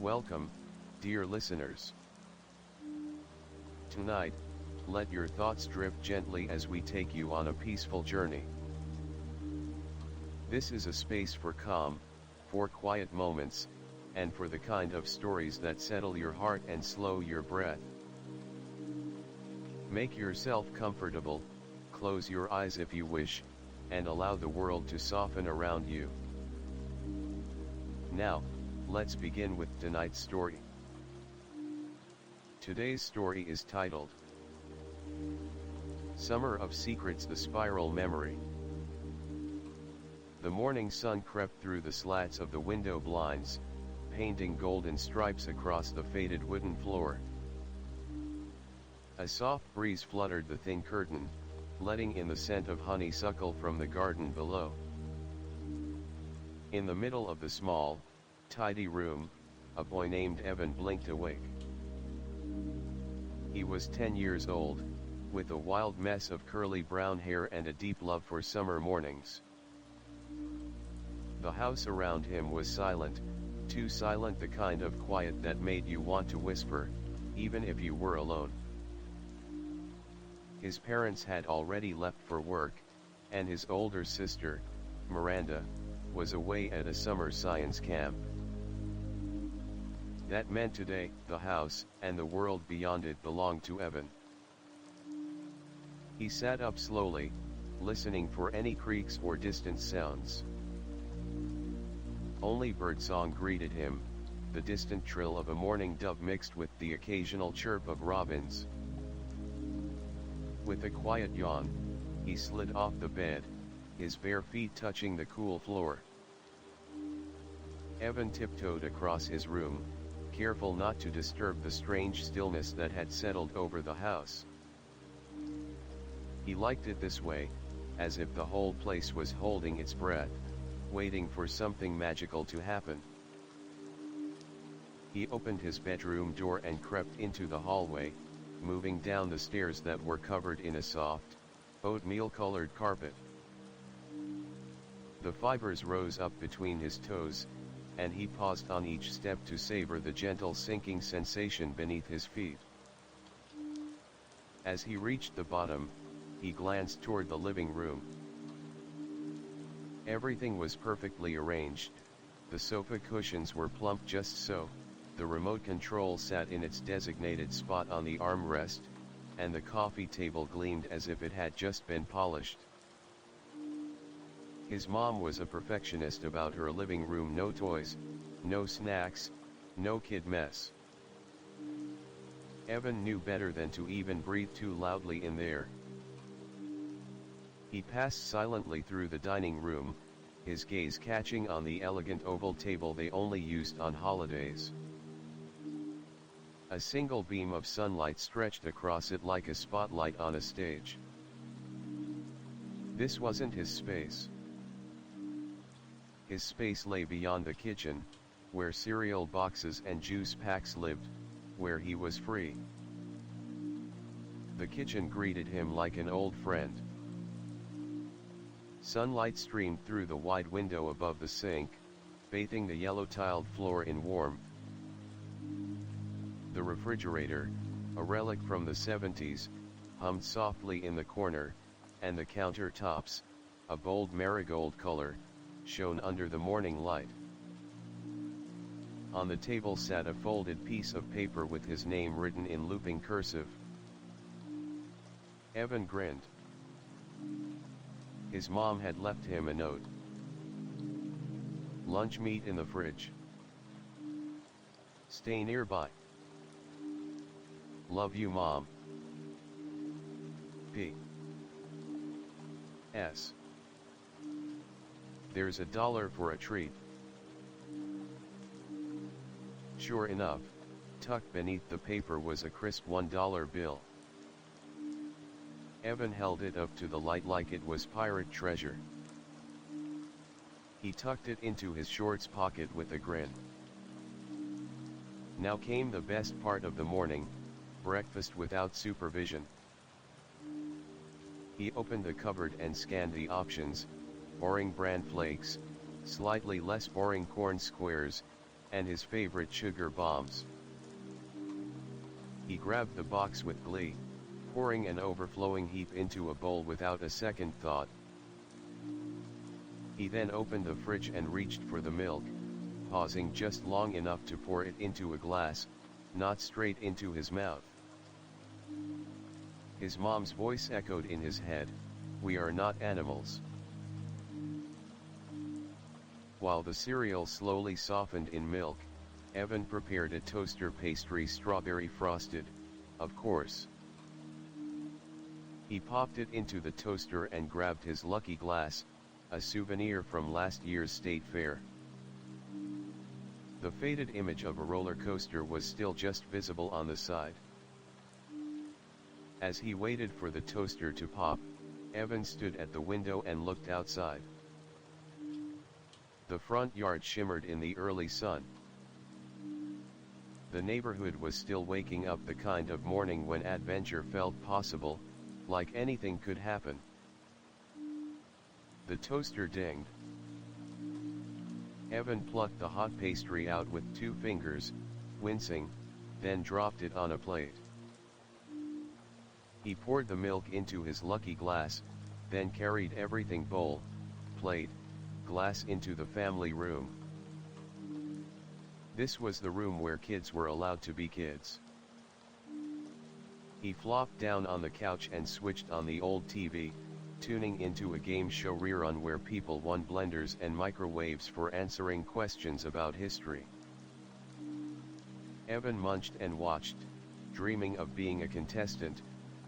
Welcome, dear listeners. Tonight, let your thoughts drift gently as we take you on a peaceful journey. This is a space for calm, for quiet moments, and for the kind of stories that settle your heart and slow your breath. Make yourself comfortable, close your eyes if you wish, and allow the world to soften around you. Now, let's begin with tonight's story. Today's story is titled, Summer of Secrets: The Spiral Memory. The morning sun crept through the slats of the window blinds, painting golden stripes across the faded wooden floor. A soft breeze fluttered the thin curtain, letting in the scent of honeysuckle from the garden below. In the middle of the small, tidy room, a boy named Evan blinked awake. He was 10 years old, with a wild mess of curly brown hair and a deep love for summer mornings. The house around him was silent, too silent, the kind of quiet that made you want to whisper, even if you were alone. His parents had already left for work, and his older sister, Miranda, was away at a summer science camp. That meant today, the house, and the world beyond it belonged to Evan. He sat up slowly, listening for any creaks or distant sounds. Only birdsong greeted him, the distant trill of a morning dove mixed with the occasional chirp of robins. With a quiet yawn, he slid off the bed, his bare feet touching the cool floor. Evan tiptoed across his room, careful not to disturb the strange stillness that had settled over the house. He liked it this way, as if the whole place was holding its breath, waiting for something magical to happen. He opened his bedroom door and crept into the hallway, moving down the stairs that were covered in a soft, oatmeal-colored carpet. The fibers rose up between his toes, and he paused on each step to savor the gentle sinking sensation beneath his feet. As he reached the bottom, he glanced toward the living room. Everything was perfectly arranged, the sofa cushions were plump just so, the remote control sat in its designated spot on the armrest, and the coffee table gleamed as if it had just been polished. His mom was a perfectionist about her living room: no toys, no snacks, no kid mess. Evan knew better than to even breathe too loudly in there. He passed silently through the dining room, his gaze catching on the elegant oval table they only used on holidays. A single beam of sunlight stretched across it like a spotlight on a stage. This wasn't his space. His space lay beyond the kitchen, where cereal boxes and juice packs lived, where he was free. The kitchen greeted him like an old friend. Sunlight streamed through the wide window above the sink, bathing the yellow-tiled floor in warmth. The refrigerator, a relic from the 70s, hummed softly in the corner, and the countertops, a bold marigold color, shone under the morning light. On the table sat a folded piece of paper with his name written in looping cursive. Evan grinned. His mom had left him a note. Lunch meat in the fridge. Stay nearby. Love you, Mom. P.S. There's $1 for a treat. Sure enough, tucked beneath the paper was a crisp $1 bill. Evan held it up to the light like it was pirate treasure. He tucked it into his shorts pocket with a grin. Now came the best part of the morning, breakfast without supervision. He opened the cupboard and scanned the options: boring bran flakes, slightly less boring corn squares, and his favorite sugar bombs. He grabbed the box with glee, pouring an overflowing heap into a bowl without a second thought. He then opened the fridge and reached for the milk, pausing just long enough to pour it into a glass, not straight into his mouth. His mom's voice echoed in his head, "We are not animals." While the cereal slowly softened in milk, Evan prepared a toaster pastry, strawberry frosted, of course. He popped it into the toaster and grabbed his lucky glass, a souvenir from last year's state fair. The faded image of a roller coaster was still just visible on the side. As he waited for the toaster to pop, Evan stood at the window and looked outside. The front yard shimmered in the early sun. The neighborhood was still waking up, the kind of morning when adventure felt possible, like anything could happen. The toaster dinged. Evan plucked the hot pastry out with 2 fingers, wincing, then dropped it on a plate. He poured the milk into his lucky glass, then carried everything, bowl, plate, glass, into the family room. This was the room where kids were allowed to be kids. He flopped down on the couch and switched on the old TV, tuning into a game show rerun where people won blenders and microwaves for answering questions about history. Evan munched and watched, dreaming of being a contestant,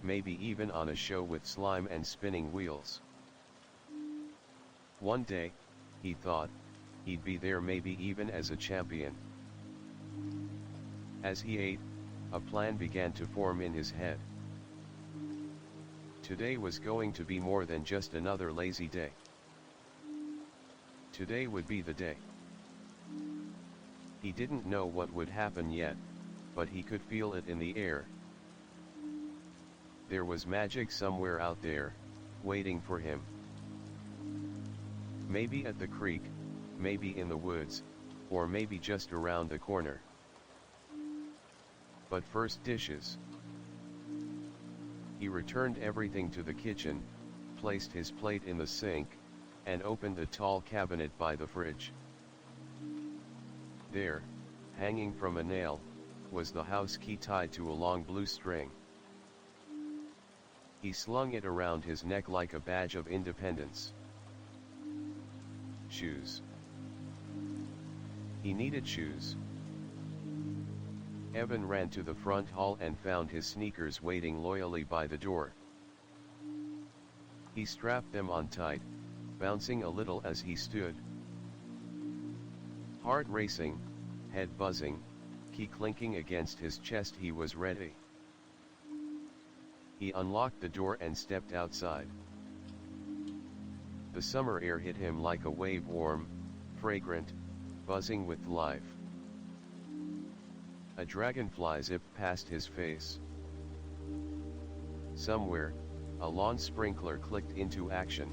maybe even on a show with slime and spinning wheels. One day, he thought, he'd be there, maybe even as a champion. As he ate, a plan began to form in his head. Today was going to be more than just another lazy day. Today would be the day. He didn't know what would happen yet, but he could feel it in the air. There was magic somewhere out there, waiting for him. Maybe at the creek, maybe in the woods, or maybe just around the corner. But first, dishes. He returned everything to the kitchen, placed his plate in the sink, and opened the tall cabinet by the fridge. There, hanging from a nail, was the house key tied to a long blue string. He slung it around his neck like a badge of independence. Shoes. He needed shoes. Evan ran to the front hall and found his sneakers waiting loyally by the door. He strapped them on tight, bouncing a little as he stood. Heart racing, head buzzing, key clinking against his chest, he was ready. He unlocked the door and stepped outside. The summer air hit him like a wave, warm, fragrant, buzzing with life. A dragonfly zipped past his face. Somewhere, a lawn sprinkler clicked into action.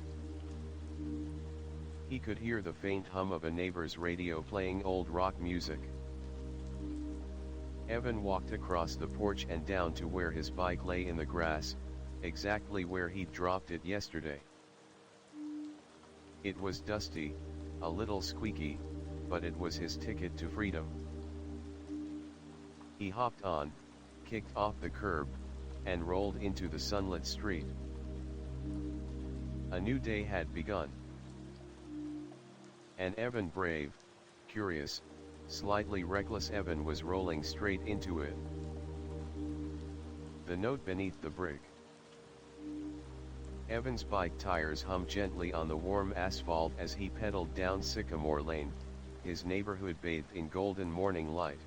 He could hear the faint hum of a neighbor's radio playing old rock music. Evan walked across the porch and down to where his bike lay in the grass, exactly where he'd dropped it yesterday. It was dusty, a little squeaky, but it was his ticket to freedom. He hopped on, kicked off the curb, and rolled into the sunlit street. A new day had begun. And Evan, brave, curious, slightly reckless Evan, was rolling straight into it. The note beneath the brick. Evan's bike tires hummed gently on the warm asphalt as he pedaled down Sycamore Lane, his neighborhood bathed in golden morning light.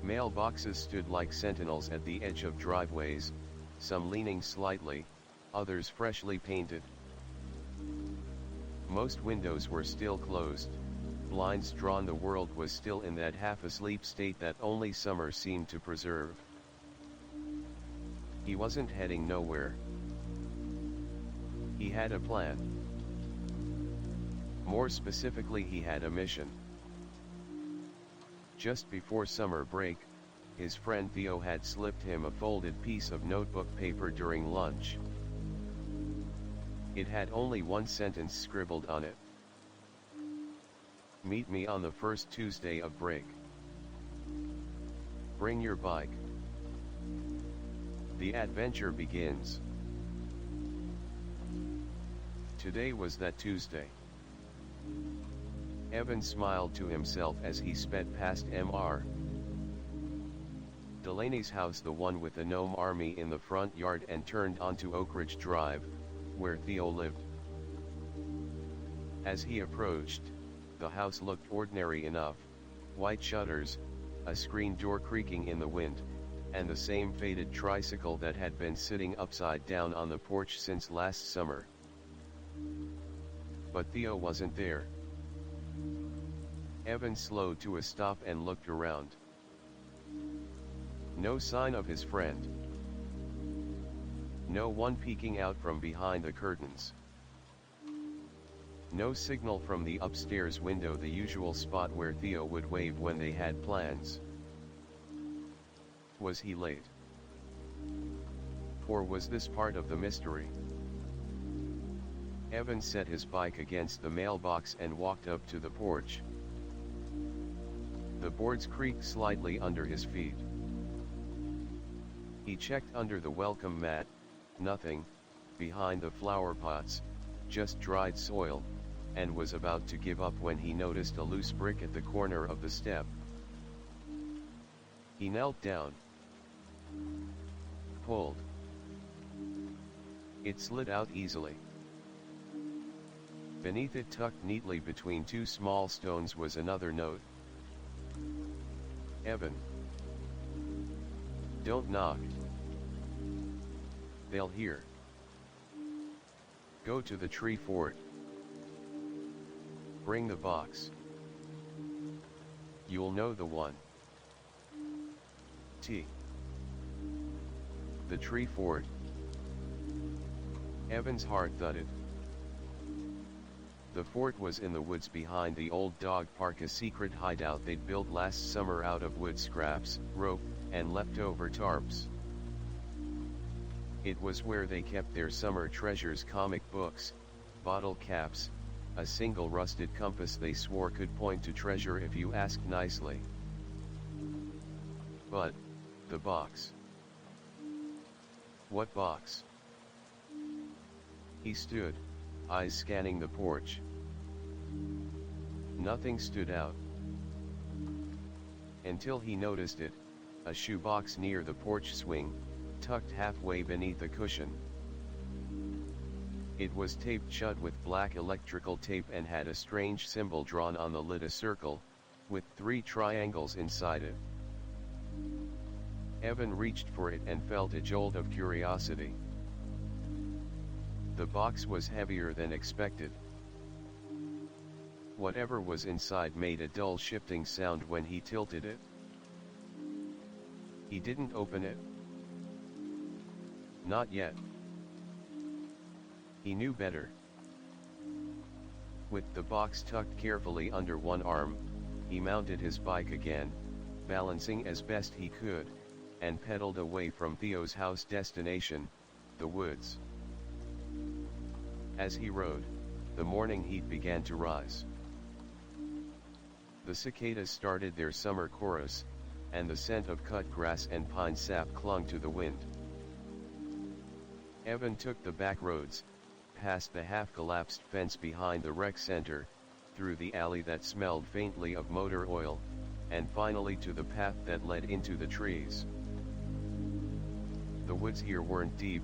Mailboxes stood like sentinels at the edge of driveways, some leaning slightly, others freshly painted. Most windows were still closed, blinds drawn. The world was still in that half-asleep state that only summer seemed to preserve. He wasn't heading nowhere. He had a plan. More specifically, he had a mission. Just before summer break, his friend Theo had slipped him a folded piece of notebook paper during lunch. It had only one sentence scribbled on it. Meet me on the first Tuesday of break. Bring your bike. The adventure begins. Today was that Tuesday. Evan smiled to himself as he sped past Mr. Delaney's house, the one with the gnome army in the front yard, and turned onto Oak Ridge Drive, where Theo lived. As he approached, the house looked ordinary enough: white shutters, a screen door creaking in the wind, and the same faded tricycle that had been sitting upside down on the porch since last summer. But Theo wasn't there. Evan slowed to a stop and looked around. No sign of his friend. No one peeking out from behind the curtains. No signal from the upstairs window, the usual spot where Theo would wave when they had plans. Was he late? Or was this part of the mystery? Evan set his bike against the mailbox and walked up to the porch. The boards creaked slightly under his feet. He checked under the welcome mat. Nothing. Behind the flower pots, just dried soil, and was about to give up when he noticed a loose brick at the corner of the step. He knelt down. Pulled. It slid out easily. Beneath it, tucked neatly between two small stones, was another note. Evan. Don't knock. They'll hear. Go to the tree fort. Bring the box. You'll know the one. T. The tree fort. Evan's heart thudded. The fort was in the woods behind the old dog park, a secret hideout they'd built last summer out of wood scraps, rope, and leftover tarps. It was where they kept their summer treasures: comic books, bottle caps, a single rusted compass they swore could point to treasure if you asked nicely. But, the box. What box? He stood, eyes scanning the porch. Nothing stood out. Until he noticed it, a shoebox near the porch swing, tucked halfway beneath a cushion. It was taped shut with black electrical tape and had a strange symbol drawn on the lid, a circle, with 3 triangles inside it. Evan reached for it and felt a jolt of curiosity. The box was heavier than expected. Whatever was inside made a dull shifting sound when he tilted it. He didn't open it. Not yet. He knew better. With the box tucked carefully under one arm, he mounted his bike again, balancing as best he could, and pedaled away from Theo's house destination, the woods. As he rode, the morning heat began to rise. The cicadas started their summer chorus, and the scent of cut grass and pine sap clung to the wind. Evan took the back roads, past the half-collapsed fence behind the rec center, through the alley that smelled faintly of motor oil, and finally to the path that led into the trees. The woods here weren't deep,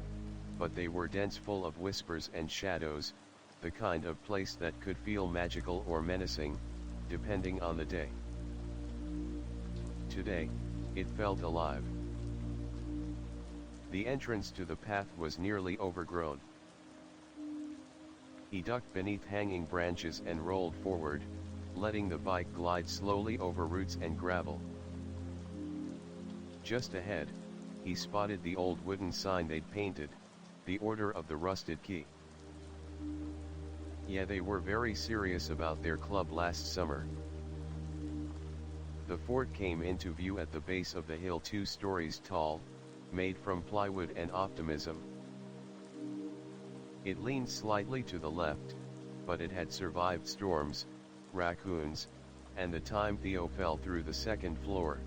but they were dense, full of whispers and shadows, the kind of place that could feel magical or menacing, depending on the day. Today, it felt alive. The entrance to the path was nearly overgrown. He ducked beneath hanging branches and rolled forward, letting the bike glide slowly over roots and gravel. Just ahead, he spotted the old wooden sign they'd painted, the Order of the Rusted Key. Yeah, they were very serious about their club last summer. The fort came into view at the base of the hill 2 stories tall, made from plywood and optimism. It leaned slightly to the left, but it had survived storms, raccoons, and the time Theo fell through the second floor.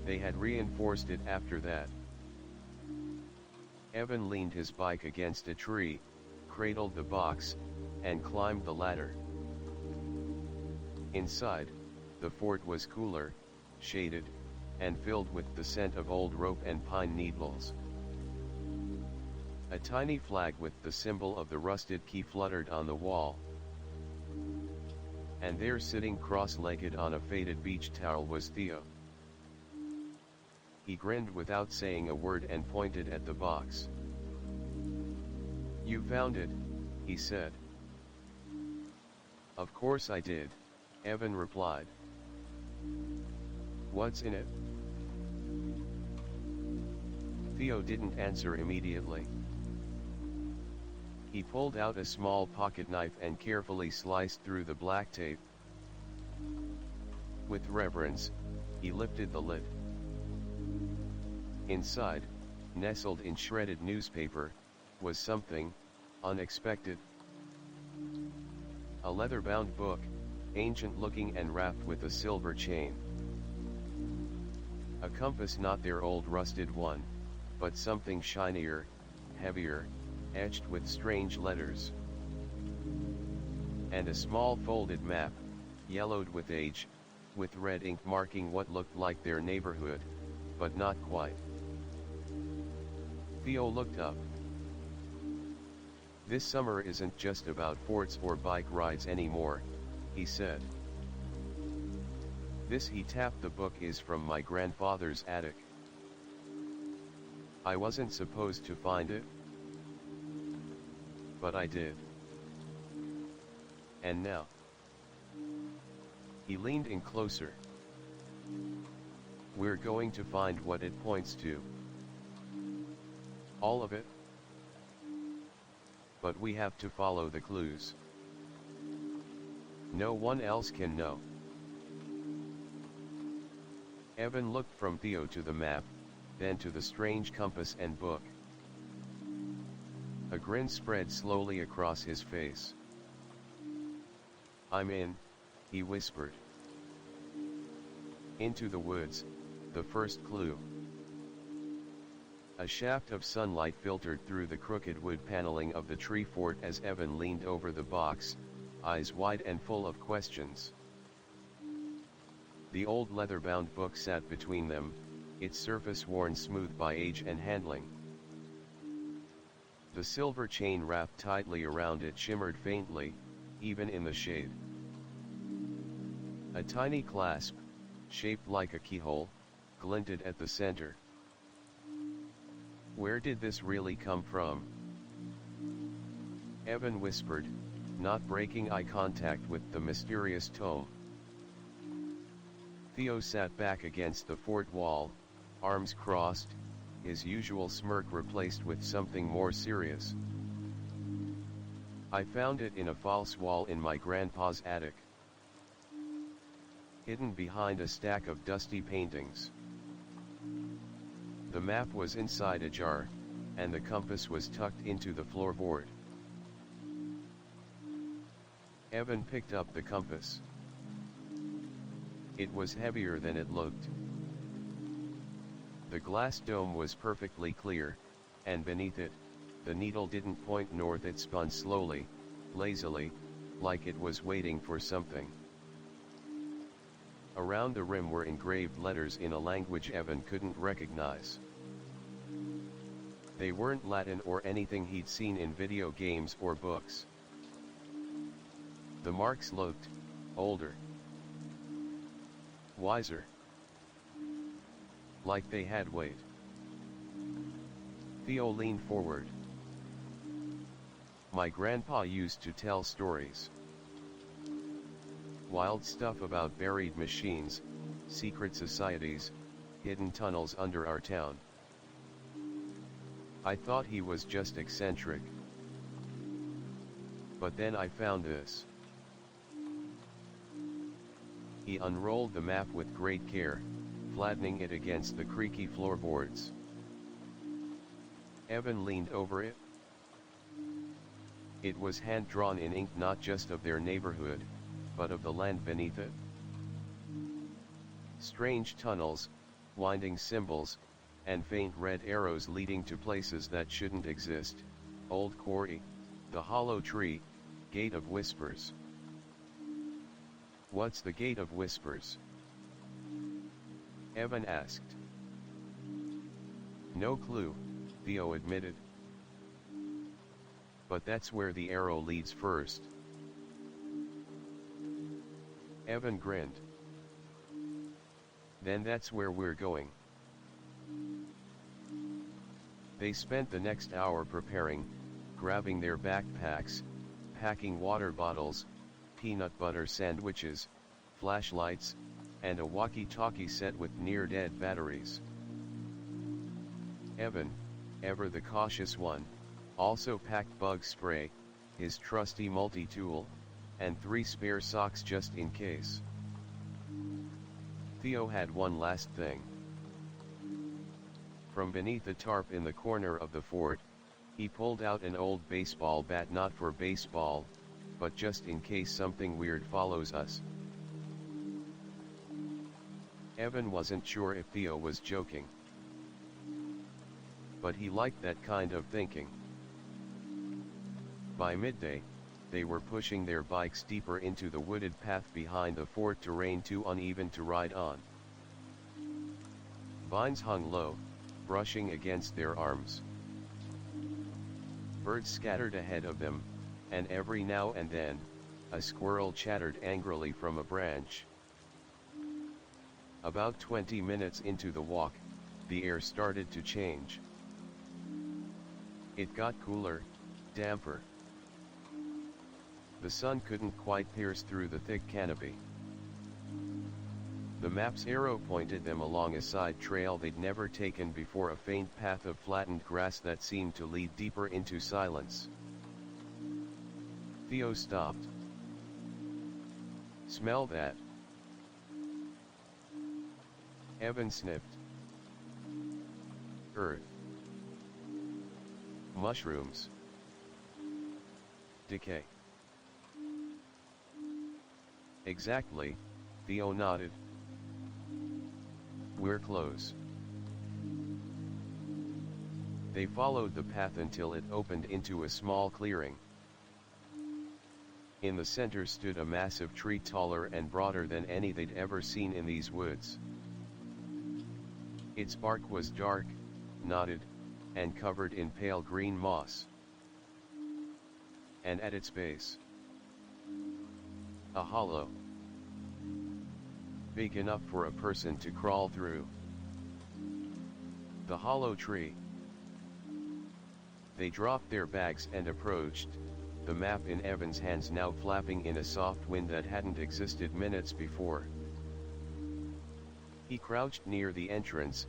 They had reinforced it after that. Evan leaned his bike against a tree, cradled the box, and climbed the ladder. Inside, the fort was cooler, shaded, and filled with the scent of old rope and pine needles. A tiny flag with the symbol of the rusted key fluttered on the wall. And there, sitting cross-legged on a faded beach towel, was Theo. He grinned without saying a word and pointed at the box. "You found it," he said. "Of course I did," Evan replied. "What's in it?" Theo didn't answer immediately. He pulled out a small pocket knife and carefully sliced through the black tape. With reverence, he lifted the lid. Inside, nestled in shredded newspaper, was something unexpected. A leather-bound book, ancient-looking and wrapped with a silver chain. A compass, not their old rusted one, but something shinier, heavier, etched with strange letters. And a small folded map, yellowed with age, with red ink marking what looked like their neighborhood, but not quite. Theo looked up. "This summer isn't just about forts or bike rides anymore," he said. "This," he tapped the book, "is from my grandfather's attic. I wasn't supposed to find it, but I did. And now." He leaned in closer. "We're going to find what it points to. All of it. But we have to follow the clues. No one else can know." Evan looked from Theo to the map, then to the strange compass and book. A grin spread slowly across his face. "I'm in," he whispered. Into the woods, the first clue. A shaft of sunlight filtered through the crooked wood paneling of the tree fort as Evan leaned over the box, eyes wide and full of questions. The old leather-bound book sat between them, its surface worn smooth by age and handling. The silver chain wrapped tightly around it shimmered faintly, even in the shade. A tiny clasp, shaped like a keyhole, glinted at the center. Where did this really come from? Evan whispered, not breaking eye contact with the mysterious tome. Theo sat back against the fort wall, arms crossed, his usual smirk replaced with something more serious. "I found it in a false wall in my grandpa's attic, hidden behind a stack of dusty paintings. The map was inside a jar, and the compass was tucked into the floorboard." Evan picked up the compass. It was heavier than it looked. The glass dome was perfectly clear, and beneath it, the needle didn't point north, it spun slowly, lazily, like it was waiting for something. Around the rim were engraved letters in a language Evan couldn't recognize. They weren't Latin or anything he'd seen in video games or books. The marks looked older, wiser, like they had weight. Theo leaned forward. "My grandpa used to tell stories. Wild stuff about buried machines, secret societies, hidden tunnels under our town. I thought he was just eccentric. But then I found this." He unrolled the map with great care, flattening it against the creaky floorboards. Evan leaned over it. It was hand-drawn in ink, not just of their neighborhood, but of the land beneath it. Strange tunnels, winding symbols, and faint red arrows leading to places that shouldn't exist. Old quarry, the hollow tree, gate of whispers. What's the gate of whispers? Evan asked. No clue, Theo admitted. But that's where the arrow leads first. Evan grinned. Then that's where we're going. They spent the next hour preparing, grabbing their backpacks, packing water bottles, peanut butter sandwiches, flashlights, and a walkie-talkie set with near-dead batteries. Evan, ever the cautious one, also packed bug spray, his trusty multi-tool, and 3 spare socks just in case. Theo had one last thing. From beneath a tarp in the corner of the fort, he pulled out an old baseball bat, not for baseball, but just in case something weird follows us. Evan wasn't sure if Theo was joking, but he liked that kind of thinking. By midday, they were pushing their bikes deeper into the wooded path behind the fort, terrain too uneven to ride on. Vines hung low, brushing against their arms. Birds scattered ahead of them, and every now and then, a squirrel chattered angrily from a branch. About 20 minutes into the walk, the air started to change. It got cooler, damper. The sun couldn't quite pierce through the thick canopy. The map's arrow pointed them along a side trail they'd never taken before, a faint path of flattened grass that seemed to lead deeper into silence. Theo stopped. Smell that? Evan sniffed. Earth. Mushrooms. Decay. Exactly, Theo nodded. We're close. They followed the path until it opened into a small clearing. In the center stood a massive tree, taller and broader than any they'd ever seen in these woods. Its bark was dark, knotted, and covered in pale green moss. And at its base, a hollow, big enough for a person to crawl through. The hollow tree. They dropped their bags and approached, the map in Evan's hands now flapping in a soft wind that hadn't existed minutes before. He crouched near the entrance,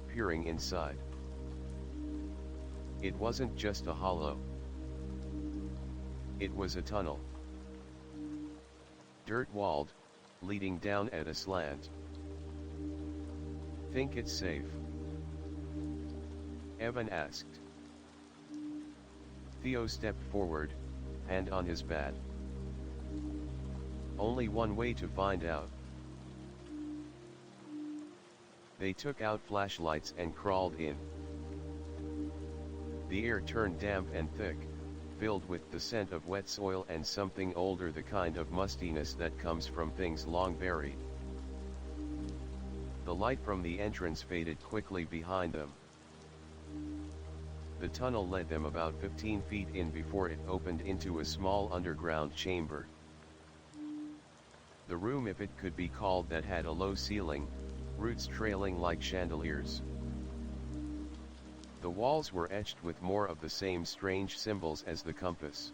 peering inside. It wasn't just a hollow. It was a tunnel. Dirt-walled, leading down at a slant. Think it's safe? Evan asked. Theo stepped forward, hand on his bat. Only one way to find out. They took out flashlights and crawled in. The air turned damp and thick, filled with the scent of wet soil and something older, the kind of mustiness that comes from things long buried. The light from the entrance faded quickly behind them. The tunnel led them about 15 feet in before it opened into a small underground chamber. The room, if it could be called that, had a low ceiling, roots trailing like chandeliers. The walls were etched with more of the same strange symbols as the compass.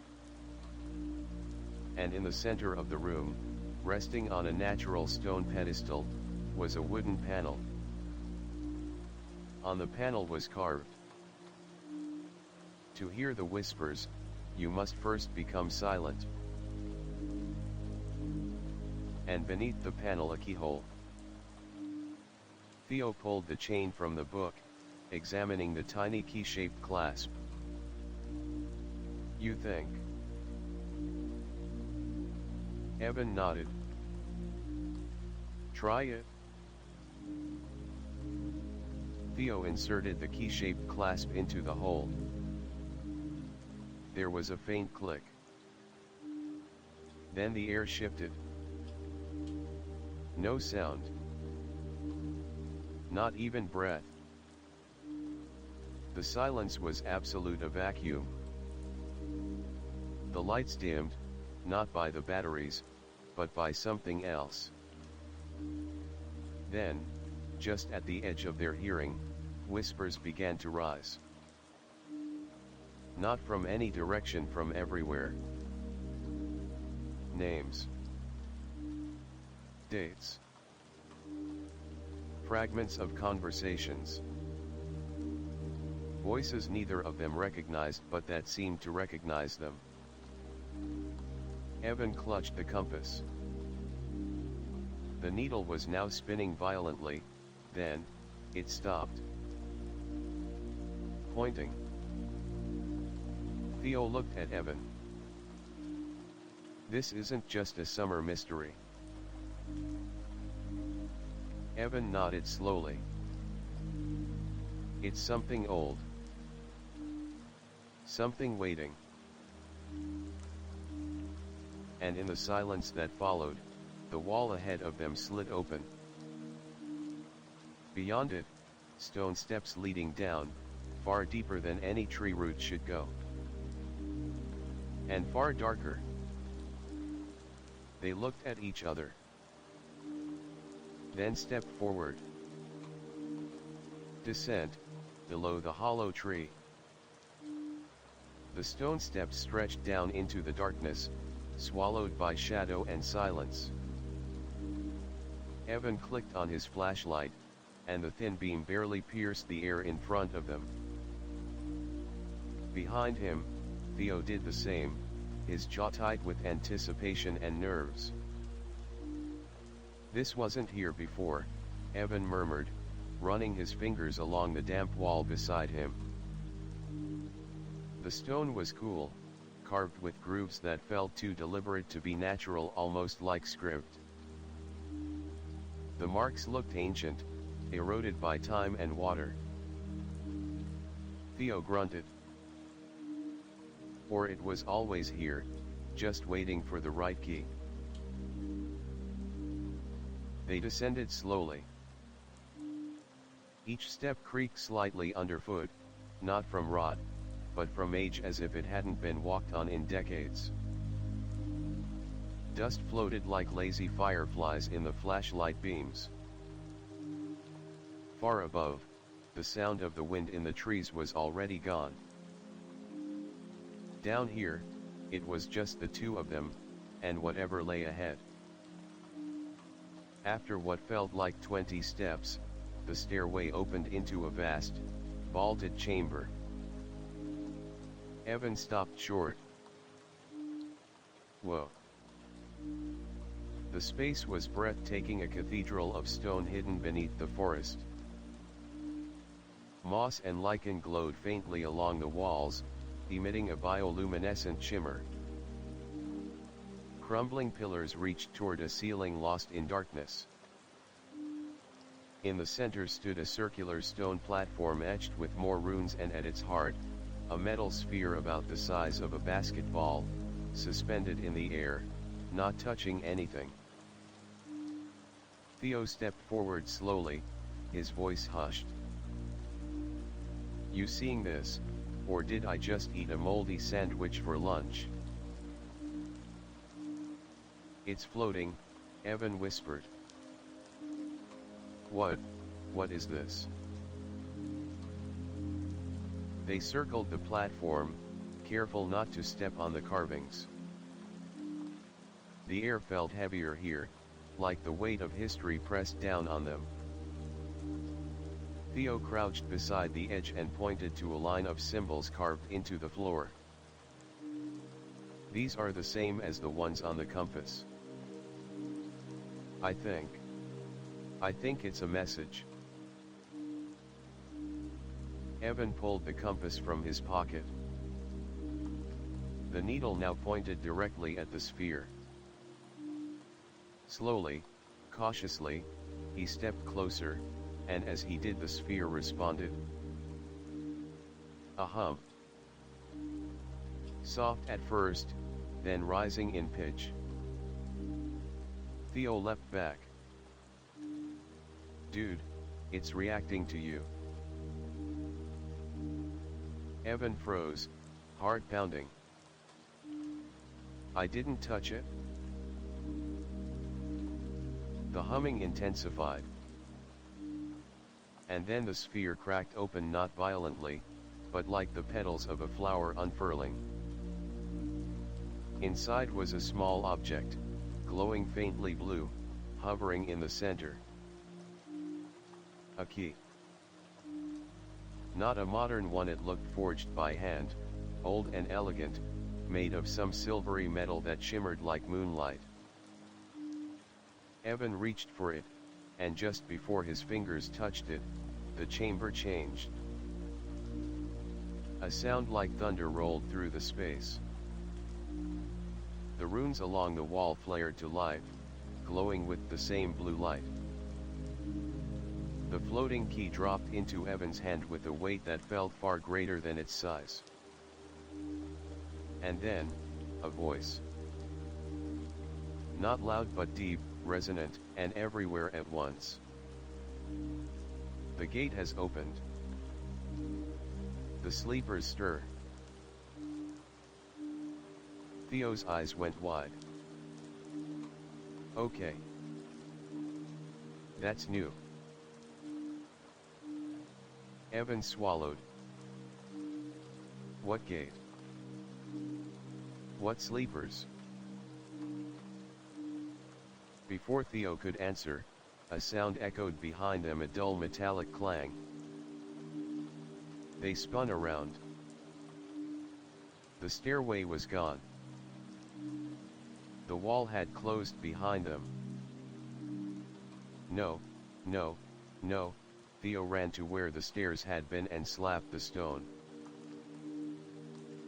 And in the center of the room, resting on a natural stone pedestal, was a wooden panel. On the panel was carved, "To hear the whispers, you must first become silent." and beneath the panel a keyhole. Theo pulled the chain from the book, examining the tiny key-shaped clasp. "You think?" Evan nodded. "Try it." Theo inserted the key-shaped clasp into the hole. There was a faint click. Then the air shifted. No sound. Not even breath. The silence was absolute, a vacuum. The lights dimmed, not by the batteries, but by something else. Then, just at the edge of their hearing, whispers began to rise. Not from any direction, from everywhere. Names. Dates. Fragments of conversations. Voices neither of them recognized, but that seemed to recognize them. Evan clutched the compass. The needle was now spinning violently, then, it stopped. Pointing. Theo looked at Evan. "This isn't just a summer mystery." Evan nodded slowly. "It's something old. Something waiting." And in the silence that followed, the wall ahead of them slid open. Beyond it, stone steps leading down, far deeper than any tree root should go. And far darker. They looked at each other. Then stepped forward. Descent, below the hollow tree. The stone steps stretched down into the darkness, swallowed by shadow and silence. Evan clicked on his flashlight, and the thin beam barely pierced the air in front of them. Behind him, Theo did the same, his jaw tight with anticipation and nerves. "This wasn't here before," Evan murmured, running his fingers along the damp wall beside him. The stone was cool, carved with grooves that felt too deliberate to be natural, almost like script. The marks looked ancient, eroded by time and water. Theo grunted. Or it was always here, just waiting for the right key. They descended slowly. Each step creaked slightly underfoot, not from rot, but from age, as if it hadn't been walked on in decades. Dust floated like lazy fireflies in the flashlight beams. Far above, the sound of the wind in the trees was already gone. Down here, it was just the two of them, and whatever lay ahead. After what felt like 20 steps, the stairway opened into a vast, vaulted chamber. Evan stopped short. Whoa. The space was breathtaking, a cathedral of stone hidden beneath the forest. Moss and lichen glowed faintly along the walls, emitting a bioluminescent shimmer. Crumbling pillars reached toward a ceiling lost in darkness. In the center stood a circular stone platform etched with more runes, and at its heart, a metal sphere about the size of a basketball, suspended in the air, not touching anything. Theo stepped forward slowly, his voice hushed. "You seeing this, or did I just eat a moldy sandwich for lunch?" "It's floating," Evan whispered. What is this?" They circled the platform, careful not to step on the carvings. The air felt heavier here, like the weight of history pressed down on them. Theo crouched beside the edge and pointed to a line of symbols carved into the floor. "These are the same as the ones on the compass." I think. I think it's a message. Evan pulled the compass from his pocket. The needle now pointed directly at the sphere. Slowly, cautiously, he stepped closer, and as he did the sphere responded. A hum. Soft at first, then rising in pitch. Theo leapt back. Dude, it's reacting to you. Evan froze, heart pounding. I didn't touch it. The humming intensified. And then the sphere cracked open, not violently, but like the petals of a flower unfurling. Inside was a small object, glowing faintly blue, hovering in the center. A key. Not a modern one, it looked forged by hand, old and elegant, made of some silvery metal that shimmered like moonlight. Evan reached for it, and just before his fingers touched it, the chamber changed. A sound like thunder rolled through the space. The runes along the wall flared to life, glowing with the same blue light. The floating key dropped into Evan's hand with a weight that felt far greater than its size. And then, a voice. Not loud but deep, resonant, and everywhere at once. The gate has opened. The sleepers stir. Theo's eyes went wide. Okay. That's new. Evan swallowed. What gate? What sleepers? Before Theo could answer, a sound echoed behind them, a dull metallic clang. They spun around. The stairway was gone. The wall had closed behind them. No, no, no, Theo ran to where the stairs had been and slapped the stone.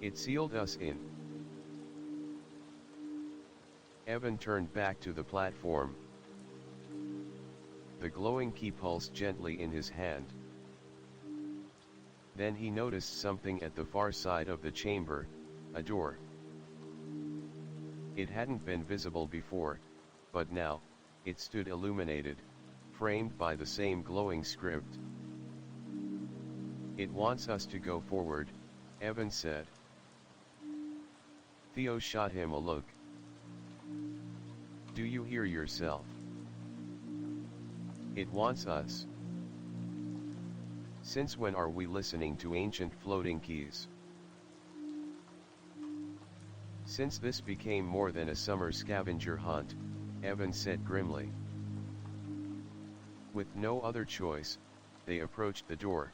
It sealed us in. Evan turned back to the platform. The glowing key pulsed gently in his hand. Then he noticed something at the far side of the chamber, a door. It hadn't been visible before, but now, it stood illuminated, framed by the same glowing script. It wants us to go forward, Evan said. Theo shot him a look. Do you hear yourself? It wants us. Since when are we listening to ancient floating keys? Since this became more than a summer scavenger hunt, Evan said grimly. With no other choice, they approached the door.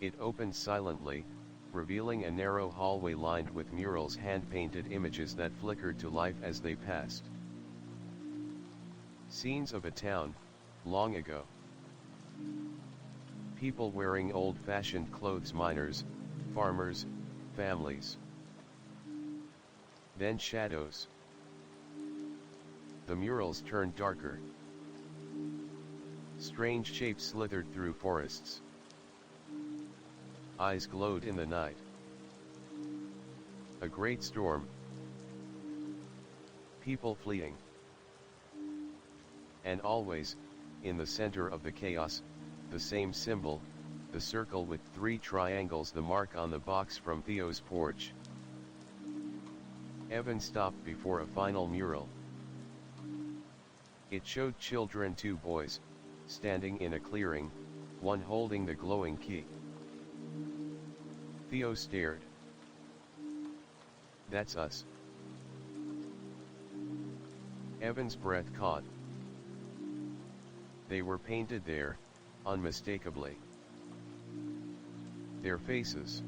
It opened silently, revealing a narrow hallway lined with murals, hand-painted images that flickered to life as they passed. Scenes of a town, long ago. People wearing old-fashioned clothes, miners, farmers, families. Then shadows. The murals turned darker. Strange shapes slithered through forests. Eyes glowed in the night. A great storm. People fleeing. And always, in the center of the chaos, the same symbol, the circle with 3 triangles, the mark on the box from Theo's porch. Evan stopped before a final mural. It showed children, 2 boys, standing in a clearing, one holding the glowing key. Theo stared. That's us. Evan's breath caught. They were painted there, unmistakably. Their faces.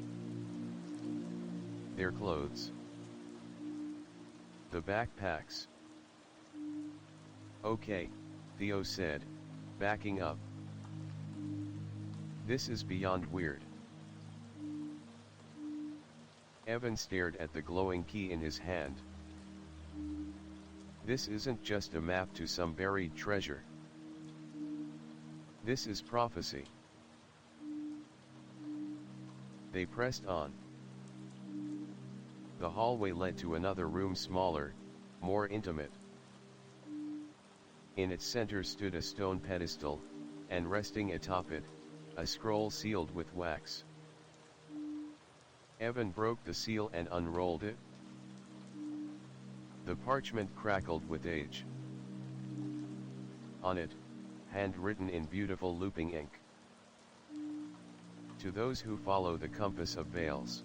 Their clothes. The backpacks. Okay, Theo said, backing up. This is beyond weird. Evan stared at the glowing key in his hand. This isn't just a map to some buried treasure. This is prophecy. They pressed on. The hallway led to another room, smaller, more intimate. In its center stood a stone pedestal, and resting atop it, a scroll sealed with wax. Evan broke the seal and unrolled it. The parchment crackled with age. On it, handwritten in beautiful looping ink. To those who follow the compass of veils.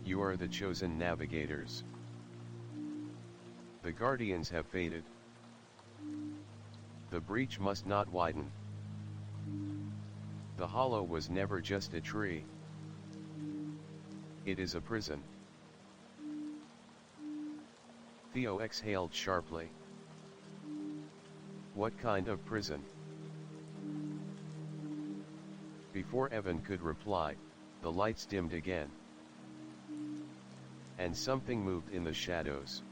You are the chosen navigators. The guardians have faded. The breach must not widen. The hollow was never just a tree. It is a prison. Theo exhaled sharply. What kind of prison? Before Evan could reply, the lights dimmed again. And something moved in the shadows.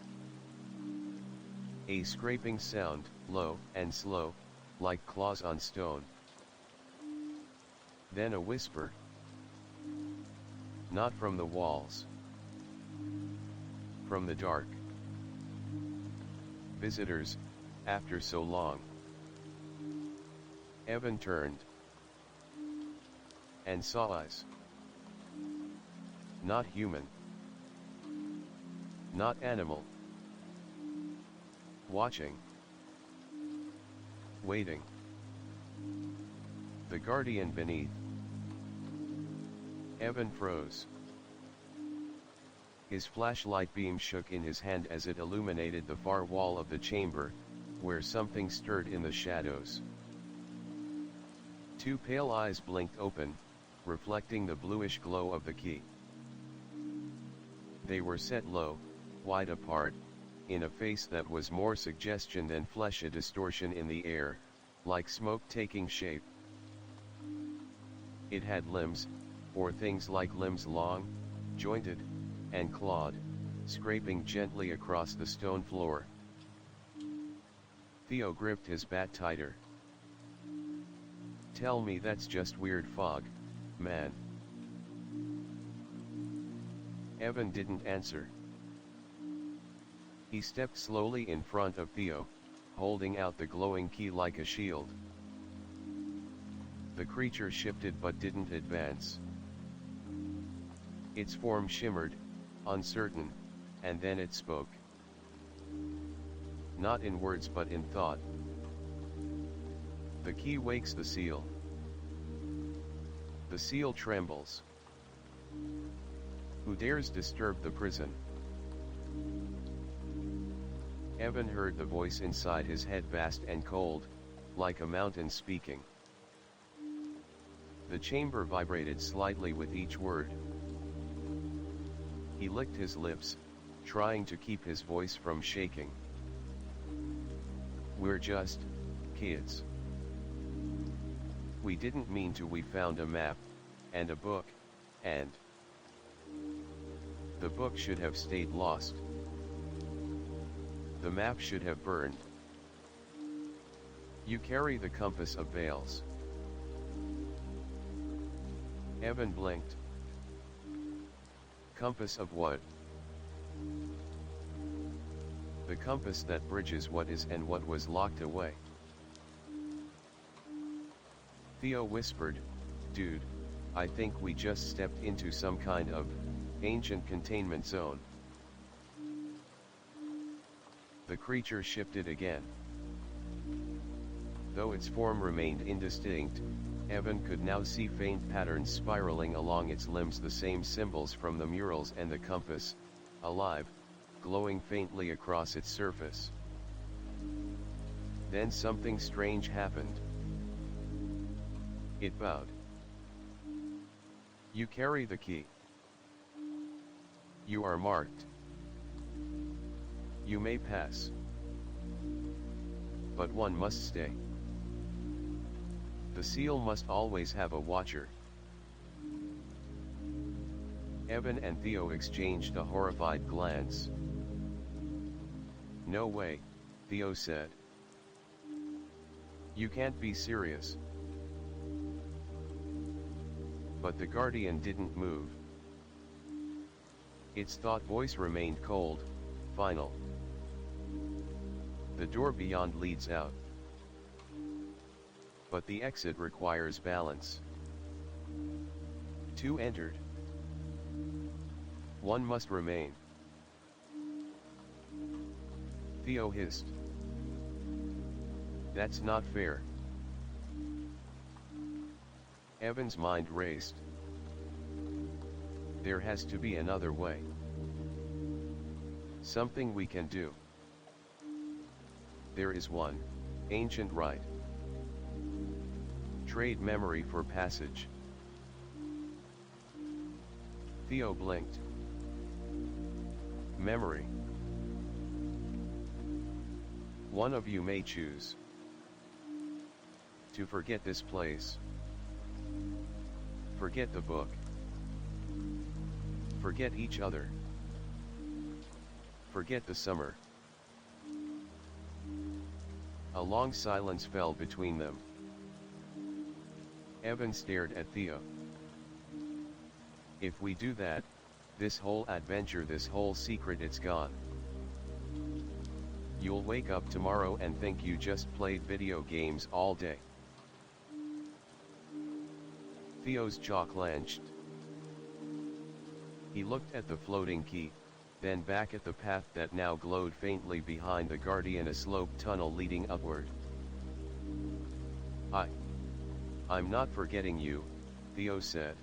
A scraping sound, low and slow, like claws on stone. Then a whisper. Not from the walls. From the dark. Visitors, after so long. Evan turned. And saw eyes. Not human. Not animal. Watching. Waiting. The guardian beneath. Evan froze. His flashlight beam shook in his hand as it illuminated the far wall of the chamber, where something stirred in the shadows. Two pale eyes blinked open, reflecting the bluish glow of the key. They were set low, wide apart, in a face that was more suggestion than flesh, a distortion in the air, like smoke taking shape. It had limbs, or things like limbs, long, jointed, and clawed, scraping gently across the stone floor. Theo gripped his bat tighter. Tell me that's just weird fog, man. Evan didn't answer. He stepped slowly in front of Theo, holding out the glowing key like a shield. The creature shifted but didn't advance. Its form shimmered, uncertain, and then it spoke. Not in words but in thought. The key wakes the seal. The seal trembles. Who dares disturb the prison? Evan heard the voice inside his head, vast and cold, like a mountain speaking. The chamber vibrated slightly with each word. He licked his lips, trying to keep his voice from shaking. We're just kids. We didn't mean to. We found a map, and a book, and the book should have stayed lost. The map should have burned. You carry the compass of veils. Evan blinked. Compass of what? The compass that bridges what is and what was locked away. Theo whispered, Dude, I think we just stepped into some kind of ancient containment zone. The creature shifted again. Though its form remained indistinct, Evan could now see faint patterns spiraling along its limbs, the same symbols from the murals and the compass, alive, glowing faintly across its surface. Then something strange happened. It bowed. You carry the key. You are marked. You may pass. but one must stay. The seal must always have a watcher. Evan and Theo exchanged a horrified glance. "No way," Theo said. "You can't be serious." But the guardian didn't move. Its thought voice remained cold, final. "The door beyond leads out. But the exit requires balance." Two entered. One must remain. Theo hissed. "That's not fair." Evan's mind raced. "There has to be another way. Something we can do." "There is one, ancient rite. Trade memory for passage." Theo blinked. "Memory. One of you may choose to forget this place. Forget the book. Forget each other. Forget the summer." A long silence fell between them. Evan stared at Theo. "If we do that, this whole adventure, this whole secret, it's gone. You'll wake up tomorrow and think you just played video games all day." Theo's jaw clenched. He looked at the floating key, then back at the path that now glowed faintly behind the guardian, a sloped tunnel leading upward. I'm not forgetting you," Theo said.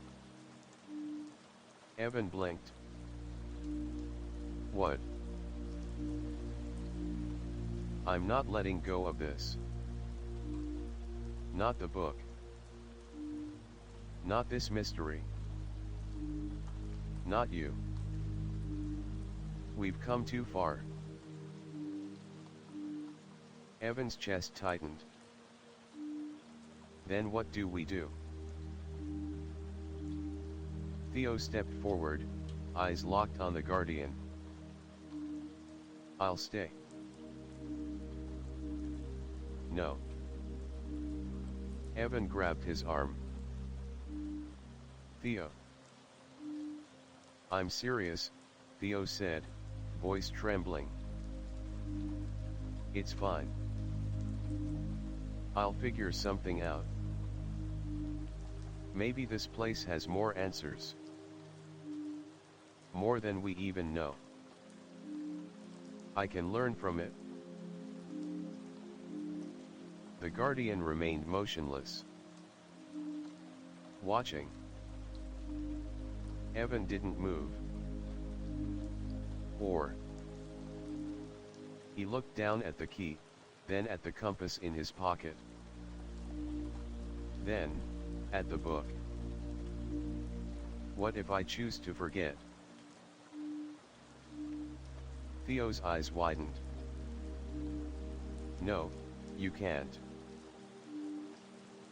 Evan blinked. "What?" "I'm not letting go of this. Not the book. Not this mystery. Not you. We've come too far." Evan's chest tightened. "Then what do we do?" Theo stepped forward, eyes locked on the guardian. "I'll stay." "No." Evan grabbed his arm. "Theo." "I'm serious," Theo said, voice trembling. "It's fine. I'll figure something out. Maybe this place has more answers. More than we even know. I can learn from it." The guardian remained motionless, watching. Evan didn't move. He looked down at the key, then at the compass in his pocket. Then, at the book. "What if I choose to forget?" Theo's eyes widened. "No, you can't.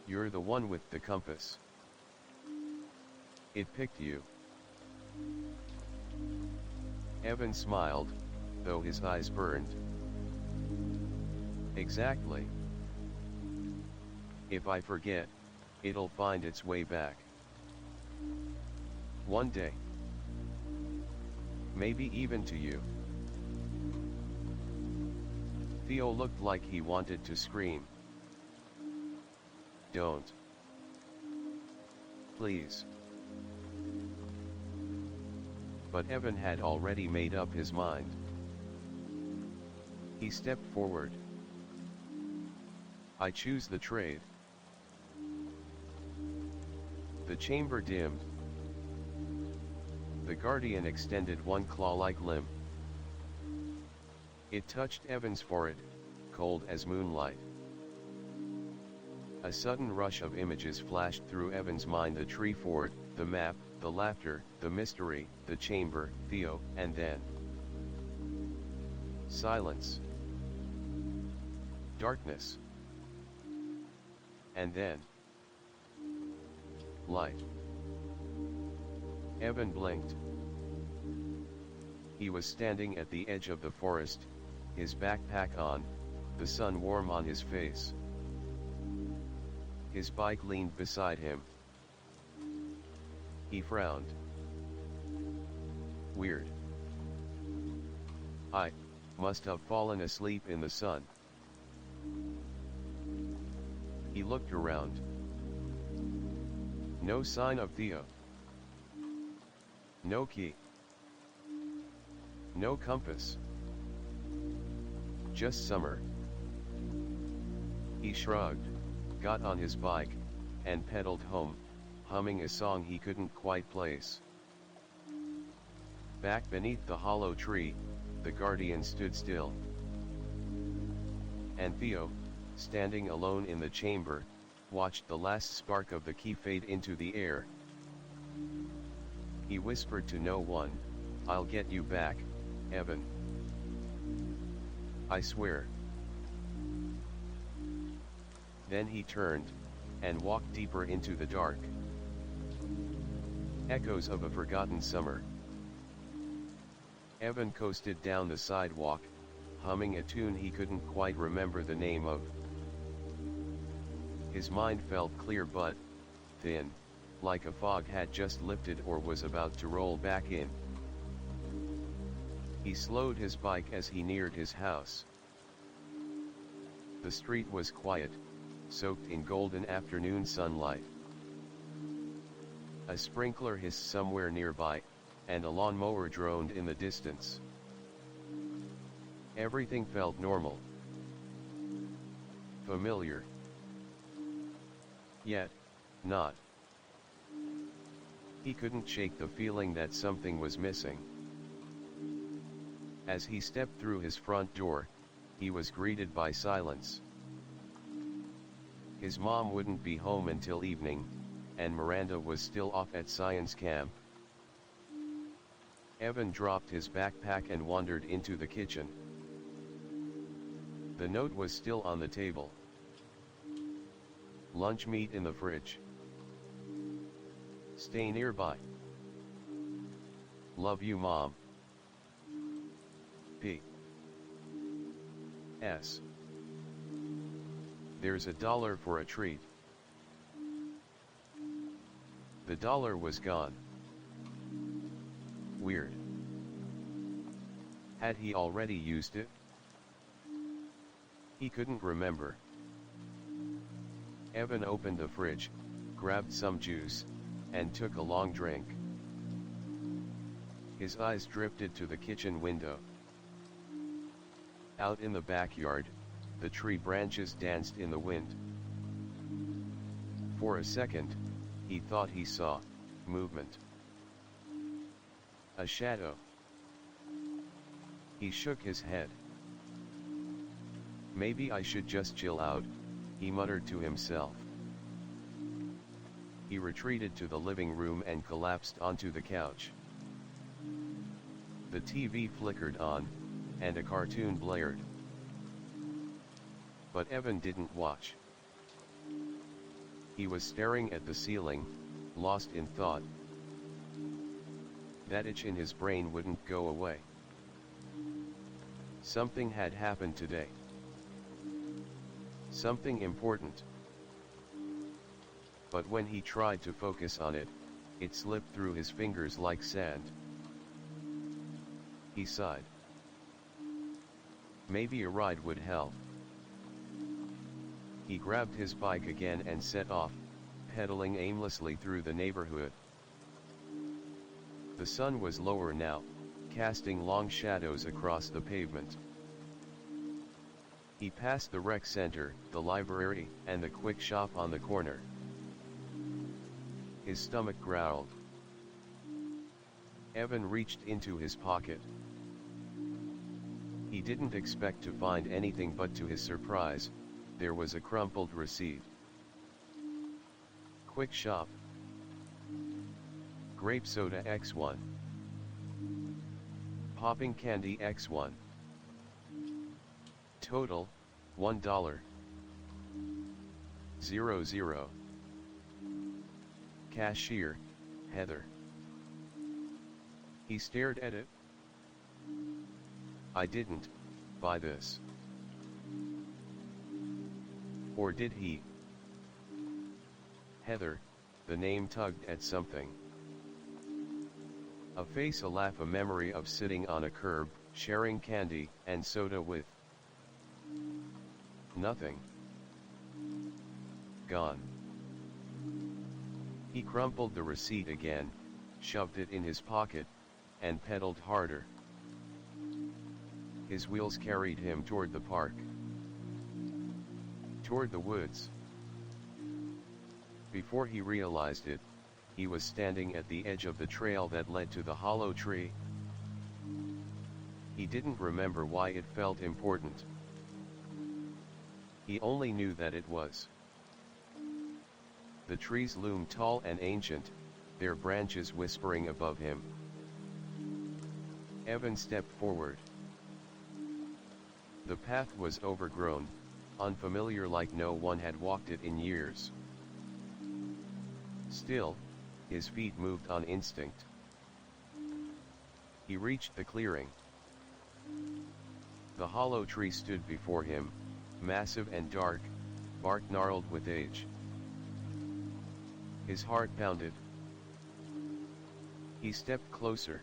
You're the one with the compass. It picked you." Evan smiled, though his eyes burned. "Exactly. If I forget, it'll find its way back. One day. Maybe even to you." Theo looked like he wanted to scream. "Don't. Please." But Evan had already made up his mind. He stepped forward. "I choose the trade." The chamber dimmed. The guardian extended one claw-like limb. It touched Evan's forehead, cold as moonlight. A sudden rush of images flashed through Evan's mind: the tree fort, the map, the laughter, the mystery, the chamber, Theo, and then silence. Darkness. And then light. Evan blinked. He was standing at the edge of the forest, his backpack on, the sun warm on his face. His bike leaned beside him. He frowned. Weird. I must have fallen asleep in the sun. He looked around. No sign of Theo. No key. No compass. Just summer. He shrugged, got on his bike, and pedaled home, humming a song he couldn't quite place. Back beneath the hollow tree, the guardian stood still. And Theo, standing alone in the chamber, watched the last spark of the key fade into the air. He whispered to no one, "I'll get you back, Evan. I swear." Then he turned, and walked deeper into the dark. Echoes of a forgotten summer. Evan coasted down the sidewalk, humming a tune he couldn't quite remember the name of. His mind felt clear but thin, like a fog had just lifted or was about to roll back in. He slowed his bike as he neared his house. The street was quiet, soaked in golden afternoon sunlight. A sprinkler hissed somewhere nearby, and a lawnmower droned in the distance. Everything felt normal. Familiar. Yet, not. He couldn't shake the feeling that something was missing. As he stepped through his front door, he was greeted by silence. His mom wouldn't be home until evening, and Miranda was still off at science camp. Evan dropped his backpack and wandered into the kitchen. The note was still on the table. Lunch meat in the fridge. Stay nearby. Love you, Mom. P.S. There's $1 for a treat. The dollar was gone. Weird. Had he already used it? He couldn't remember. Evan opened the fridge, grabbed some juice, and took a long drink. His eyes drifted to the kitchen window. Out in the backyard, the tree branches danced in the wind. For a second, he thought he saw movement. A shadow. He shook his head. Maybe I should just chill out, he muttered to himself. He retreated to the living room and collapsed onto the couch. The TV flickered on, and a cartoon blared. But Evan didn't watch. He was staring at the ceiling, lost in thought. That itch in his brain wouldn't go away. Something had happened today. Something important. But when he tried to focus on it, it slipped through his fingers like sand. He sighed. Maybe a ride would help. He grabbed his bike again and set off, pedaling aimlessly through the neighborhood. The sun was lower now, casting long shadows across the pavement. He passed the rec center, the library, and the quick shop on the corner. His stomach growled. Evan reached into his pocket. He didn't expect to find anything, but to his surprise, there was a crumpled receipt. Quick shop. Grape soda X1. Popping candy X1. Total, $1. 00. Cashier, Heather. He stared at it. I didn't buy this. Or did he? Heather, the name tugged at something. A face, a laugh, a memory of sitting on a curb, sharing candy and soda with. Nothing. Gone. He crumpled the receipt again, shoved it in his pocket, and pedaled harder. His wheels carried him toward the park. Toward the woods. Before he realized it, he was standing at the edge of the trail that led to the hollow tree. He didn't remember why it felt important. He only knew that it was. The trees loomed tall and ancient, their branches whispering above him. Evan stepped forward. The path was overgrown, unfamiliar, like no one had walked it in years. Still, his feet moved on instinct. He reached the clearing. The hollow tree stood before him, massive and dark, bark gnarled with age. His heart pounded. He stepped closer.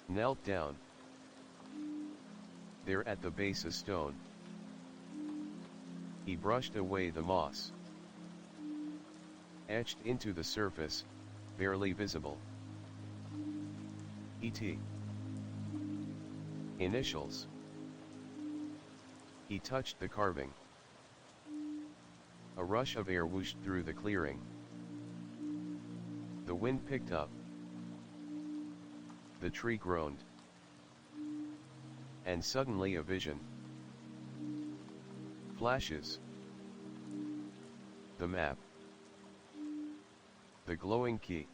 Knelt down. There at the base, a stone. He brushed away the moss. Etched into the surface, barely visible. E.T. Initials. He touched the carving. A rush of air whooshed through the clearing. The wind picked up. The tree groaned. And suddenly a vision. Flashes. The map. The glowing key.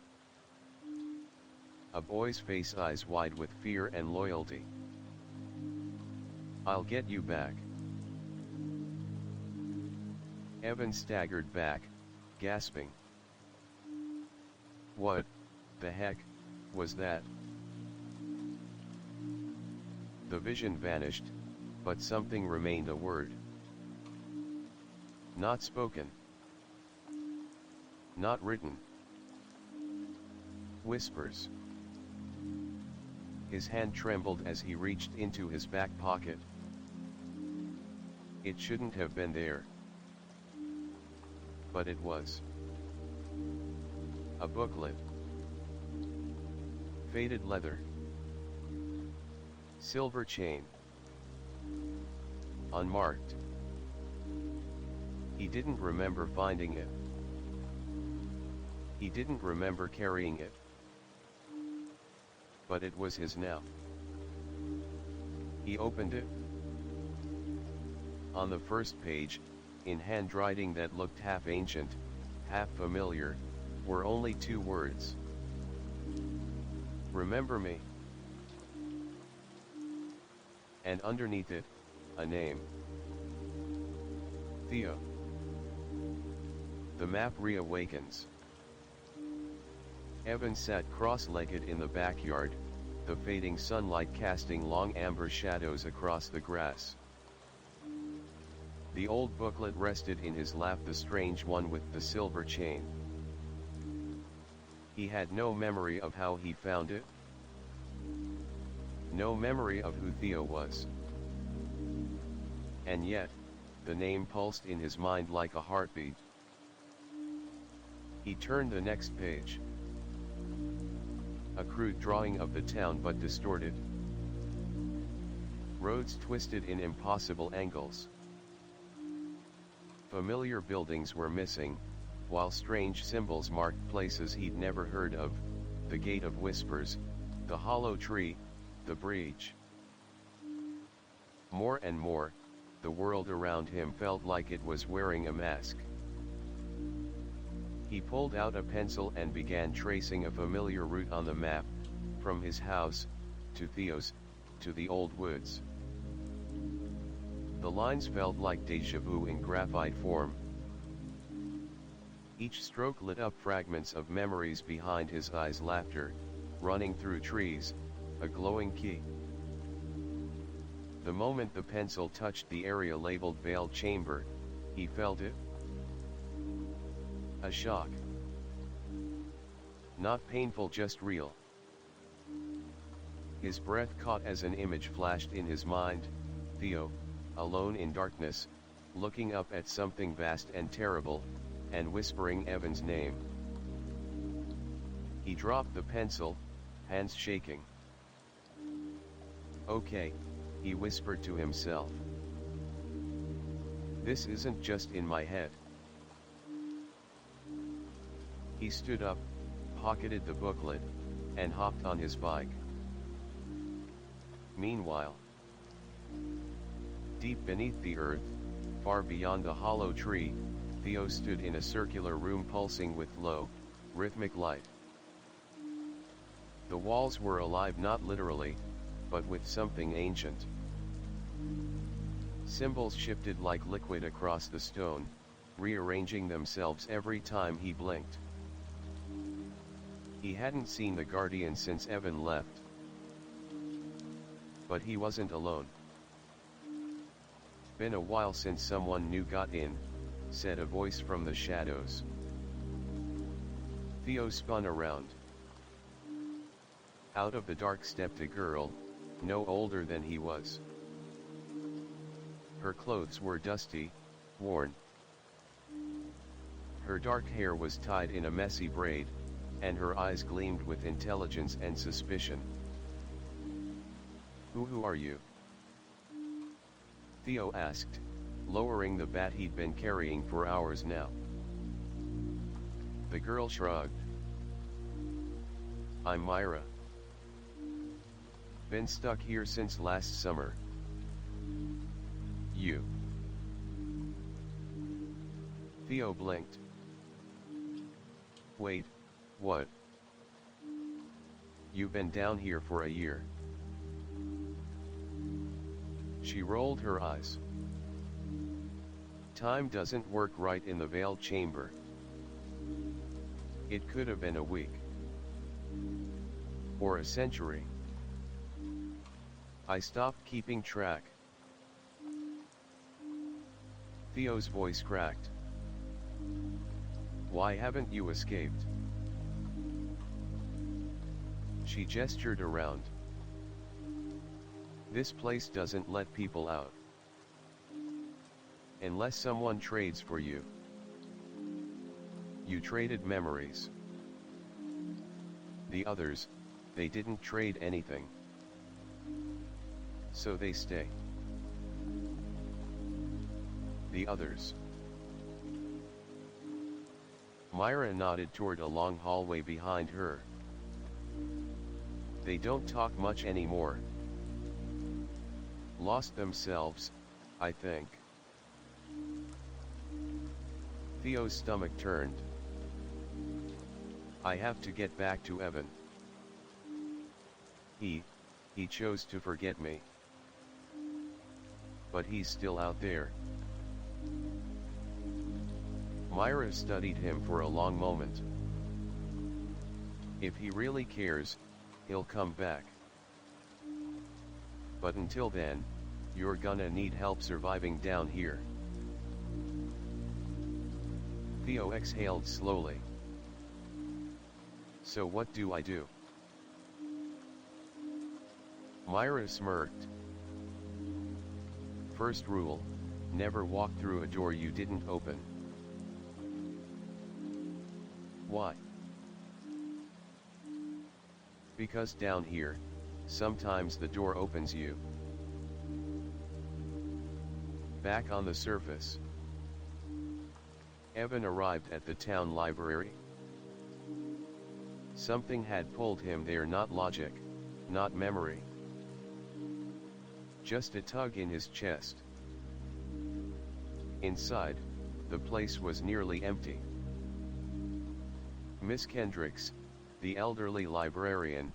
A boy's face, eyes wide with fear and loyalty. I'll get you back. Evan staggered back, gasping. What the heck was that? The vision vanished, but something remained, a word. Not spoken. Not written. Whispers. His hand trembled as he reached into his back pocket. It shouldn't have been there. But it was. A booklet. Faded leather. Silver chain. Unmarked. He didn't remember finding it. He didn't remember carrying it. But it was his now. He opened it. On the first page, in handwriting that looked half ancient, half familiar, were only two words. Remember me. And underneath it, a name. Theo. The map reawakens. Evan sat cross-legged in the backyard, the fading sunlight casting long amber shadows across the grass. The old booklet rested in his lap, the strange one with the silver chain. He had no memory of how he found it. No memory of who Theo was. And yet, the name pulsed in his mind like a heartbeat. He turned the next page. A crude drawing of the town, but distorted. Roads twisted in impossible angles. Familiar buildings were missing, while strange symbols marked places he'd never heard of, the Gate of Whispers, the hollow tree, the breach. More and more, the world around him felt like it was wearing a mask. He pulled out a pencil and began tracing a familiar route on the map, from his house, to Theo's, to the old woods. The lines felt like déjà vu in graphite form. Each stroke lit up fragments of memories behind his eyes, laughter, running through trees, a glowing key. The moment the pencil touched the area labeled veiled chamber, he felt it. A shock. Not painful, just real. His breath caught as an image flashed in his mind, Theo, alone in darkness, looking up at something vast and terrible, and whispering Evan's name. He dropped the pencil, hands shaking. Okay, he whispered to himself. This isn't just in my head. He stood up, pocketed the booklet, and hopped on his bike. Meanwhile, deep beneath the earth, far beyond the hollow tree, Theo stood in a circular room pulsing with low, rhythmic light. The walls were alive, not literally, but with something ancient. Symbols shifted like liquid across the stone, rearranging themselves every time he blinked. He hadn't seen the Guardian since Evan left. But he wasn't alone. Been a while since someone new got in, said a voice from the shadows. Theo spun around. Out of the dark stepped a girl, no older than he was. Her clothes were dusty, worn. Her dark hair was tied in a messy braid, and her eyes gleamed with intelligence and suspicion. Who are you? Theo asked, lowering the bat he'd been carrying for hours now. The girl shrugged. I'm Myra. Been stuck here since last summer. You. Theo blinked. Wait, what? You've been down here for a year. She rolled her eyes. Time doesn't work right in the veiled chamber. It could have been a week. Or a century. I stopped keeping track. Theo's voice cracked. Why haven't you escaped? She gestured around. This place doesn't let people out. Unless someone trades for you. You traded memories. The others, they didn't trade anything. So they stay. The others. Myra nodded toward a long hallway behind her. They don't talk much anymore. Lost themselves, I think. Theo's stomach turned. I have to get back to Evan. He chose to forget me. But he's still out there. Myra studied him for a long moment. If he really cares, he'll come back. But until then, you're gonna need help surviving down here. Theo exhaled slowly. So what do I do? Myra smirked. First rule, never walk through a door you didn't open. Why? Because down here, sometimes the door opens you. Back on the surface. Evan arrived at the town library. Something had pulled him there, not logic, not memory. Just a tug in his chest. Inside, the place was nearly empty. Miss Kendricks, the elderly librarian,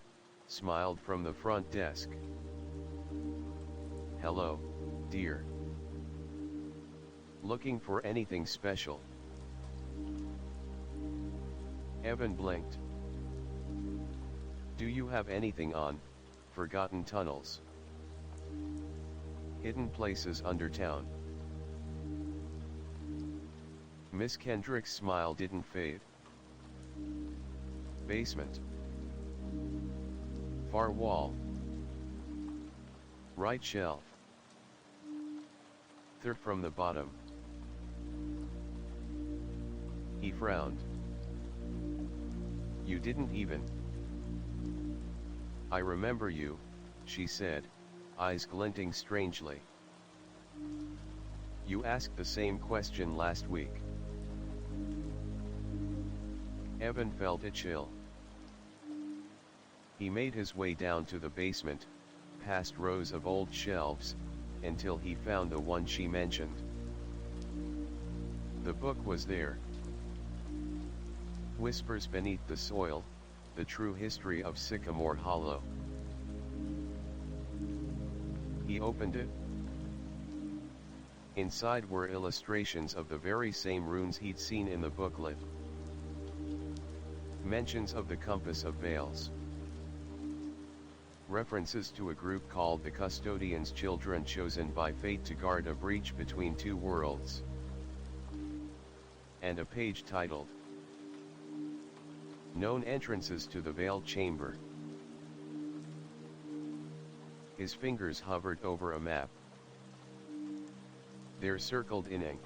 smiled from the front desk. Hello, dear. Looking for anything special? Evan blinked. Do you have anything on forgotten tunnels? Hidden places under town? Miss Kendrick's smile didn't fade. Basement. Far wall. Right shelf. Third from the bottom. He frowned. You didn't even. I remember you, she said, eyes glinting strangely. You asked the same question last week. Evan felt a chill. He made his way down to the basement, past rows of old shelves, until he found the one she mentioned. The book was there. Whispers Beneath the Soil, The True History of Sycamore Hollow. He opened it. Inside were illustrations of the very same runes he'd seen in the booklet. Mentions of the Compass of Veils. References to a group called the Custodians, children chosen by fate to guard a breach between two worlds. And a page titled, Known Entrances to the Veiled Chamber. His fingers hovered over a map. They're circled in ink.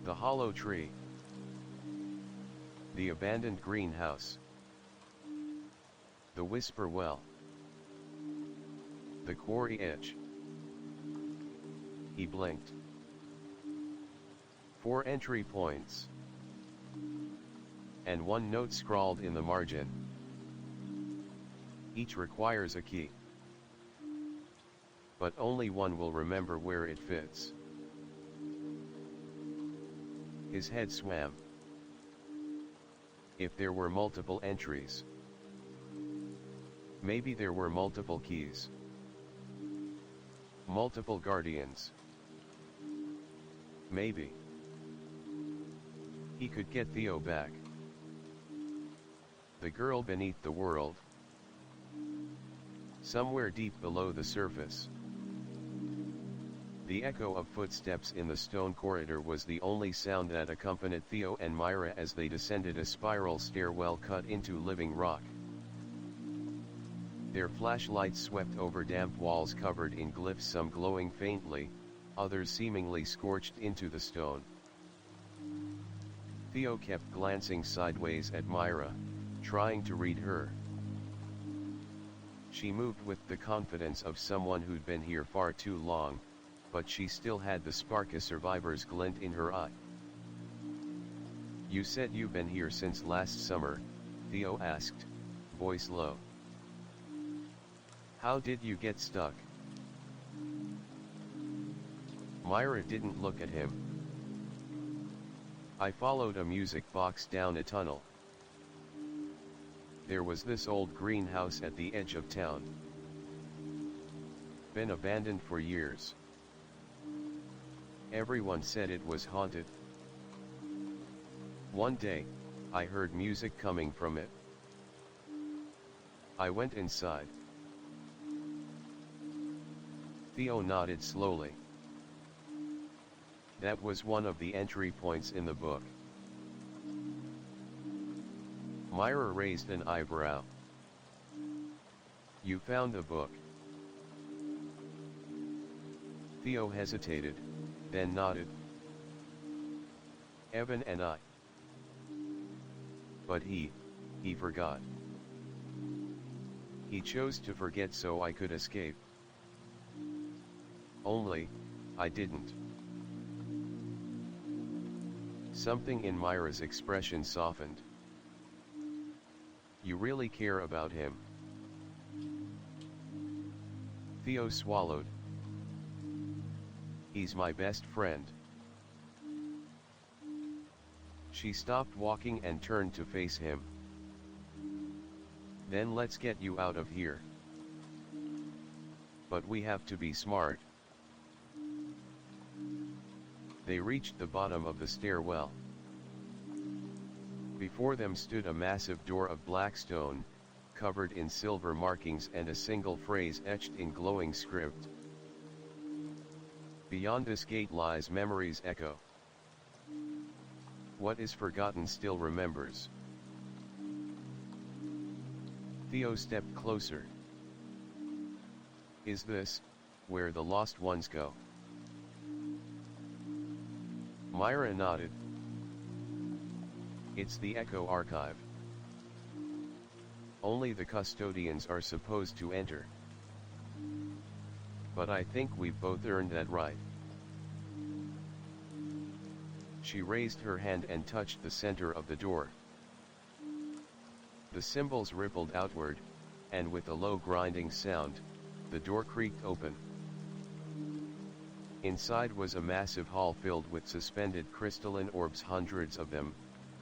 The hollow tree. The abandoned greenhouse. The whisper well. The quarry edge. He blinked. 4 entry points. And one note scrawled in the margin. Each requires a key. But only one will remember where it fits. His head swam. If there were multiple entries. Maybe there were multiple keys. Multiple guardians. Maybe. He could get Theo back. The girl beneath the world. Somewhere deep below the surface. The echo of footsteps in the stone corridor was the only sound that accompanied Theo and Myra as they descended a spiral stairwell cut into living rock. Their flashlights swept over damp walls covered in glyphs, some glowing faintly, others seemingly scorched into the stone. Theo kept glancing sideways at Myra, trying to read her. She moved with the confidence of someone who'd been here far too long, but she still had the spark, a survivor's glint in her eye. You said you've been here since last summer, Theo asked, voice low. How did you get stuck? Myra didn't look at him. I followed a music box down a tunnel. There was this old greenhouse at the edge of town. Been abandoned for years. Everyone said it was haunted. One day, I heard music coming from it. I went inside. Theo nodded slowly. That was one of the entry points in the book. Myra raised an eyebrow. You found the book? Theo hesitated, then nodded. Evan and I. But he forgot. He chose to forget so I could escape. Only, I didn't. Something in Myra's expression softened. You really care about him? Theo swallowed. He's my best friend. She stopped walking and turned to face him. Then let's get you out of here. But we have to be smart. They reached the bottom of the stairwell. Before them stood a massive door of black stone, covered in silver markings and a single phrase etched in glowing script. Beyond this gate lies memory's echo. What is forgotten still remembers. Theo stepped closer. Is this where the lost ones go? Myra nodded. It's the Echo Archive. Only the custodians are supposed to enter. But I think we've both earned that right. She raised her hand and touched the center of the door. The symbols rippled outward, and with a low grinding sound, the door creaked open. Inside was a massive hall filled with suspended crystalline orbs, hundreds of them,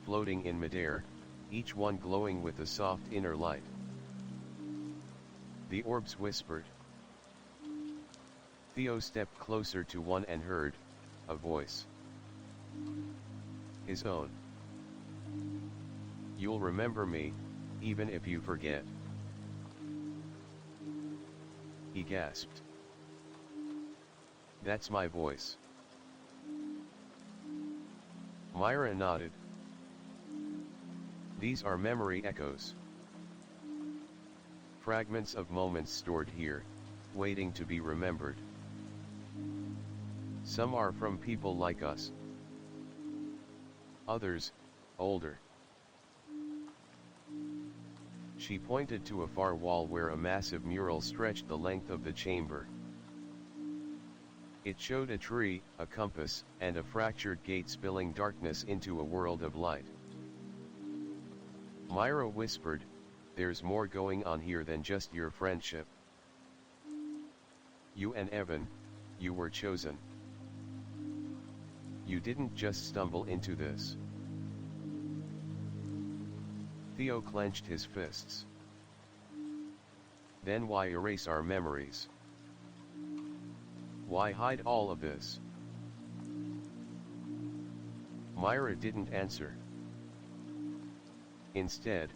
floating in midair, each one glowing with a soft inner light. The orbs whispered. Theo stepped closer to one and heard a voice. His own. You'll remember me, even if you forget. He gasped. That's my voice. Myra nodded. These are memory echoes. Fragments of moments stored here, waiting to be remembered. Some are from people like us. Others, older. She pointed to a far wall where a massive mural stretched the length of the chamber. It showed a tree, a compass, and a fractured gate spilling darkness into a world of light. Myra whispered, there's more going on here than just your friendship. You and Evan, you were chosen. You didn't just stumble into this. Theo clenched his fists. Then why erase our memories? Why hide all of this? Myra didn't answer. Instead,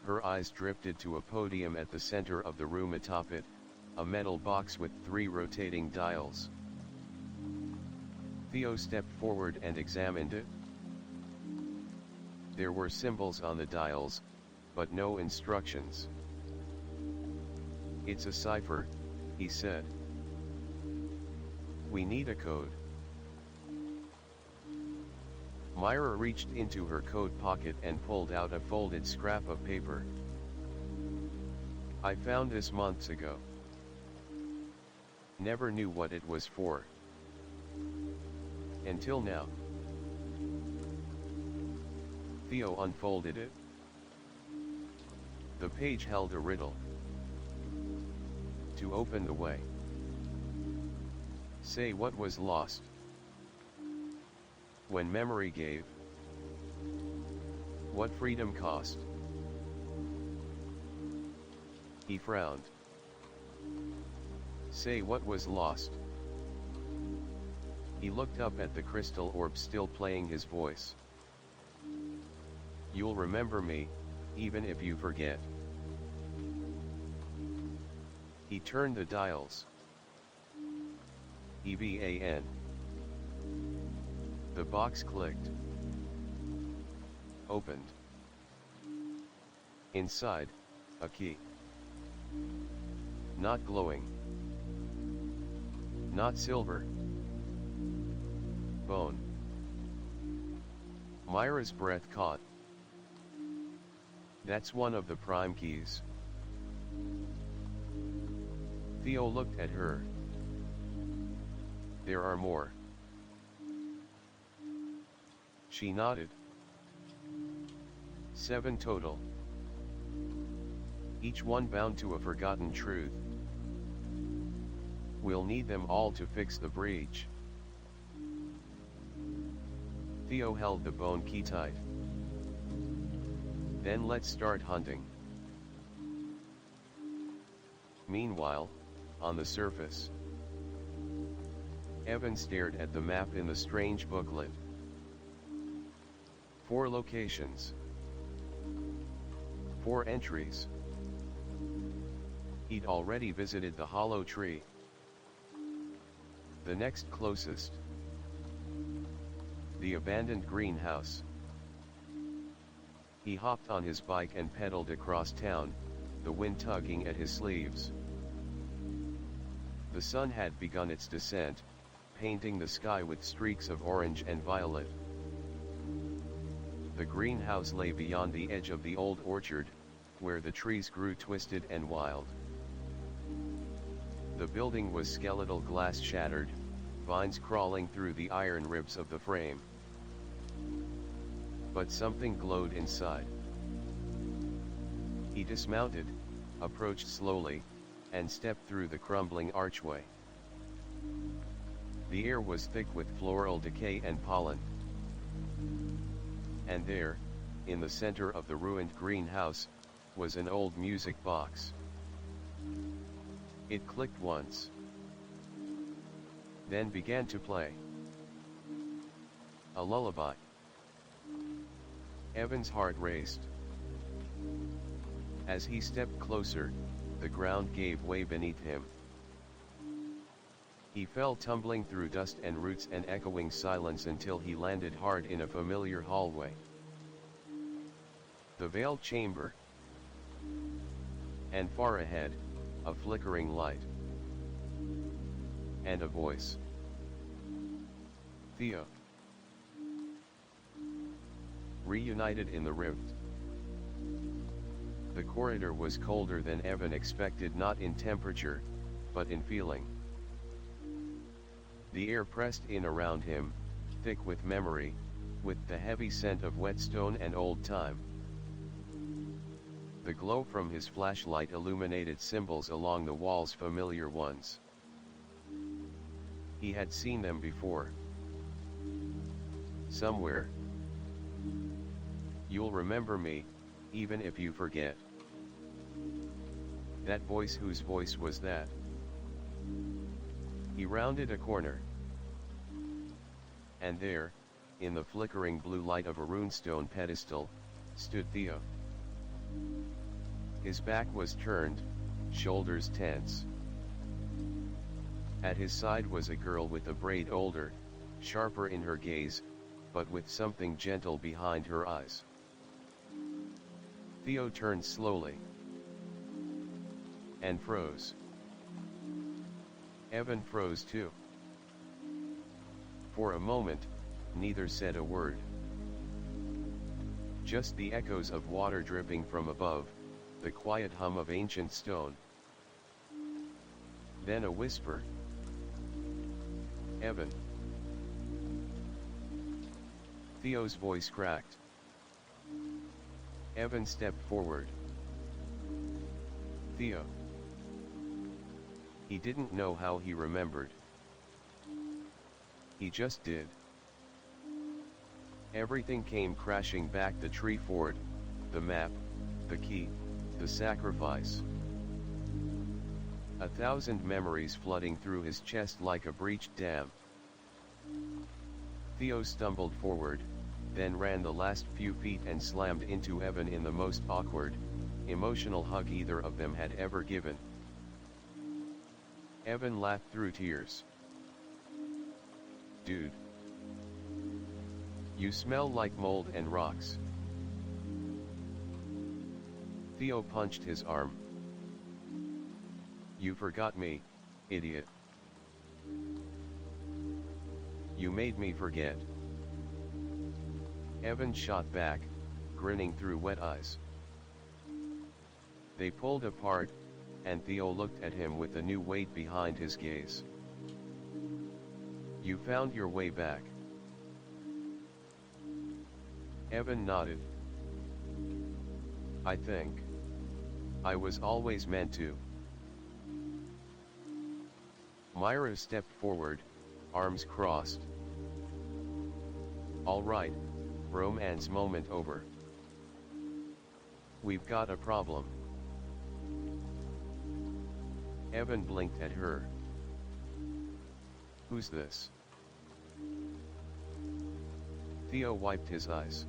her eyes drifted to a podium at the center of the room. Atop it, a metal box with 3 rotating dials. Theo stepped forward and examined it. There were symbols on the dials, but no instructions. It's a cipher, he said. We need a code. Myra reached into her coat pocket and pulled out a folded scrap of paper. I found this months ago. Never knew what it was for. Until now. Theo unfolded it. The page held a riddle. To open the way. Say what was lost. When memory gave. What freedom cost. He frowned. Say what was lost. He looked up at the crystal orb still playing his voice. You'll remember me, even if you forget. He turned the dials. EVAN. The box clicked. Opened. Inside, a key. Not glowing. Not silver. Bone. Myra's breath caught. That's one of the prime keys. Theo looked at her. There are more. She nodded. 7 total. Each one bound to a forgotten truth. We'll need them all to fix the breach. Theo held the bone key tight. Then let's start hunting. Meanwhile, on the surface, Evan stared at the map in the strange booklet. 4 locations. 4 entries. He'd already visited the hollow tree. The next closest. The abandoned greenhouse. He hopped on his bike and pedaled across town, the wind tugging at his sleeves. The sun had begun its descent, painting the sky with streaks of orange and violet. The greenhouse lay beyond the edge of the old orchard, where the trees grew twisted and wild. The building was skeletal glass shattered, vines crawling through the iron ribs of the frame. But something glowed inside. He dismounted, approached slowly, and stepped through the crumbling archway. The air was thick with floral decay and pollen. And there, in the center of the ruined greenhouse, was an old music box. It clicked once, then began to play. A lullaby. Evan's heart raced. As he stepped closer, the ground gave way beneath him. He fell tumbling through dust and roots and echoing silence until he landed hard in a familiar hallway. The veiled chamber. And far ahead, a flickering light. And a voice. Theo. Reunited in the rift. The corridor was colder than Evan expected, not in temperature, but in feeling. The air pressed in around him, thick with memory, with the heavy scent of whetstone and old time. The glow from his flashlight illuminated symbols along the walls, familiar ones. He had seen them before. Somewhere. You'll remember me, even if you forget. That voice, whose voice was that? He rounded a corner. And there, in the flickering blue light of a runestone pedestal, stood Theo. His back was turned, shoulders tense. At his side was a girl with a braid, older, sharper in her gaze, but with something gentle behind her eyes. Theo turned slowly. And froze. Evan froze too. For a moment, neither said a word. Just the echoes of water dripping from above, the quiet hum of ancient stone. Then a whisper. Evan. Theo's voice cracked. Evan stepped forward. Theo. He didn't know how he remembered. He just did. Everything came crashing back: the tree fort, the map, the key, the sacrifice. 1,000 memories flooding through his chest like a breached dam. Theo stumbled forward, then ran the last few feet and slammed into Evan in the most awkward, emotional hug either of them had ever given. Evan laughed through tears. Dude. You smell like mold and rocks. Theo punched his arm. You forgot me, idiot. You made me forget. Evan shot back, grinning through wet eyes. They pulled apart, and Theo looked at him with a new weight behind his gaze. You found your way back. Evan nodded. I think. I was always meant to. Myra stepped forward, arms crossed. All right, romance moment over. We've got a problem. Evan blinked at her. Who's this? Theo wiped his eyes.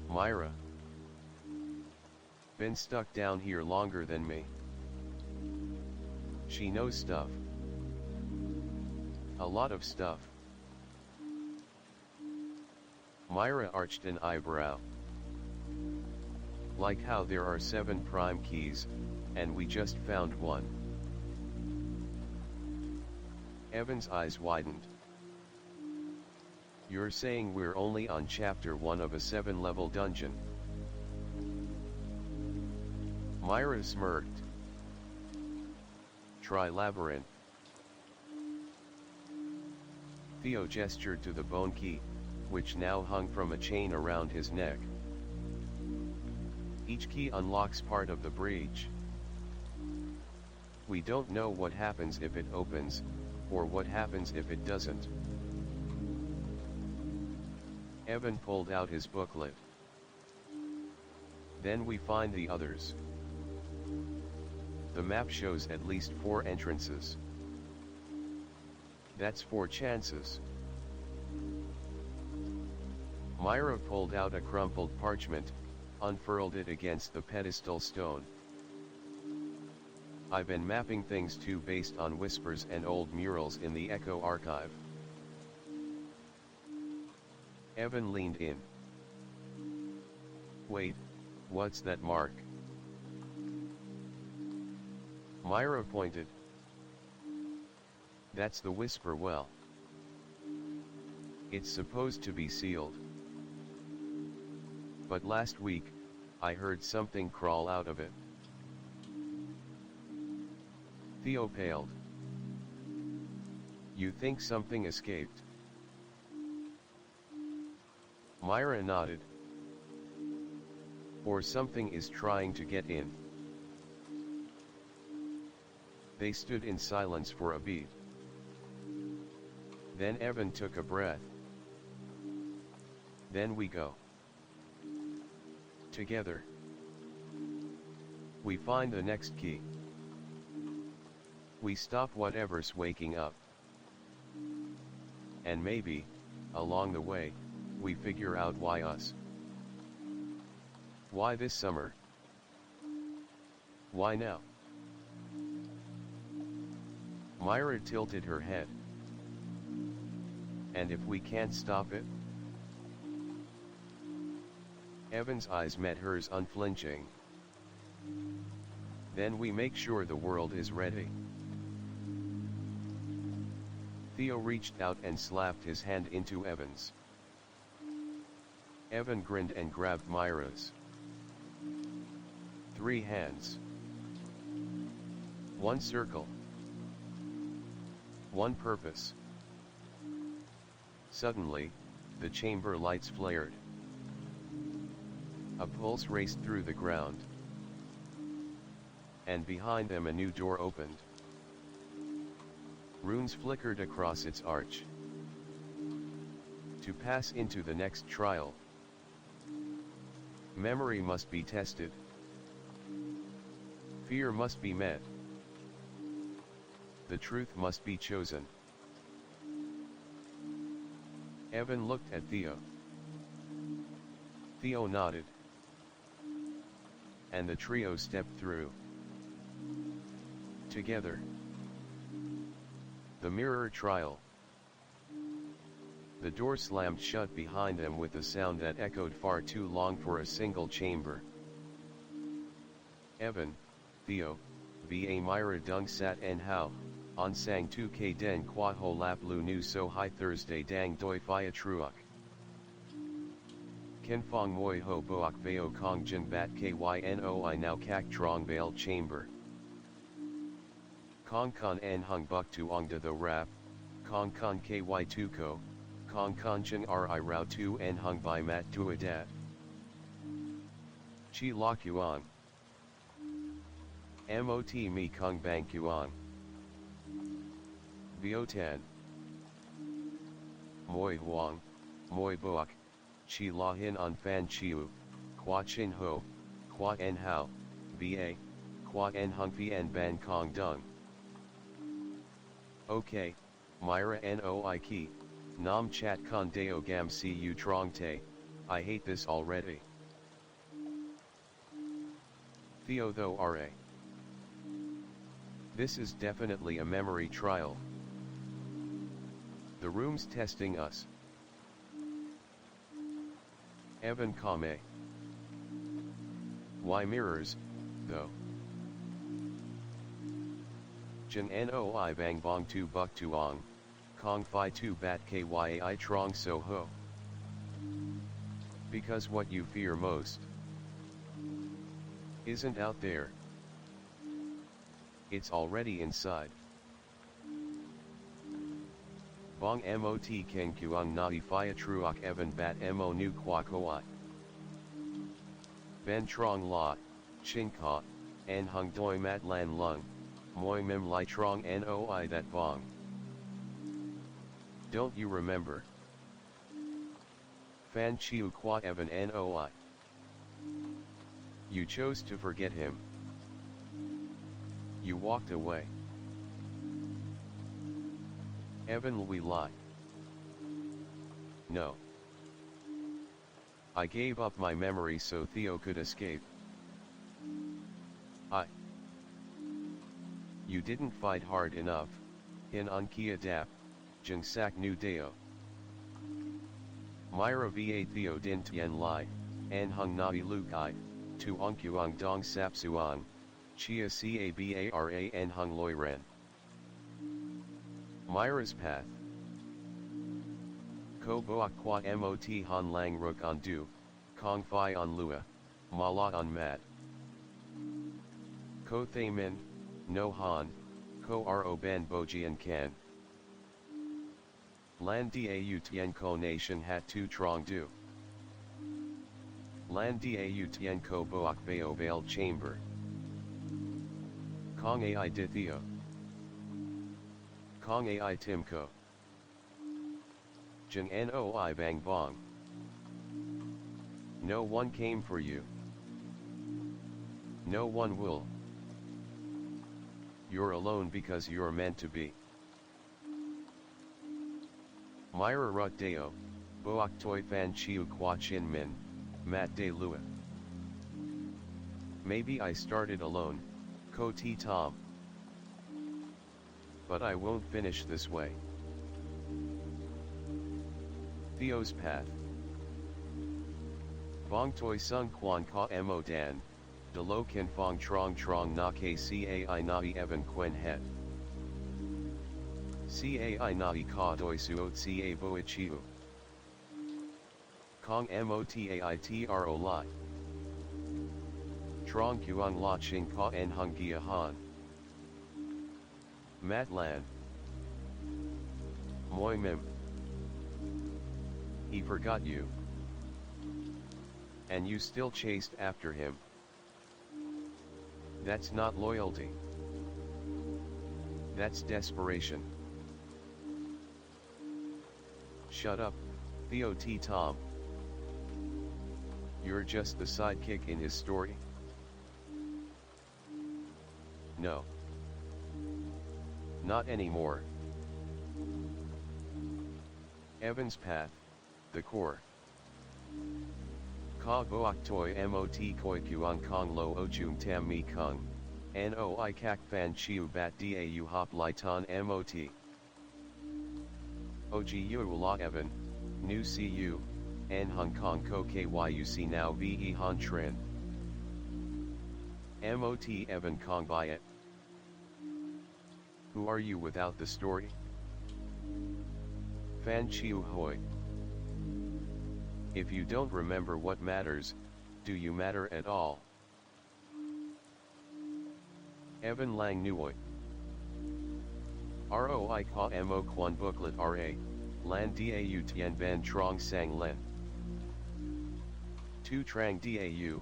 Myra. Been stuck down here longer than me. She knows stuff. A lot of stuff. Myra arched an eyebrow. Like how there are 7 prime keys, and we just found one. Evan's eyes widened. You're saying we're only on chapter 1 of a 7-level dungeon? Myra smirked. Try labyrinth. Theo gestured to the bone key, which now hung from a chain around his neck. Each key unlocks part of the breach. We don't know what happens if it opens, or what happens if it doesn't. Evan pulled out his booklet. Then we find the others. The map shows at least 4 entrances. That's 4 chances. Myra pulled out a crumpled parchment, unfurled it against the pedestal stone. I've been mapping things too based on whispers and old murals in the Echo archive. Evan leaned in. Wait, what's that mark? Myra pointed. That's the whisper well. It's supposed to be sealed. But last week, I heard something crawl out of it. Theo paled. You think something escaped? Myra nodded. Or something is trying to get in. They stood in silence for a beat. Then Evan took a breath. Then we go. Together. We find the next key. We stop whatever's waking up. And maybe, along the way, we figure out why us. Why this summer? Why now? Myra tilted her head. And if we can't stop it? Evan's eyes met hers unflinching. Then we make sure the world is ready. Theo reached out and slapped his hand into Evan's. Evan grinned and grabbed Myra's. 3 hands. 1 circle. 1 purpose. Suddenly, the chamber lights flared. A pulse raced through the ground. And behind them a new door opened. Runes flickered across its arch. To pass into the next trial, memory must be tested. Fear must be met. The truth must be chosen. Evan looked at Theo. Theo nodded. And the trio stepped through. Together. The mirror trial. The door slammed shut behind them with a sound that echoed far too long for a single chamber. Evan, Theo, va Myra dung sat en hao, on sang tu ke den qua ho lap lu nu so hi Thursday dang doi phia truok. Ken fong moi ho boak veo kong jin bat kynoi now kak trong bail chamber. Kong kon en hung buk tu ongda the rap, kong kon ky tu ko, kong kon jing ri rao tu en hung by mat tu adat. Chi la kuan. Mot mi kung bang kuan. Viotan. Moi huang, moi boak, chi la hin on fan chiu, qua chin ho, qua en hao, va, qua en hung fi en ban kong dung. Okay, Myra Noi Ki, Nam Chat Con Deo Gam Si U Trong Te, I hate this already. Theo Tho Ra. This is definitely a memory trial. The room's testing us. Evan Kame. Why mirrors, though? Jan Noi Bang Bong Tu Buk Tuong, Kong Phi Tu Bat Kyi Trong So Ho. Because what you fear most isn't out there. It's already inside. Bong Mot Keng Kuang Nai Phia Truok Evan Bat Mo Nu Kwa Koi. Ben Trong La, Ching Ka, En Hung Doi Mat Lan Lung, Moi Mem Lai Trong Noi That Bong. Don't you remember? Fan Chiu Kwa Evan Noi. You chose to forget him. You walked away. Evan Lui Lai. No. I gave up my memory so Theo could escape. You didn't fight hard enough, Hin An Kia Dap, Jung Sak Nu Deo. Myra Va Theo Din Tien Lai, An Hung Nai Lu Kai, Tu Ong Kuang Dong Sap Suang, Chia Cabara An Hung Loi Ren. Myra's Path. Ko Boak Kwa Mot Han Lang Ruk On Du, Kong Phi On Lua, Mala On Mat. Ko Thay Min, No Han, Ko Ro Ben Bojian Kan. Lan Dau Tien Ko Nation Hat Tu Trong Du. Lan Dau Tien Ko Boak Bao Veil Chamber. Kong Ai Dithio. Kong Ai Timko. Jung Noi Bang Bong. No one came for you. No one will. You're alone because you're meant to be. Myra Rut Deo, Boak Toi Fan Chiu Kwa Chin Min, Mat De Lua. Maybe I started alone, Ko Ti Tom. But I won't finish this way. Theo's Path. Bong Toi Sung Quan Ka Mo Dan, De Lo Kin Fong Trong Trong Na Cai Nai Evan Quen Het. Cai Nai Ka Doi Suot Ca Boa Chiu. Kong Motaitro Lai. Trong Kuang La Ching Ka En Hung Gia Han. Mat Lan. Moi Mim. He forgot you. And you still chased after him. That's not loyalty. That's desperation. Shut up, Theo T. Tom. You're just the sidekick in his story? No. Not anymore. Evan's Path, the core. Ka Boak Toi Mot Koi Kuang Kong Lo O Jung Tam Mi Kung, Noi Kak Fan Chiu Bat Dau Hop Lai Ton Mot. Ogu La Evan, Nu Cu, An Hong Kong Ko Kyuc Now Ve Han Trin. Mot Evan Kong Biat. Who are you without the story? Fan Chiu Hoi. If you don't remember what matters, do you matter at all? Evan Lang Nuoi. Roi Ka Mo Quan Booklet Ra, Lan Dau Tien Ben Trong Sang Len. Tu Trang Dau,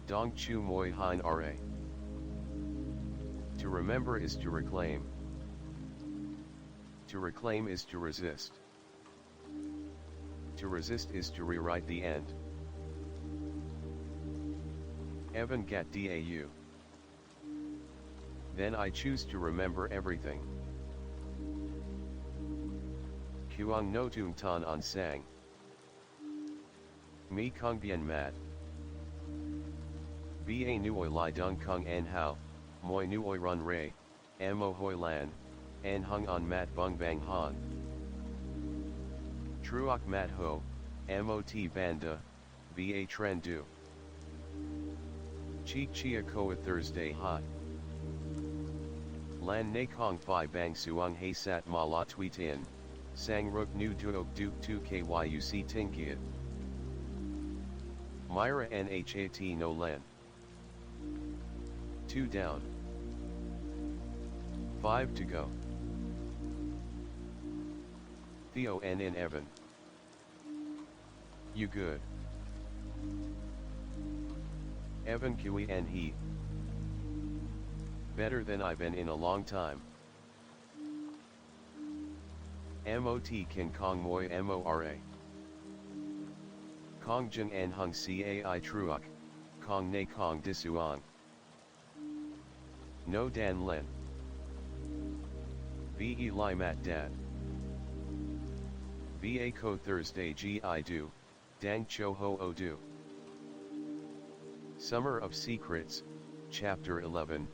Dong Chu Moi Hein Ra. To remember is to reclaim. To reclaim is to resist. To resist is to rewrite the end. Evan Gat Dau. Then I choose to remember everything. Kuang no tung tan on sang. Mi kung bien mat. Ba nuoi lai dung kung en hao, moi nuoi run ray, amo hoi lan, an hung on mat bung bang han. Truok mat ho, mot banda, ba tren du. Cheek chia koa Thursday hot. Lan na kong fi bang suang hay sat ma la tweet in, sang ruk nu duok duk tu kyuc tinkiat. Myra nhat no len. 2 down. 5 to go. Theo n in Evan. You good? Evan Kui and he. Better than I've been in a long time. Mot Kin Kong Moi Mora. Kong Jin An Hung Cai Truok, Kong Na Kong Disuang. No Dan Len. Ve Lai Mat Dad. Va Ko Thursday Gi Du, Dang Cho Ho O Du. Summer of Secrets, Chapter 11,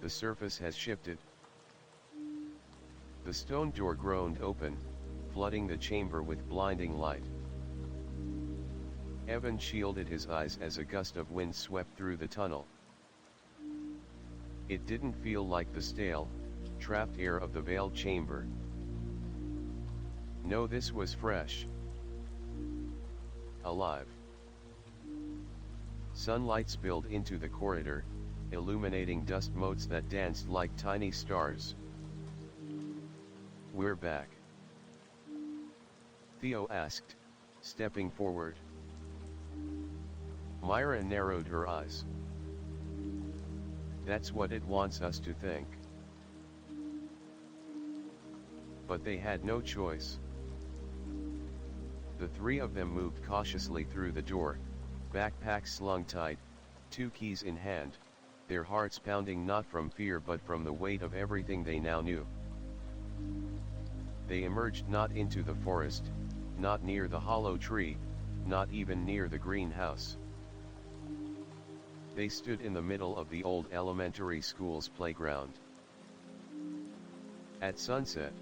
The surface has shifted. The stone door groaned open, flooding the chamber with blinding light. Evan shielded his eyes as a gust of wind swept through the tunnel. It didn't feel like the stale, trapped air of the veiled chamber. No, this was fresh. Alive. Sunlight spilled into the corridor, illuminating dust motes that danced like tiny stars. We're back. Theo asked, stepping forward. Myra narrowed her eyes. That's what it wants us to think. But they had no choice. The three of them moved cautiously through the door, backpacks slung tight, 2 keys in hand, their hearts pounding not from fear but from the weight of everything they now knew. They emerged not into the forest, not near the hollow tree, not even near the greenhouse. They stood in the middle of the old elementary school's playground. At sunset.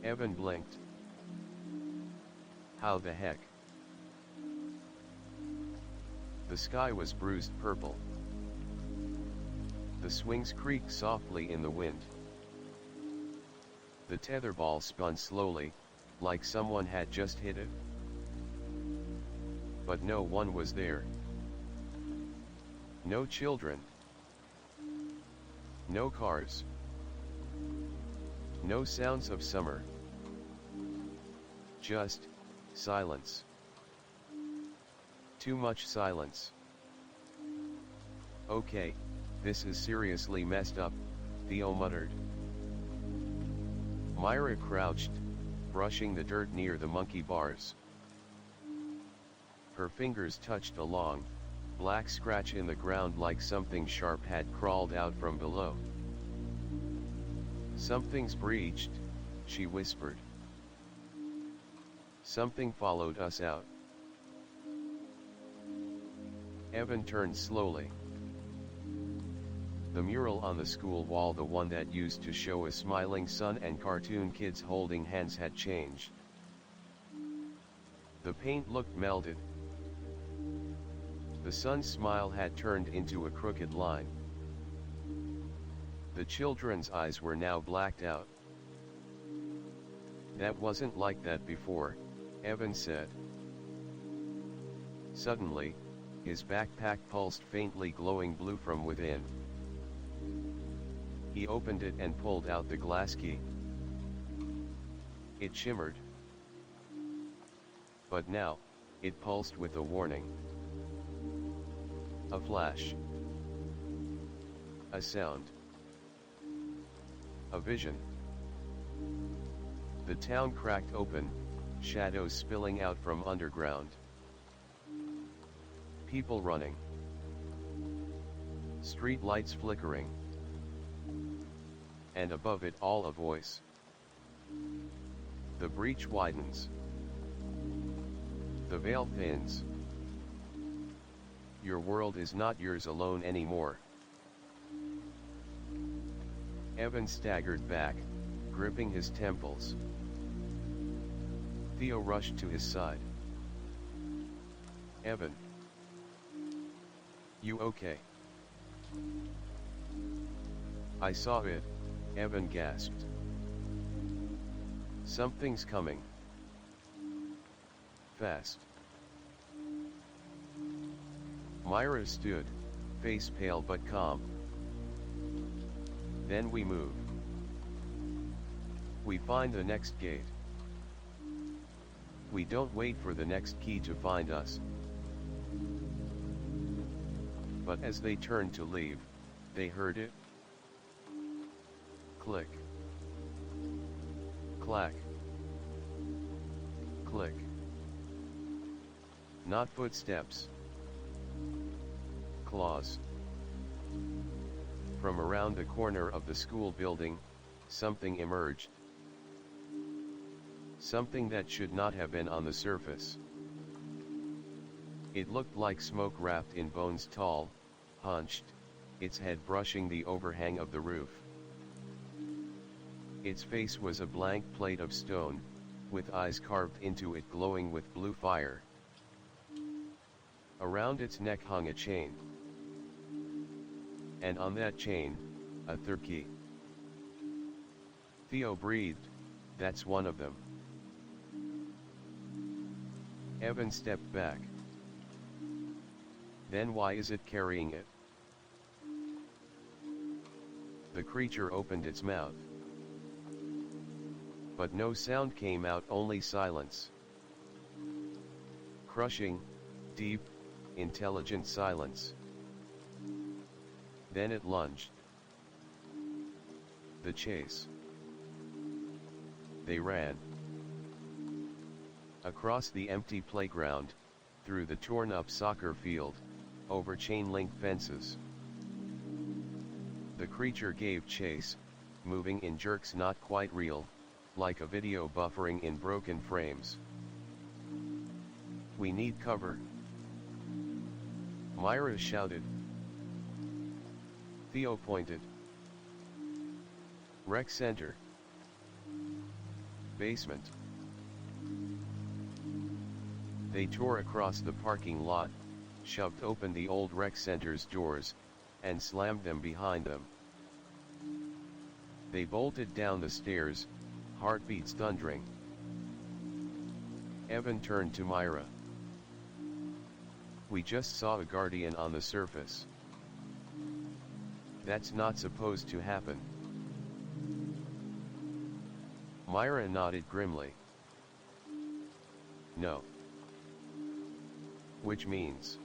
Evan blinked. How the heck? The sky was bruised purple. The swings creaked softly in the wind. The tetherball spun slowly, like someone had just hit it. But no one was there. No children. No cars. No sounds of summer. Just silence. Too much silence. Okay, this is seriously messed up, Theo muttered. Myra crouched, brushing the dirt near the monkey bars. Her fingers touched a long, black scratch in the ground like something sharp had crawled out from below. Something's breached, she whispered. Something followed us out. Evan turned slowly. The mural on the school wall, the one that used to show a smiling sun and cartoon kids holding hands, had changed. The paint looked melted. The sun's smile had turned into a crooked line. The children's eyes were now blacked out. That wasn't like that before, Evan said. Suddenly, his backpack pulsed faintly glowing blue from within. He opened it and pulled out the glass key. It shimmered. But now, it pulsed with a warning. A flash. A sound. A vision. The town cracked open, shadows spilling out from underground. People running. Street lights flickering. And above it all a voice. The breach widens. The veil thins. Your world is not yours alone anymore. Evan staggered back, gripping his temples. Theo rushed to his side. Evan. You okay? I saw it, Evan gasped. Something's coming. Fast. Myra stood, face pale but calm. Then we move. We find the next gate. We don't wait for the next key to find us. But as they turned to leave, they heard it. Click. Clack. Click. Not footsteps. Claws. From around the corner of the school building, something emerged. Something that should not have been on the surface. It looked like smoke wrapped in bones, tall, hunched, its head brushing the overhang of the roof. Its face was a blank plate of stone, with eyes carved into it glowing with blue fire. Around its neck hung a chain. And on that chain, a third key. Theo breathed, that's one of them. Evan stepped back. Then why is it carrying it? The creature opened its mouth. But no sound came out, only silence. Crushing, deep, intelligent silence. Then it lunged. The chase. They ran. Across the empty playground, through the torn-up soccer field, over chain-link fences. The creature gave chase, moving in jerks not quite real, like a video buffering in broken frames. We need cover. Myra shouted. Theo pointed. Rec center. Basement. They tore across the parking lot, shoved open the old rec center's doors, and slammed them behind them. They bolted down the stairs, heartbeats thundering. Evan turned to Myra. We just saw a guardian on the surface. That's not supposed to happen. Myra nodded grimly. No. Which means?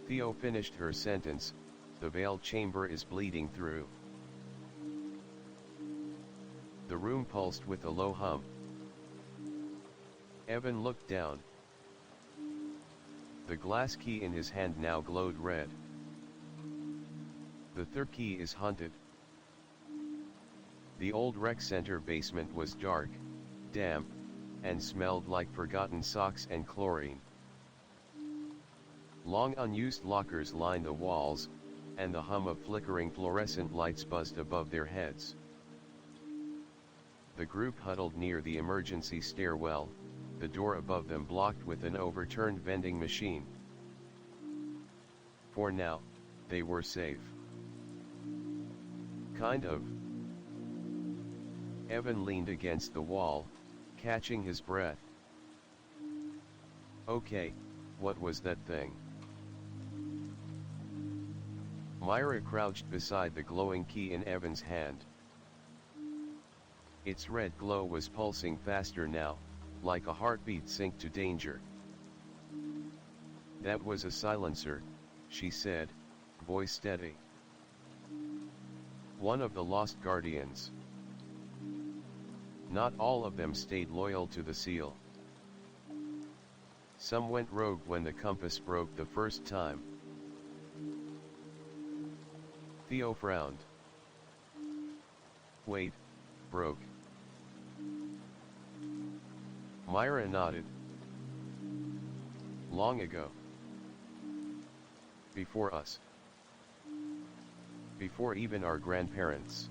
Theo finished her sentence, the veiled chamber is bleeding through. The room pulsed with a low hum. Evan looked down. The glass key in his hand now glowed red. The third key is haunted. The old rec center basement was dark, damp, and smelled like forgotten socks and chlorine. Long unused lockers lined the walls, and the hum of flickering fluorescent lights buzzed above their heads. The group huddled near the emergency stairwell, the door above them blocked with an overturned vending machine. For now, they were safe. Kind of. Evan leaned against the wall, catching his breath. Okay, what was that thing? Myra crouched beside the glowing key in Evan's hand. Its red glow was pulsing faster now, like a heartbeat synced to danger. That was a silencer, she said, voice steady. One of the lost guardians. Not all of them stayed loyal to the seal. Some went rogue when the compass broke the first time. Theo frowned. Wait, broke. Myra nodded. Long ago. Before us. Before even our grandparents.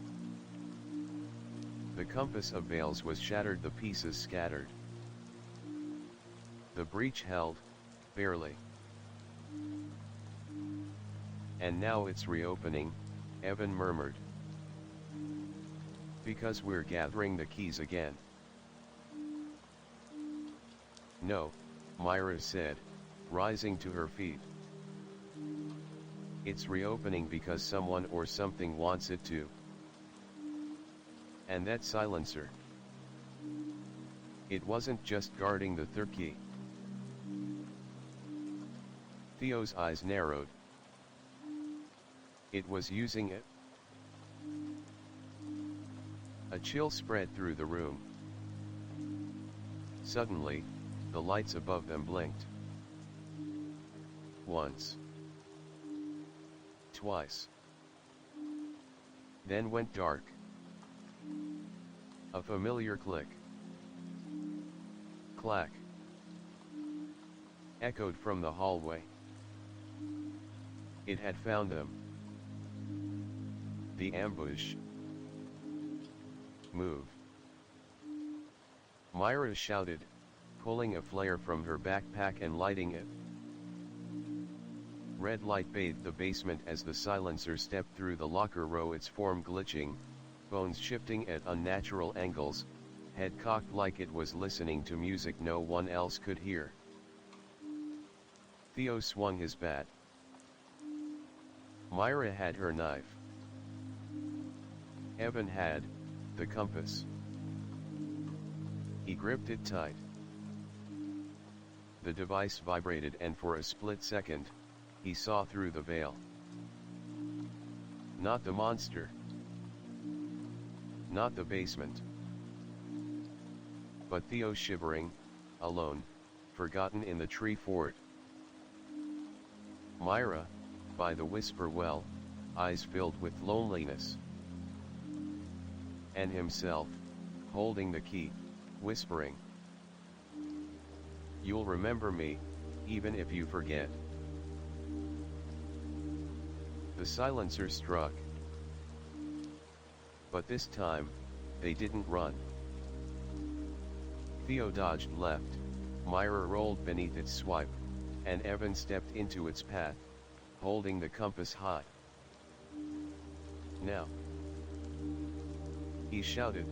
The compass of veils was shattered, the pieces scattered. The breach held, barely. And now it's reopening, Evan murmured. Because we're gathering the keys again. No, Myra said, rising to her feet. It's reopening because someone or something wants it to. And that silencer. It wasn't just guarding the third key. Theo's eyes narrowed. It was using it. A chill spread through the room. Suddenly, the lights above them blinked. Once. Twice. Then went dark. A familiar click. Clack. Echoed from the hallway. It had found them. The ambush. Move. Myra shouted, pulling a flare from her backpack and lighting it. Red light bathed the basement as the silencer stepped through the locker row, its form glitching, bones shifting at unnatural angles, head cocked like it was listening to music no one else could hear. Theo swung his bat. Myra had her knife. Evan had the compass. He gripped it tight. The device vibrated, and for a split second, he saw through the veil. Not the monster. Not the basement. But Theo shivering, alone, forgotten in the tree fort. Myra, by the whisper well, eyes filled with loneliness. And himself, holding the key, whispering. You'll remember me, even if you forget. The silencer struck. But this time, they didn't run. Theo dodged left, Myra rolled beneath its swipe, and Evan stepped into its path, holding the compass high. Now! He shouted.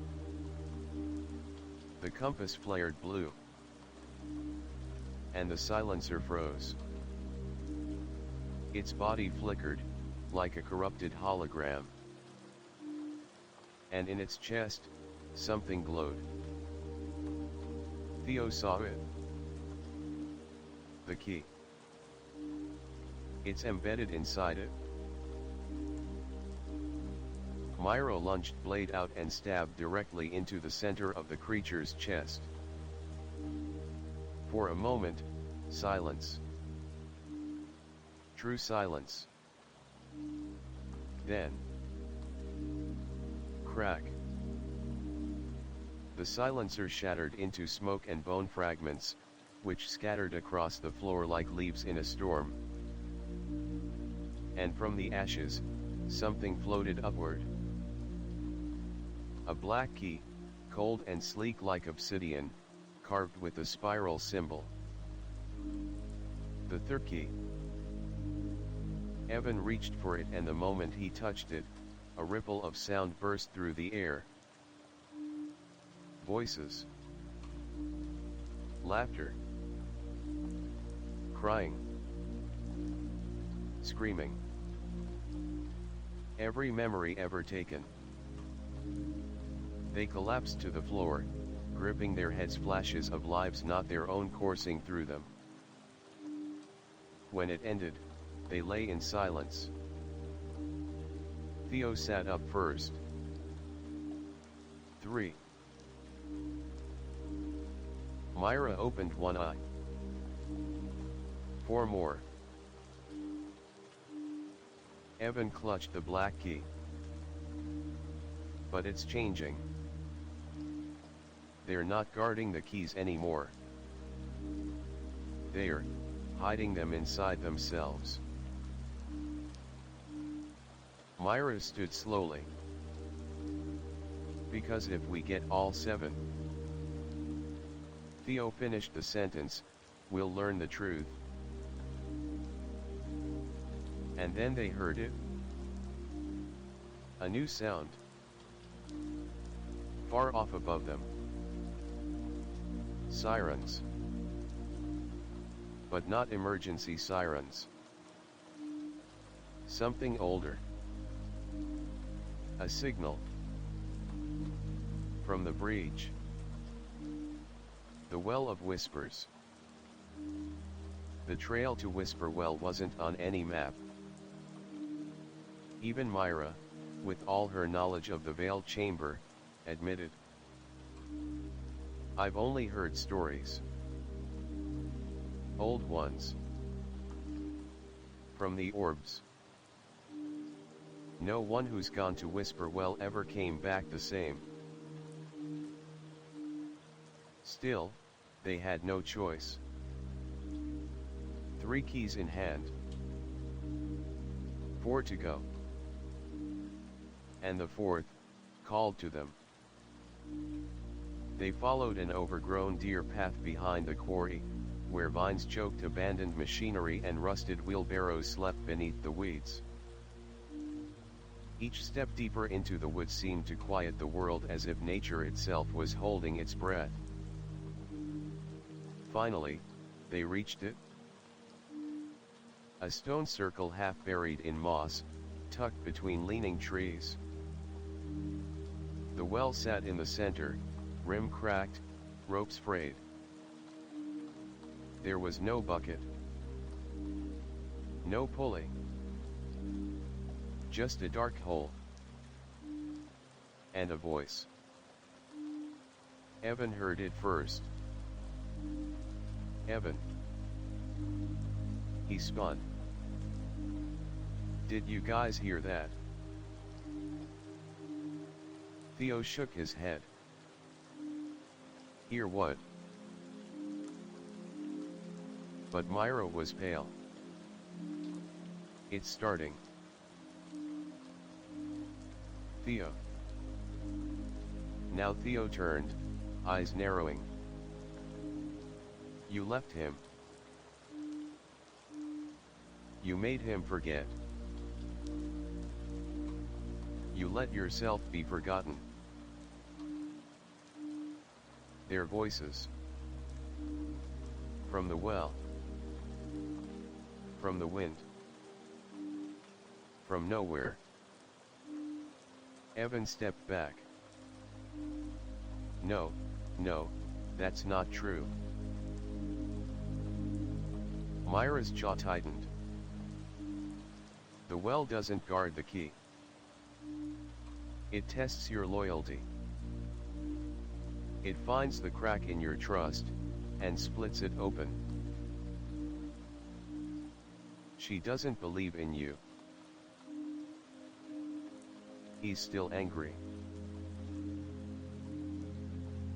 The compass flared blue. And the silencer froze. Its body flickered, like a corrupted hologram. And in its chest, something glowed. Theo saw it. The key. It's embedded inside it. Myra lunged blade out and stabbed directly into the center of the creature's chest. For a moment, silence. True silence. Then, crack. The silencer shattered into smoke and bone fragments, which scattered across the floor like leaves in a storm. And from the ashes, something floated upward. A black key, cold and sleek like obsidian, carved with a spiral symbol. The third key. Evan reached for it, and the moment he touched it, a ripple of sound burst through the air. Voices. Laughter. Crying. Screaming. Every memory ever taken. They collapsed to the floor, gripping their heads, flashes of lives not their own coursing through them. When it ended, they lay in silence. Theo sat up first. 3. Myra opened one eye. 4 more. Evan clutched the black key. But it's changing. They're not guarding the keys anymore. They're hiding them inside themselves. Myra stood slowly. Because if we get all 7, Theo finished the sentence, we'll learn the truth. And then they heard it. A new sound. Far off above them. Sirens. But not emergency sirens. Something older. A signal. From the breach. The Well of Whispers. The trail to Whisper Well wasn't on any map. Even Myra, with all her knowledge of the veiled chamber, admitted. I've only heard stories. Old ones. From the orbs. No one who's gone to Whisper Well ever came back the same. Still, they had no choice. 3 keys in hand. 4 to go. And the 4th, called to them. They followed an overgrown deer path behind the quarry, where vines choked abandoned machinery and rusted wheelbarrows slept beneath the weeds. Each step deeper into the woods seemed to quiet the world as if nature itself was holding its breath. Finally, they reached it. A stone circle half buried in moss, tucked between leaning trees. The well sat in the center, rim cracked, ropes frayed. There was no bucket. No pulley. Just a dark hole. And a voice. Evan heard it first. Evan. He spun. Did you guys hear that? Theo shook his head. Hear what? But Myra was pale. It's starting. Theo. Now Theo turned, eyes narrowing. You left him. You made him forget. You let yourself be forgotten. Their voices. From the well. From the wind. From nowhere. Evan stepped back. No, that's not true. Myra's jaw tightened. The well doesn't guard the key. It tests your loyalty. It finds the crack in your trust, and splits it open. She doesn't believe in you. He's still angry.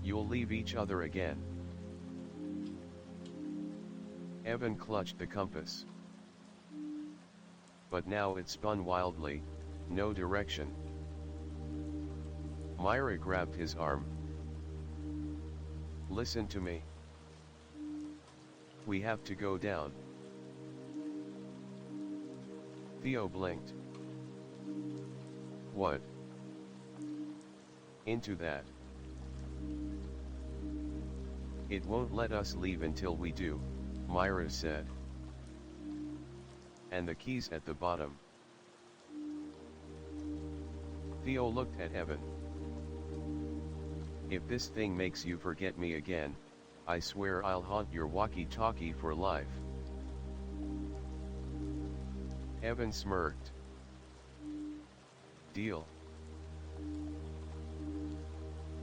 You'll leave each other again. Evan clutched the compass. But now it spun wildly, no direction. Myra grabbed his arm. Listen to me. We have to go down. Theo blinked. What? Into that. It won't let us leave until we do, Myra said. And the key's at the bottom. Theo looked at Evan. If this thing makes you forget me again, I swear I'll haunt your walkie-talkie for life. Evan smirked. Deal.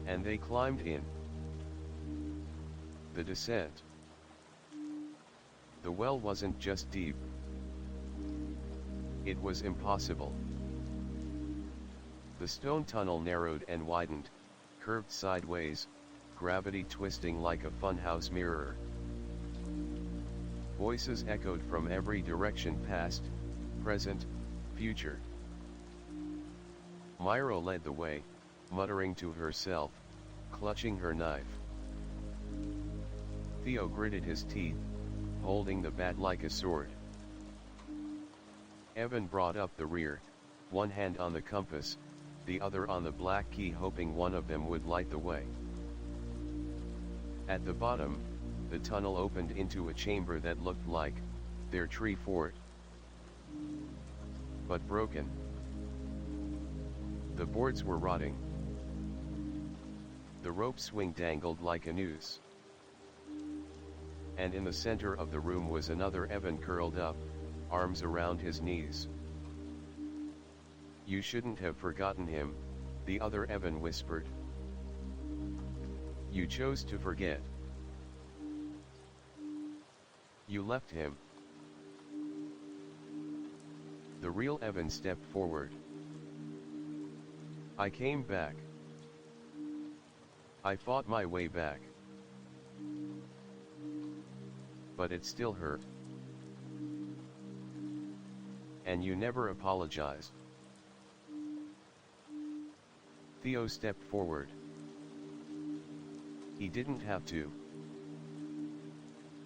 And they climbed in. The descent. The well wasn't just deep. It was impossible. The stone tunnel narrowed and widened, curved sideways, gravity twisting like a funhouse mirror. Voices echoed from every direction, past, present, future. Myra led the way, muttering to herself, clutching her knife. Theo gritted his teeth, holding the bat like a sword. Evan brought up the rear, one hand on the compass, the other on the black key, hoping one of them would light the way. At the bottom, the tunnel opened into a chamber that looked like their tree fort, but broken. The boards were rotting. The rope swing dangled like a noose. And in the center of the room was another Evan curled up, arms around his knees. "You shouldn't have forgotten him," the other Evan whispered. "You chose to forget. You left him." The real Evan stepped forward. "I came back. I fought my way back. But it still hurt. And you never apologized." Theo stepped forward. "He didn't have to.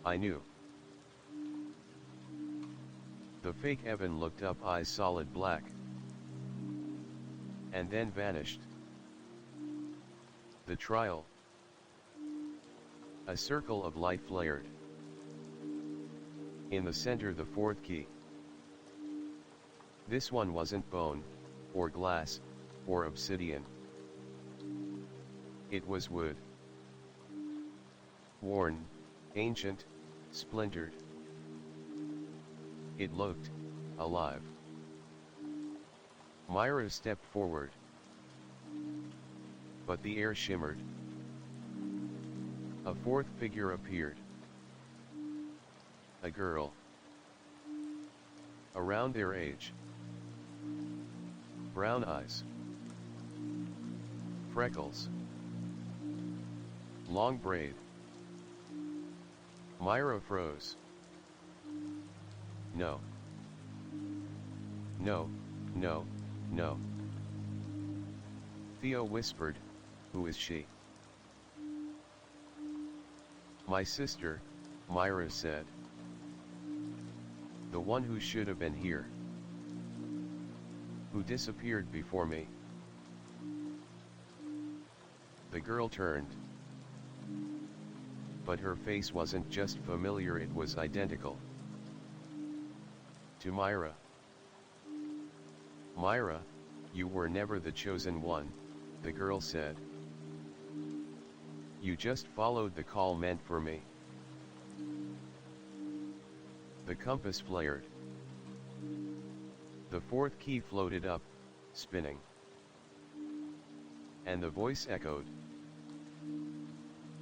I knew." The fake Evan looked up, eyes solid black, and then vanished. The trial. A circle of light flared. In the center, the fourth key. This one wasn't bone, or glass, or obsidian. It was wood. Worn, ancient, splintered. It looked alive. Myra stepped forward. But the air shimmered. A fourth figure appeared. A girl. Around their age. Brown eyes. Freckles. Long braid. Myra froze. "No. No, no, no." Theo whispered, "Who is she?" "My sister," Myra said. "The one who should have been here. Who disappeared before me." The girl turned. But her face wasn't just familiar, it was identical to Myra. "Myra, you were never the chosen one," the girl said. "You just followed the call meant for me." The compass flared. The fourth key floated up, spinning. And the voice echoed.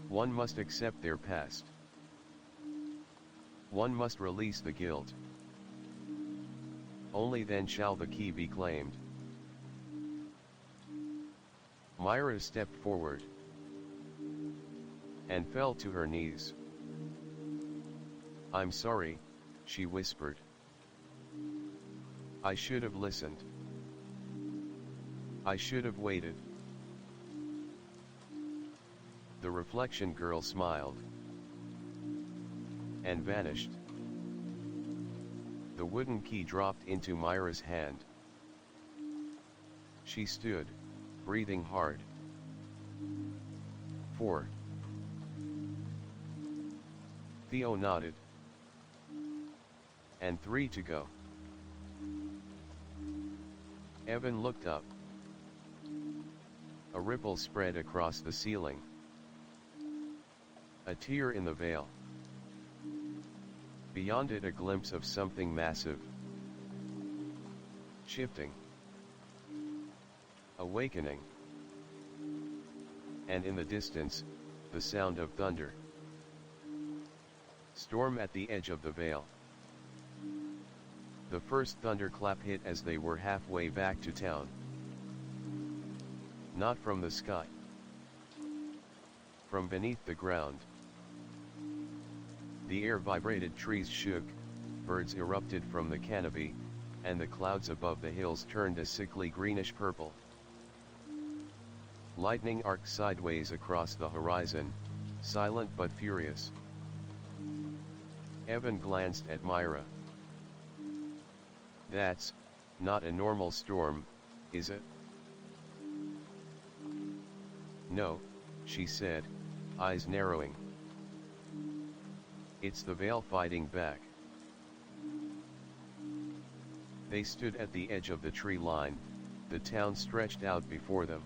"One must accept their past. One must release the guilt. Only then shall the key be claimed." Myra stepped forward and fell to her knees. "I'm sorry," she whispered. "I should have listened. I should have waited." The reflection girl smiled and vanished. The wooden key dropped into Myra's hand. She stood, breathing hard. 4. Theo nodded. "And 3 to go." Evan looked up. A ripple spread across the ceiling. A tear in the veil. Beyond it, a glimpse of something massive. Shifting. Awakening. And in the distance, the sound of thunder. Storm at the edge of the veil. The first thunderclap hit as they were halfway back to town. Not from the sky. from beneath the ground. The air vibrated, trees shook, birds erupted from the canopy, and the clouds above the hills turned a sickly greenish purple. Lightning arced sideways across the horizon, silent but furious. Evan glanced at Myra. "That's not a normal storm, is it?" "No," she said, eyes narrowing. "It's the Vale fighting back." They stood at the edge of the tree line, the town stretched out before them.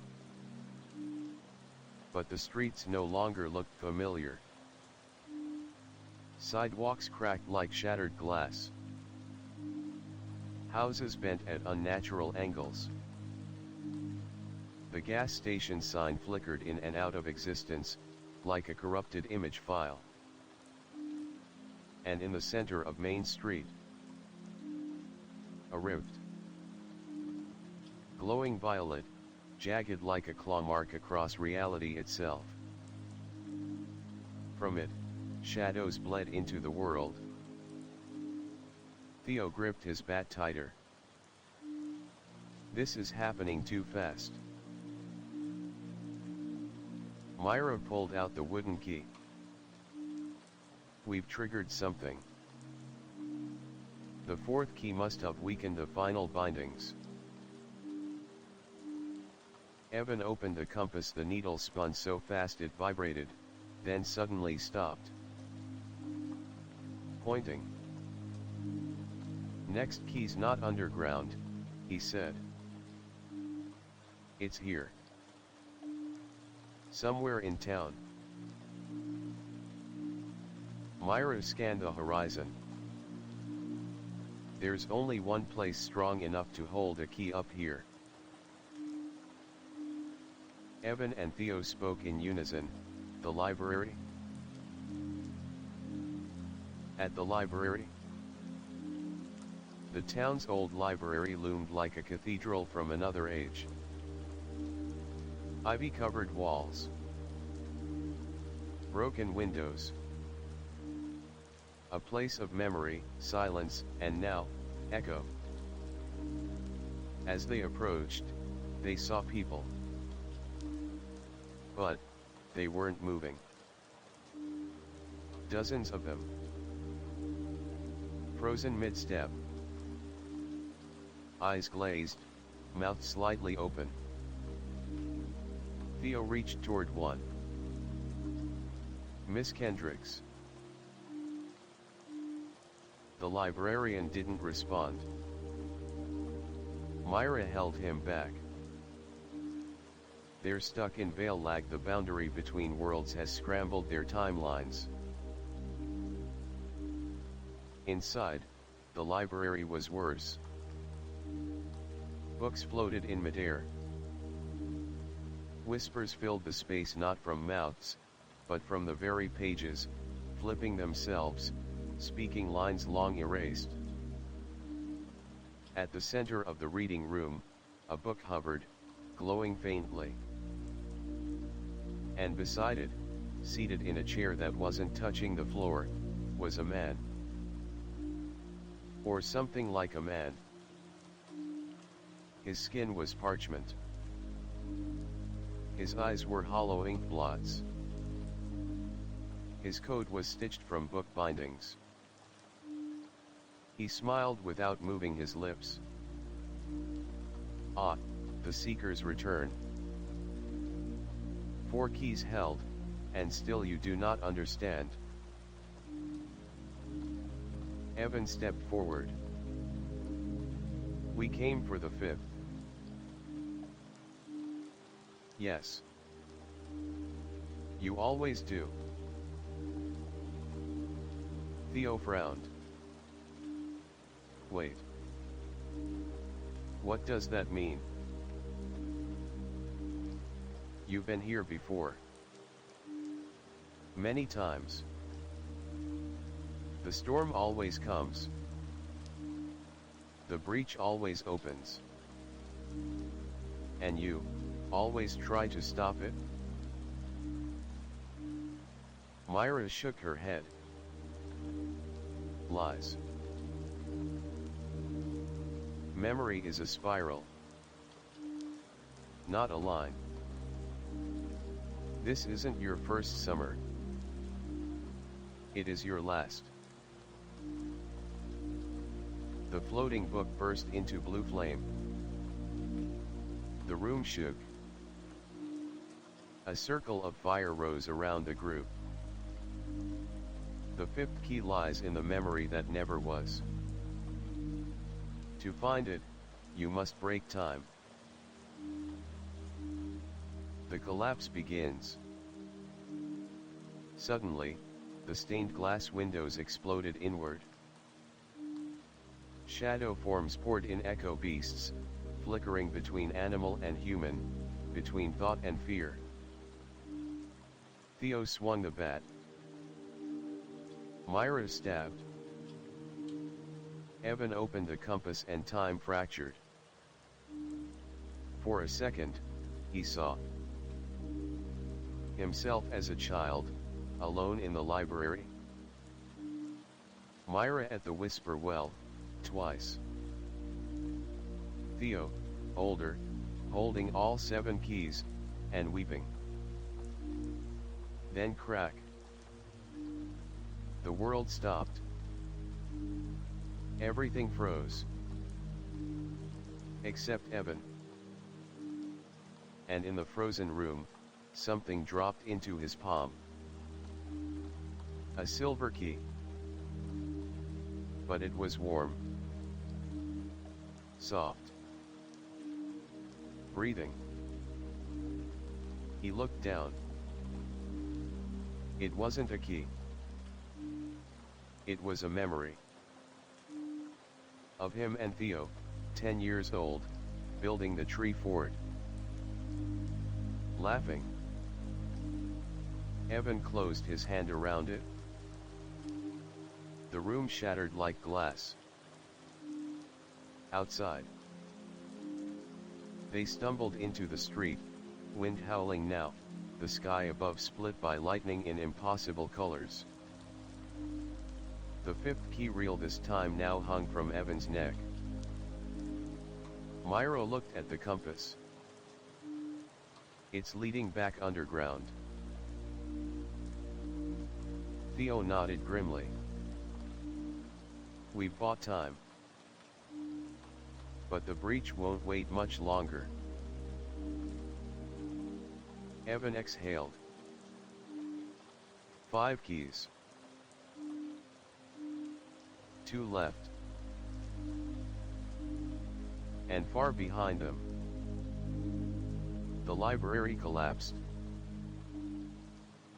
But the streets no longer looked familiar. Sidewalks cracked like shattered glass. Houses bent at unnatural angles. The gas station sign flickered in and out of existence, like a corrupted image file. And in the center of Main Street, a rift. Glowing violet, jagged like a claw mark across reality itself. From it, shadows bled into the world. Theo gripped his bat tighter. "This is happening too fast." Myra pulled out the wooden key. "We've triggered something. The fourth key must have weakened the final bindings." Evan opened the compass. The needle spun so fast it vibrated, then suddenly stopped. Pointing. "Next key's not underground," he said. "It's here. Somewhere in town." Myra scanned the horizon. "There's only one place strong enough to hold a key up here." Evan and Theo spoke in unison. "The library?" "At the library?" The town's old library loomed like a cathedral from another age. Ivy-covered walls. Broken windows. A place of memory, silence, and now, echo. As they approached, they saw people. But they weren't moving. Dozens of them. Frozen mid-step. Eyes glazed, mouth slightly open. Theo reached toward one. "Miss Kendricks." The librarian didn't respond. Myra held him back. "They're stuck in Vale Lag. The boundary between worlds has scrambled their timelines." Inside, the library was worse. Books floated in midair. Whispers filled the space, not from mouths, but from the very pages, flipping themselves, speaking lines long erased. At the center of the reading room, a book hovered, glowing faintly. And beside it, seated in a chair that wasn't touching the floor, was a man. Or something like a man. His skin was parchment. His eyes were hollow ink blots. His coat was stitched from book bindings. He smiled without moving his lips. "Ah, the Seeker's Return. 4 keys held, and still you do not understand." Evan stepped forward. "We came for the 5th. "Yes. You always do." Theo frowned. "Wait. What does that mean?" "You've been here before." "Many times. The storm always comes. The breach always opens. And you always try to stop it." Myra shook her head. Lies. Memory is a spiral, not a line. This isn't your first summer. It is your last. The floating book burst into blue flame. The room shook. A circle of fire rose around the group. The fifth key lies in the memory that never was. To find it, you must break time. The collapse begins. Suddenly, the stained glass windows exploded inward. Shadow forms poured in, echo beasts, flickering between animal and human, between thought and fear. Theo swung the bat. Myra stabbed. Evan opened the compass and time fractured. For a second, he saw himself as a child, alone in the library. Myra at the whisper well, twice. Theo, older, holding all 7 keys, and weeping. Then crack. The world stopped. Everything froze. Except Evan. And in the frozen room, something dropped into his palm. A silver key. But it was warm. Soft. Breathing. He looked down. It wasn't a key. It was a memory. Of him and Theo, 10 years old, building the tree fort. Laughing. Evan closed his hand around it. The room shattered like glass. Outside. They stumbled into the street, wind howling now, the sky above split by lightning in impossible colors. The fifth key reel this time now hung from Evan's neck. Myra looked at the compass. It's leading back underground. Theo nodded grimly. We've bought time. But the breach won't wait much longer. Evan exhaled. 5 keys. 2 left. And far behind them, the library collapsed.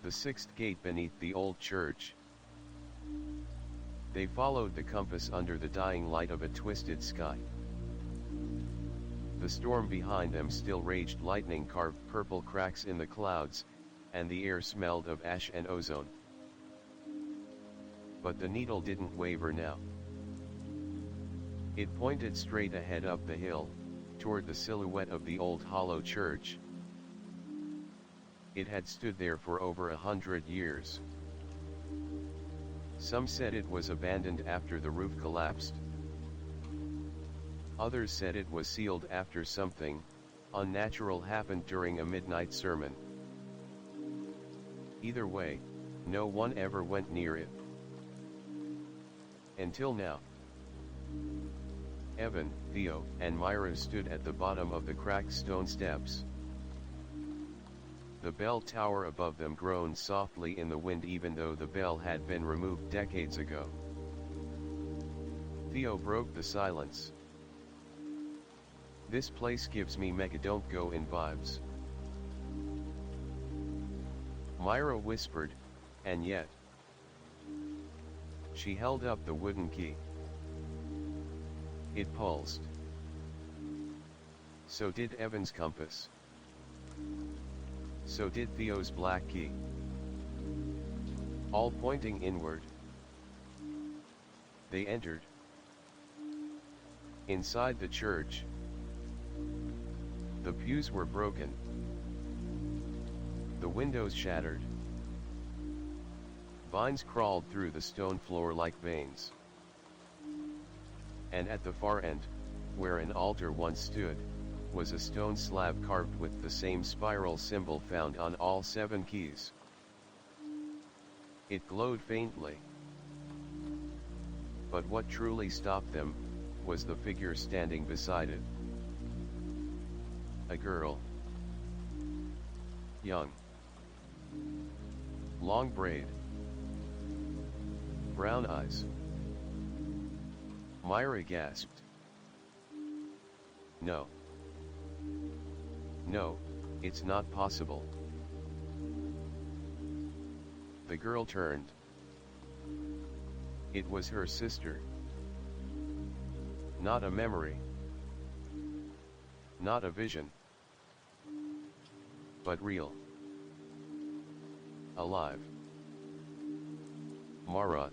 The 6th gate beneath the old church. They followed the compass under the dying light of a twisted sky. The storm behind them still raged, lightning carved purple cracks in the clouds, and the air smelled of ash and ozone. But the needle didn't waver now. It pointed straight ahead up the hill, toward the silhouette of the old hollow church. It had stood there for over 100 years. Some said it was abandoned after the roof collapsed. Others said it was sealed after something unnatural happened during a midnight sermon. Either way, no one ever went near it. Until now. Evan, Theo, and Myra stood at the bottom of the cracked stone steps. The bell tower above them groaned softly in the wind, even though the bell had been removed decades ago. Theo broke the silence. This place gives me mega don't go in vibes. Myra whispered, and yet. She held up the wooden key. It pulsed. So did Evan's compass. So did Theo's black key. All pointing inward. They entered. Inside the church. The pews were broken. The windows shattered. Vines crawled through the stone floor like veins. And at the far end, where an altar once stood, was a stone slab carved with the same spiral symbol found on all 7 keys. It glowed faintly. But what truly stopped them, was the figure standing beside it. A girl. Young. Long braid. Brown eyes. Myra gasped. No. No, it's not possible. The girl turned. It was her sister. Not a memory. Not a vision. But real. Alive. Mara.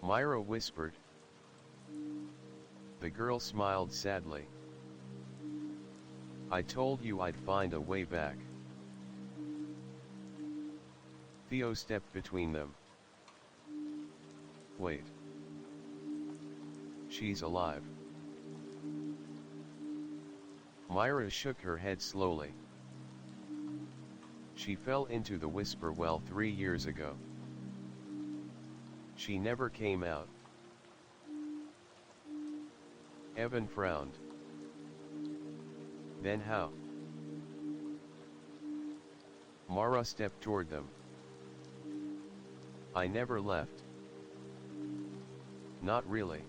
Myra whispered. The girl smiled sadly. I told you I'd find a way back. Theo stepped between them. Wait. She's alive. Myra shook her head slowly. She fell into the whisper well 3 years ago. She never came out. Evan frowned. Then how? Mara stepped toward them. I never left. Not really.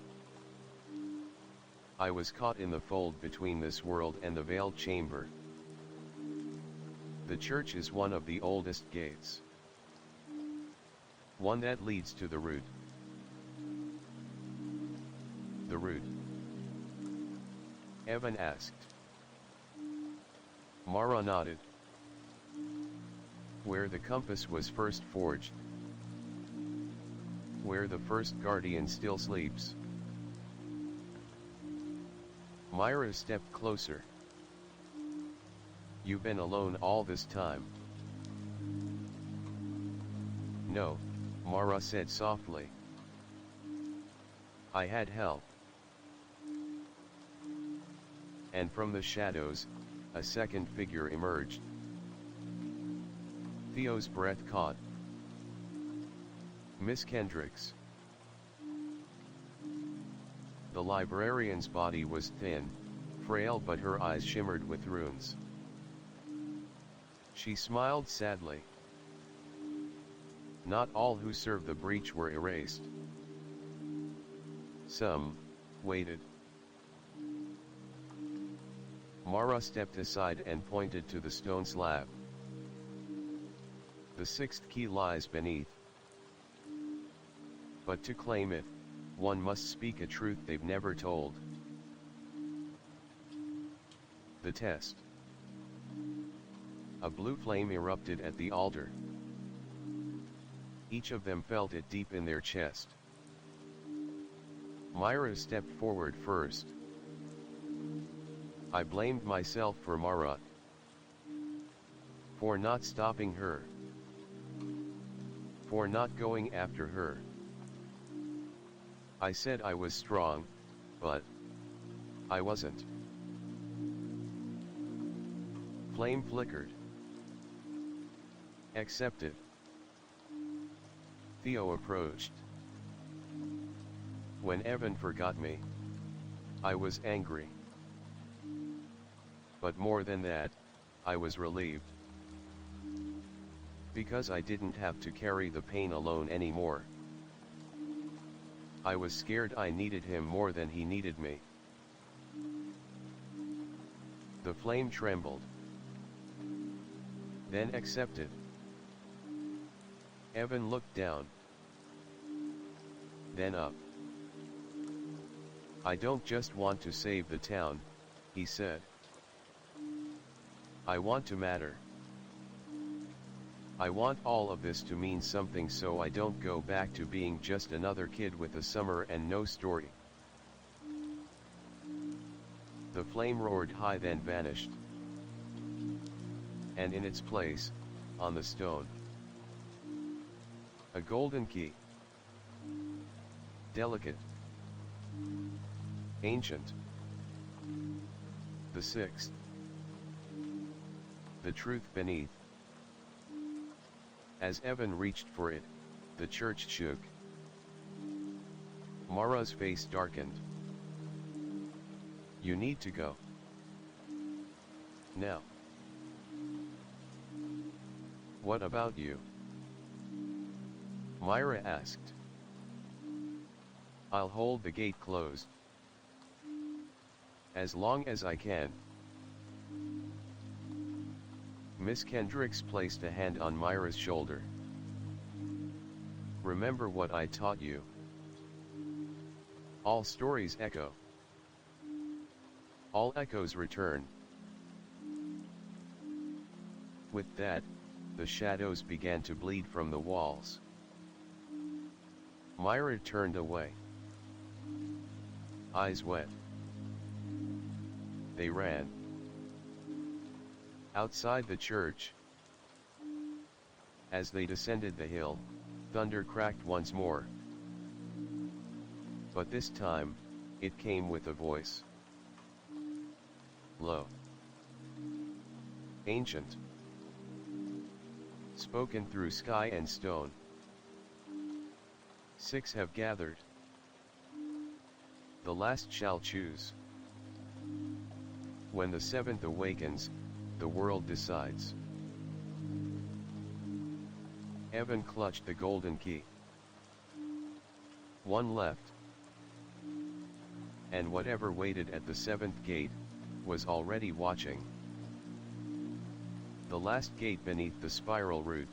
I was caught in the fold between this world and the veiled chamber. The church is one of the oldest gates. One that leads to the root. The root? Evan asked. Mara nodded. Where the compass was first forged. Where the first guardian still sleeps. Myra stepped closer. You've been alone all this time. No, Mara said softly. I had help. And from the shadows, a second figure emerged. Theo's breath caught. Miss Kendricks. The librarian's body was thin, frail, but her eyes shimmered with runes. She smiled sadly. Not all who served the breach were erased. Some waited. Mara stepped aside and pointed to the stone slab. The 6th key lies beneath. But to claim it, one must speak a truth they've never told. The test. A blue flame erupted at the altar. Each of them felt it deep in their chest. Myra stepped forward first. I blamed myself for Mara. For not stopping her. For not going after her. I said I was strong, but I wasn't. Flame flickered. Accepted. Theo approached. When Evan forgot me, I was angry. But more than that, I was relieved. Because I didn't have to carry the pain alone anymore. I was scared I needed him more than he needed me. The flame trembled. Then accepted. Evan looked down. Then up. I don't just want to save the town, he said. I want to matter. I want all of this to mean something, so I don't go back to being just another kid with a summer and no story. The flame roared high, then vanished. And in its place, on the stone, A golden key. Delicate. Ancient. The sixth. The truth beneath. As Evan reached for it, the church shook. Mara's face darkened. You need to go. Now. What about you? Myra asked. I'll hold the gate closed. As long as I can. Miss Kendricks placed a hand on Myra's shoulder. Remember what I taught you. All stories echo. All echoes return. With that, the shadows began to bleed from the walls. Myra turned away. Eyes wet. They ran. Outside the church. As they descended the hill, thunder cracked once more. But this time, it came with a voice. Low. Ancient. Spoken through sky and stone. 6 have gathered. The last shall choose. When the 7th awakens, the world decides. Evan clutched the golden key. One left. And whatever waited at the 7th gate, was already watching. The last gate beneath the spiral route.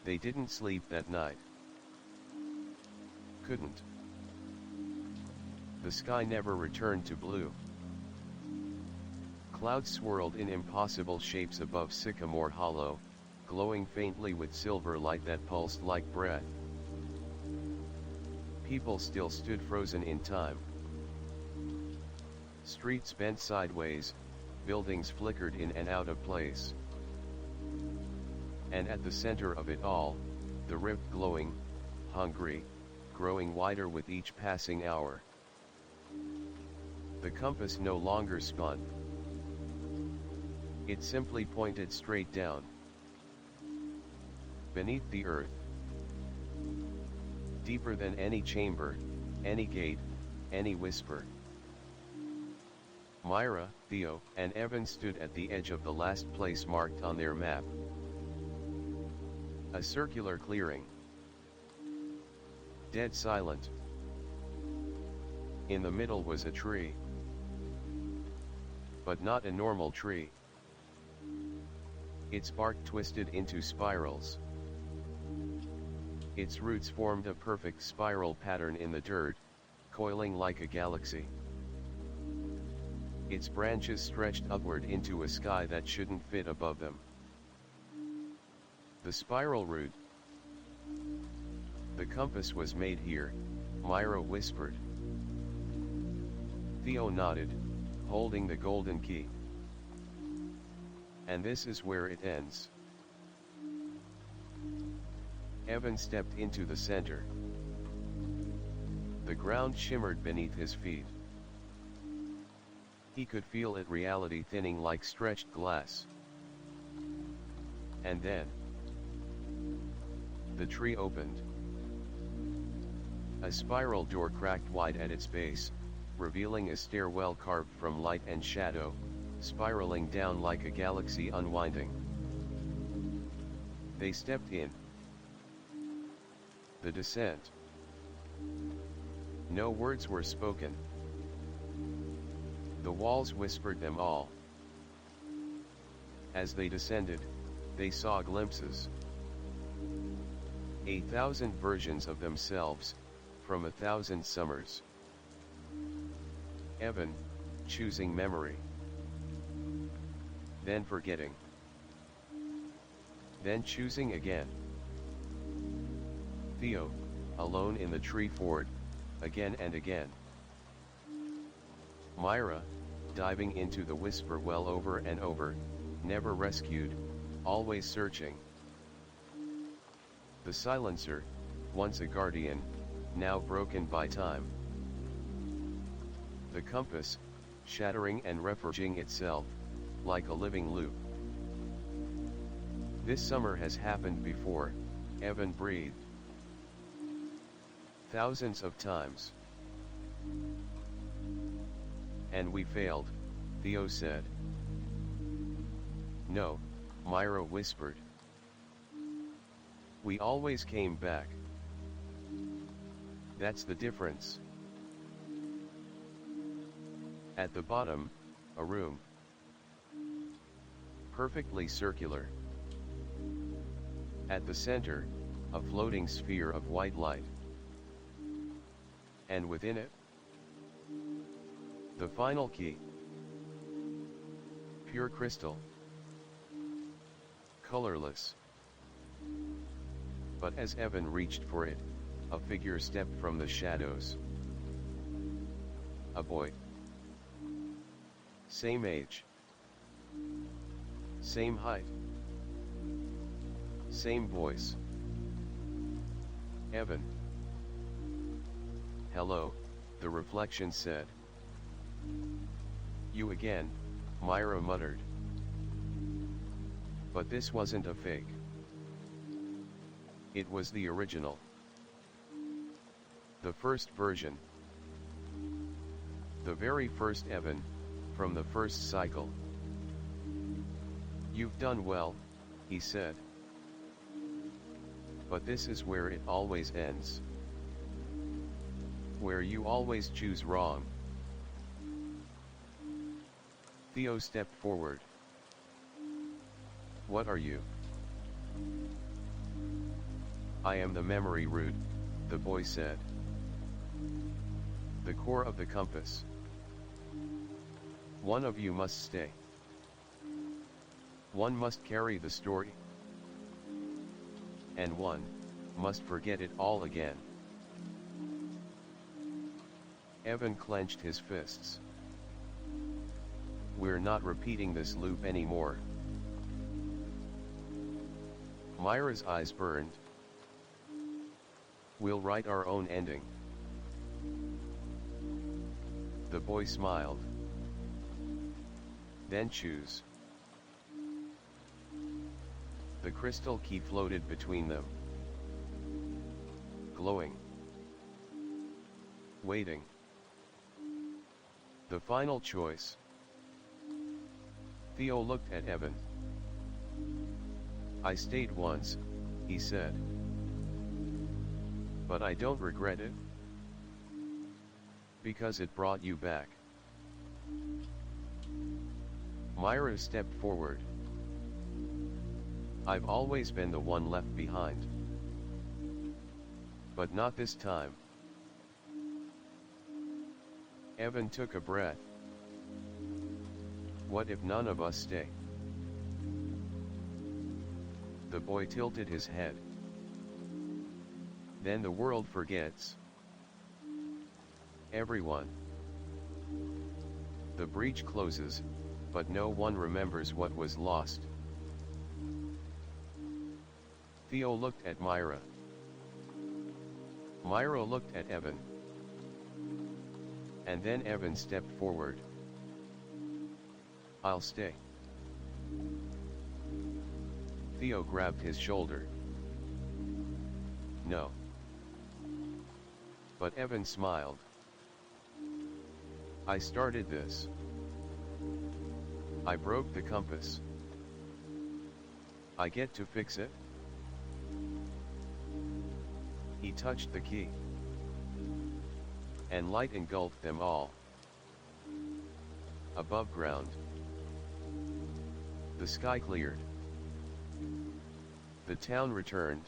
They didn't sleep that night. Couldn't. The sky never returned to blue. Clouds swirled in impossible shapes above Sycamore Hollow, glowing faintly with silver light that pulsed like breath. People still stood frozen in time. Streets bent sideways, buildings flickered in and out of place. And at the center of it all, the rift glowing, hungry, growing wider with each passing hour. The compass no longer spun. It simply pointed straight down. Beneath the earth. Deeper than any chamber, any gate, any whisper. Myra, Theo, and Evan stood at the edge of the last place marked on their map. A circular clearing. Dead silent. In the middle was a tree. But not a normal tree. Its bark twisted into spirals. Its roots formed a perfect spiral pattern in the dirt, coiling like a galaxy. Its branches stretched upward into a sky that shouldn't fit above them. The spiral route. The compass was made here, Myra whispered. Theo nodded, holding the golden key. And this is where it ends. Evan stepped into the center. The ground shimmered beneath his feet. He could feel it, reality thinning like stretched glass. And then, the tree opened. A spiral door cracked wide at its base, revealing a stairwell carved from light and shadow, spiraling down like a galaxy unwinding. They stepped in. The descent. No words were spoken. The walls whispered them all. As they descended, they saw glimpses. 1,000 versions of themselves, from 1,000 summers. Evan, choosing memory. Then forgetting. Then choosing again. Theo, alone in the tree fort, again and again. Myra, diving into the whisper well over and over, never rescued, always searching. The silencer, once a guardian, now broken by time. The compass, shattering and reforging itself, like a living loop. This summer has happened before, Evan breathed. Thousands of times. And we failed, Theo said. No, Myra whispered. We always came back. That's the difference. At the bottom, a room. Perfectly circular. At the center, a floating sphere of white light. And within it, the final key. Pure crystal. Colorless. But as Evan reached for it, a figure stepped from the shadows. A boy. Same age. Same height. Same voice. Evan. Hello, the reflection said. You again, Myra muttered. But this wasn't a fake. It was the original. The first version. The very first Evan, from the first cycle. You've done well, he said. But this is where it always ends. Where you always choose wrong. Theo stepped forward. What are you? I am the memory root, the boy said. The core of the compass. One of you must stay. One must carry the story. And one must forget it all again. Evan clenched his fists. We're not repeating this loop anymore. Myra's eyes burned. We'll write our own ending. The boy smiled. Then choose. The crystal key floated between them. Glowing. Waiting. The final choice. Theo looked at Evan. I stayed once, he said. But I don't regret it. Because it brought you back. Myra stepped forward. I've always been the one left behind. But not this time. Evan took a breath. What if none of us stay? The boy tilted his head. Then the world forgets. Everyone. The breach closes, but no one remembers what was lost. Theo looked at Myra. Myra looked at Evan. And then Evan stepped forward. I'll stay. Theo grabbed his shoulder. No. But Evan smiled. I started this. I broke the compass. I get to fix it. He touched the key. And light engulfed them all. Above ground. The sky cleared. The town returned.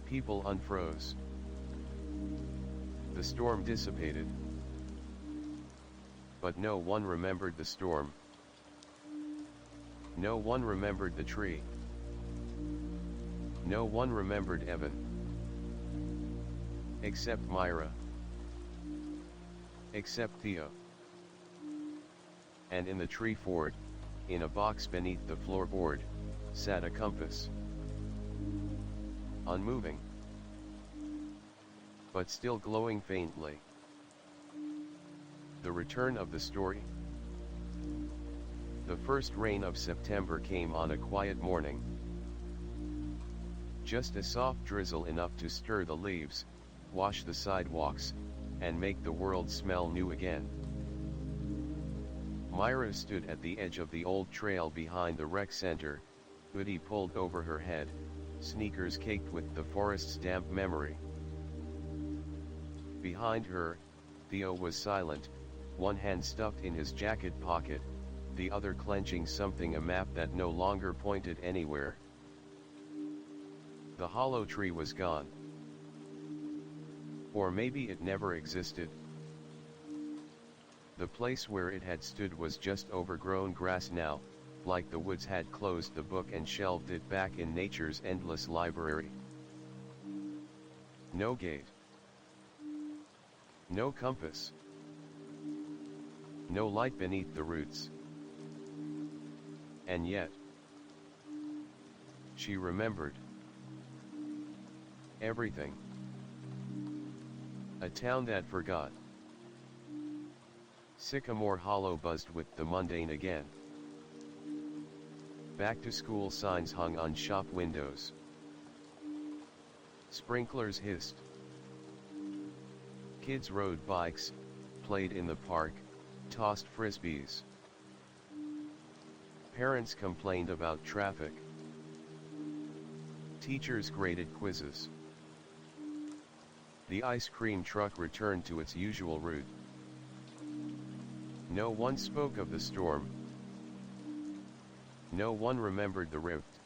People unfroze. The storm dissipated. But no one remembered the storm. No one remembered the tree. No one remembered Evan. Except Myra. Except Theo. And in the tree fort, in a box beneath the floorboard, sat a compass. unmoving, but still glowing faintly. The return of the story. The first rain of September came on a quiet morning. Just a soft drizzle enough to stir the leaves, wash the sidewalks, and make the world smell new again. Myra stood at the edge of the old trail behind the rec center, hoodie pulled over her head, sneakers caked with the forest's damp memory. Behind her, Theo was silent, one hand stuffed in his jacket pocket, the other clenching something, a map that no longer pointed anywhere. The hollow tree was gone. Or maybe it never existed. The place where it had stood was just overgrown grass now, like the woods had closed the book and shelved it back in nature's endless library. No gate. No compass. No light beneath the roots. And yet, she remembered everything. A town that forgot. Sycamore Hollow buzzed with the mundane again. Back to school signs hung on shop windows. Sprinklers hissed. Kids rode bikes, played in the park, tossed frisbees. Parents complained about traffic. Teachers graded quizzes. The ice cream truck returned to its usual route. No one spoke of the storm. No one remembered the rift.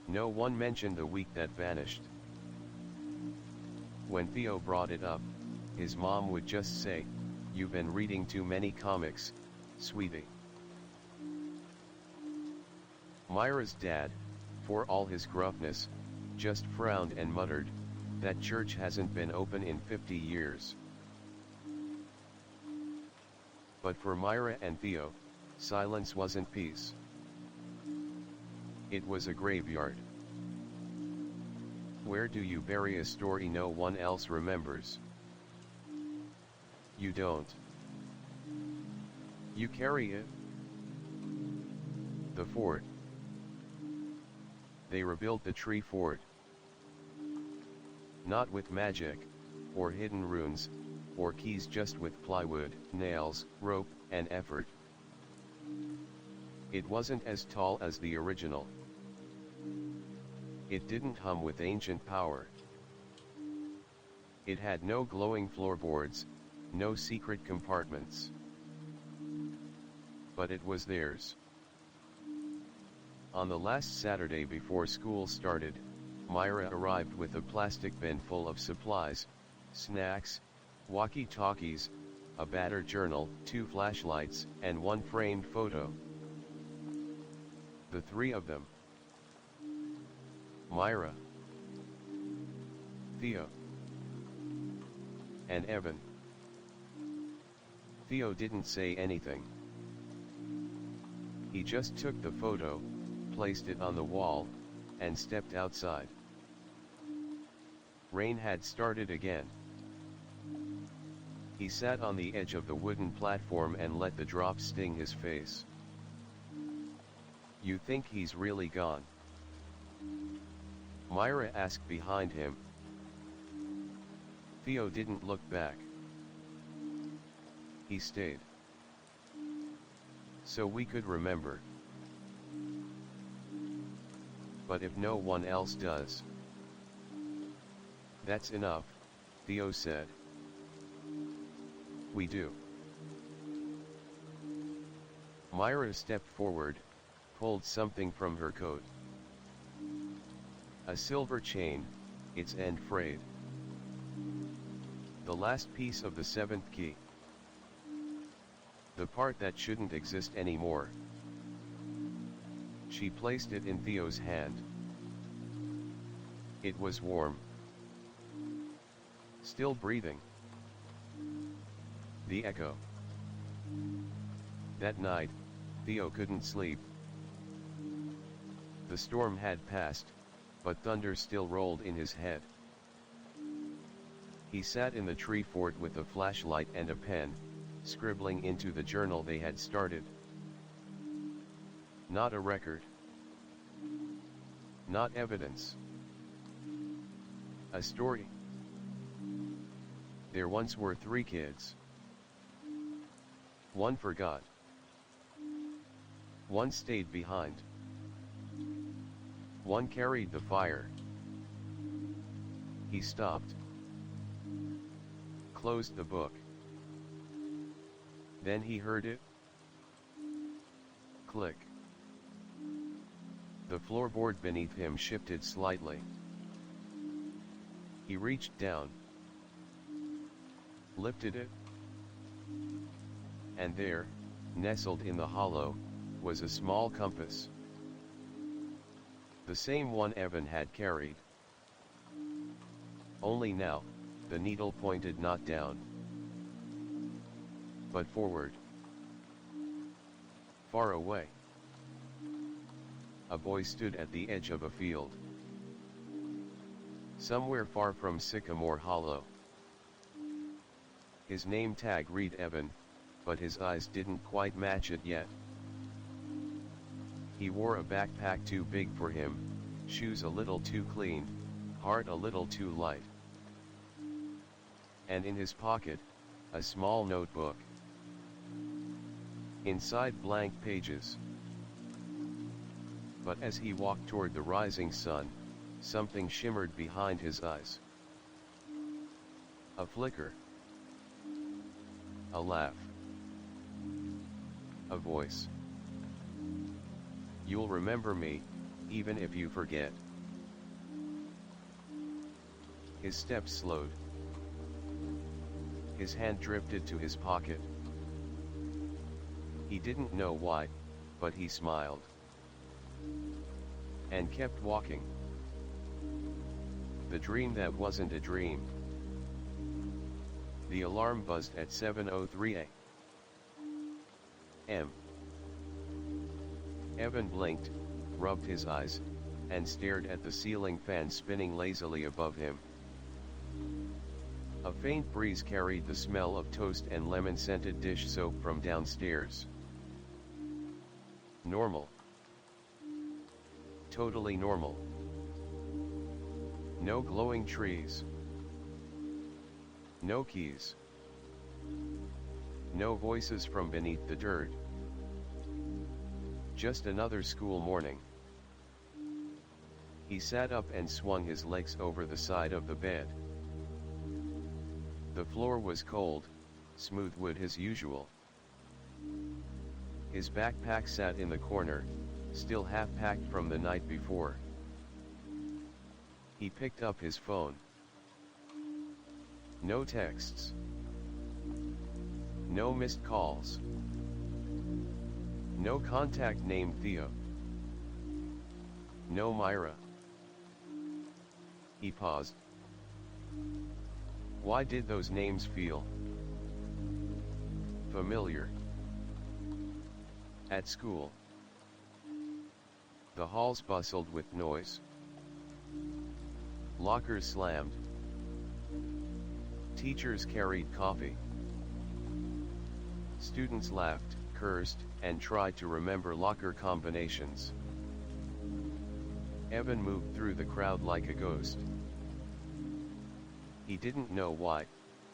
No one mentioned the week that vanished. When Theo brought it up, his mom would just say, "You've been reading too many comics, sweetie." Myra's dad, for all his gruffness, just frowned and muttered, "That church hasn't been open in 50 years. But for Myra and Theo, silence wasn't peace. It was a graveyard. Where do you bury a story no one else remembers? You don't. You carry it. The fort. They rebuilt the tree fort. Not with magic, or hidden runes, or keys, just with plywood, nails, rope, and effort. It wasn't as tall as the original. It didn't hum with ancient power. It had no glowing floorboards, no secret compartments. But it was theirs. On the last Saturday before school started, Myra arrived with a plastic bin full of supplies, snacks, walkie-talkies, a battered journal, 2 flashlights, and 1 framed photo. The 3 of them. Myra, Theo, and Evan. Theo didn't say anything. He just took the photo, placed it on the wall, and stepped outside. Rain had started again. He sat on the edge of the wooden platform and let the drops sting his face. "You think he's really gone?" Myra asked behind him. Theo didn't look back. He stayed. So we could remember. But if no one else does? That's enough, Theo said. We do. Myra stepped forward, pulled something from her coat. A silver chain, its end frayed. The last piece of the 7th key. The part that shouldn't exist anymore. She placed it in Theo's hand. It was warm. Still breathing. The echo. That night, Theo couldn't sleep. The storm had passed, but thunder still rolled in his head. He sat in the tree fort with a flashlight and a pen, scribbling into the journal they had started. Not a record. Not evidence. A story. There once were 3 kids. One forgot. One stayed behind. One carried the fire. He stopped. Closed the book. Then he heard it. Click. The floorboard beneath him shifted slightly. He reached down. Lifted it. And there, nestled in the hollow, was a small compass. The same one Evan had carried. Only now, the needle pointed not down, but forward. Far away. A boy stood at the edge of a field. Somewhere far from Sycamore Hollow. His name tag read Evan, but his eyes didn't quite match it yet. He wore a backpack too big for him, shoes a little too clean, heart a little too light. And in his pocket, a small notebook. Inside blank pages. But as he walked toward the rising sun, something shimmered behind his eyes. A flicker. A laugh. A voice. You'll remember me, even if you forget. His steps slowed. His hand drifted to his pocket. He didn't know why, but he smiled. And kept walking. The dream that wasn't a dream. The alarm buzzed at 7:03 a.m. Evan blinked, rubbed his eyes, and stared at the ceiling fan spinning lazily above him. A faint breeze carried the smell of toast and lemon-scented dish soap from downstairs. Normal. Totally normal. No glowing trees. No keys. No voices from beneath the dirt. Just another school morning. He sat up and swung his legs over the side of the bed. The floor was cold, smooth wood as usual. His backpack sat in the corner, still half-packed from the night before. He picked up his phone. No texts. No missed calls. No contact named Theo. No Myra. He paused. Why did those names feel familiar? At school. The halls bustled with noise. Lockers slammed. Teachers carried coffee. Students laughed, cursed, and tried to remember locker combinations. Evan moved through the crowd like a ghost. He didn't know why,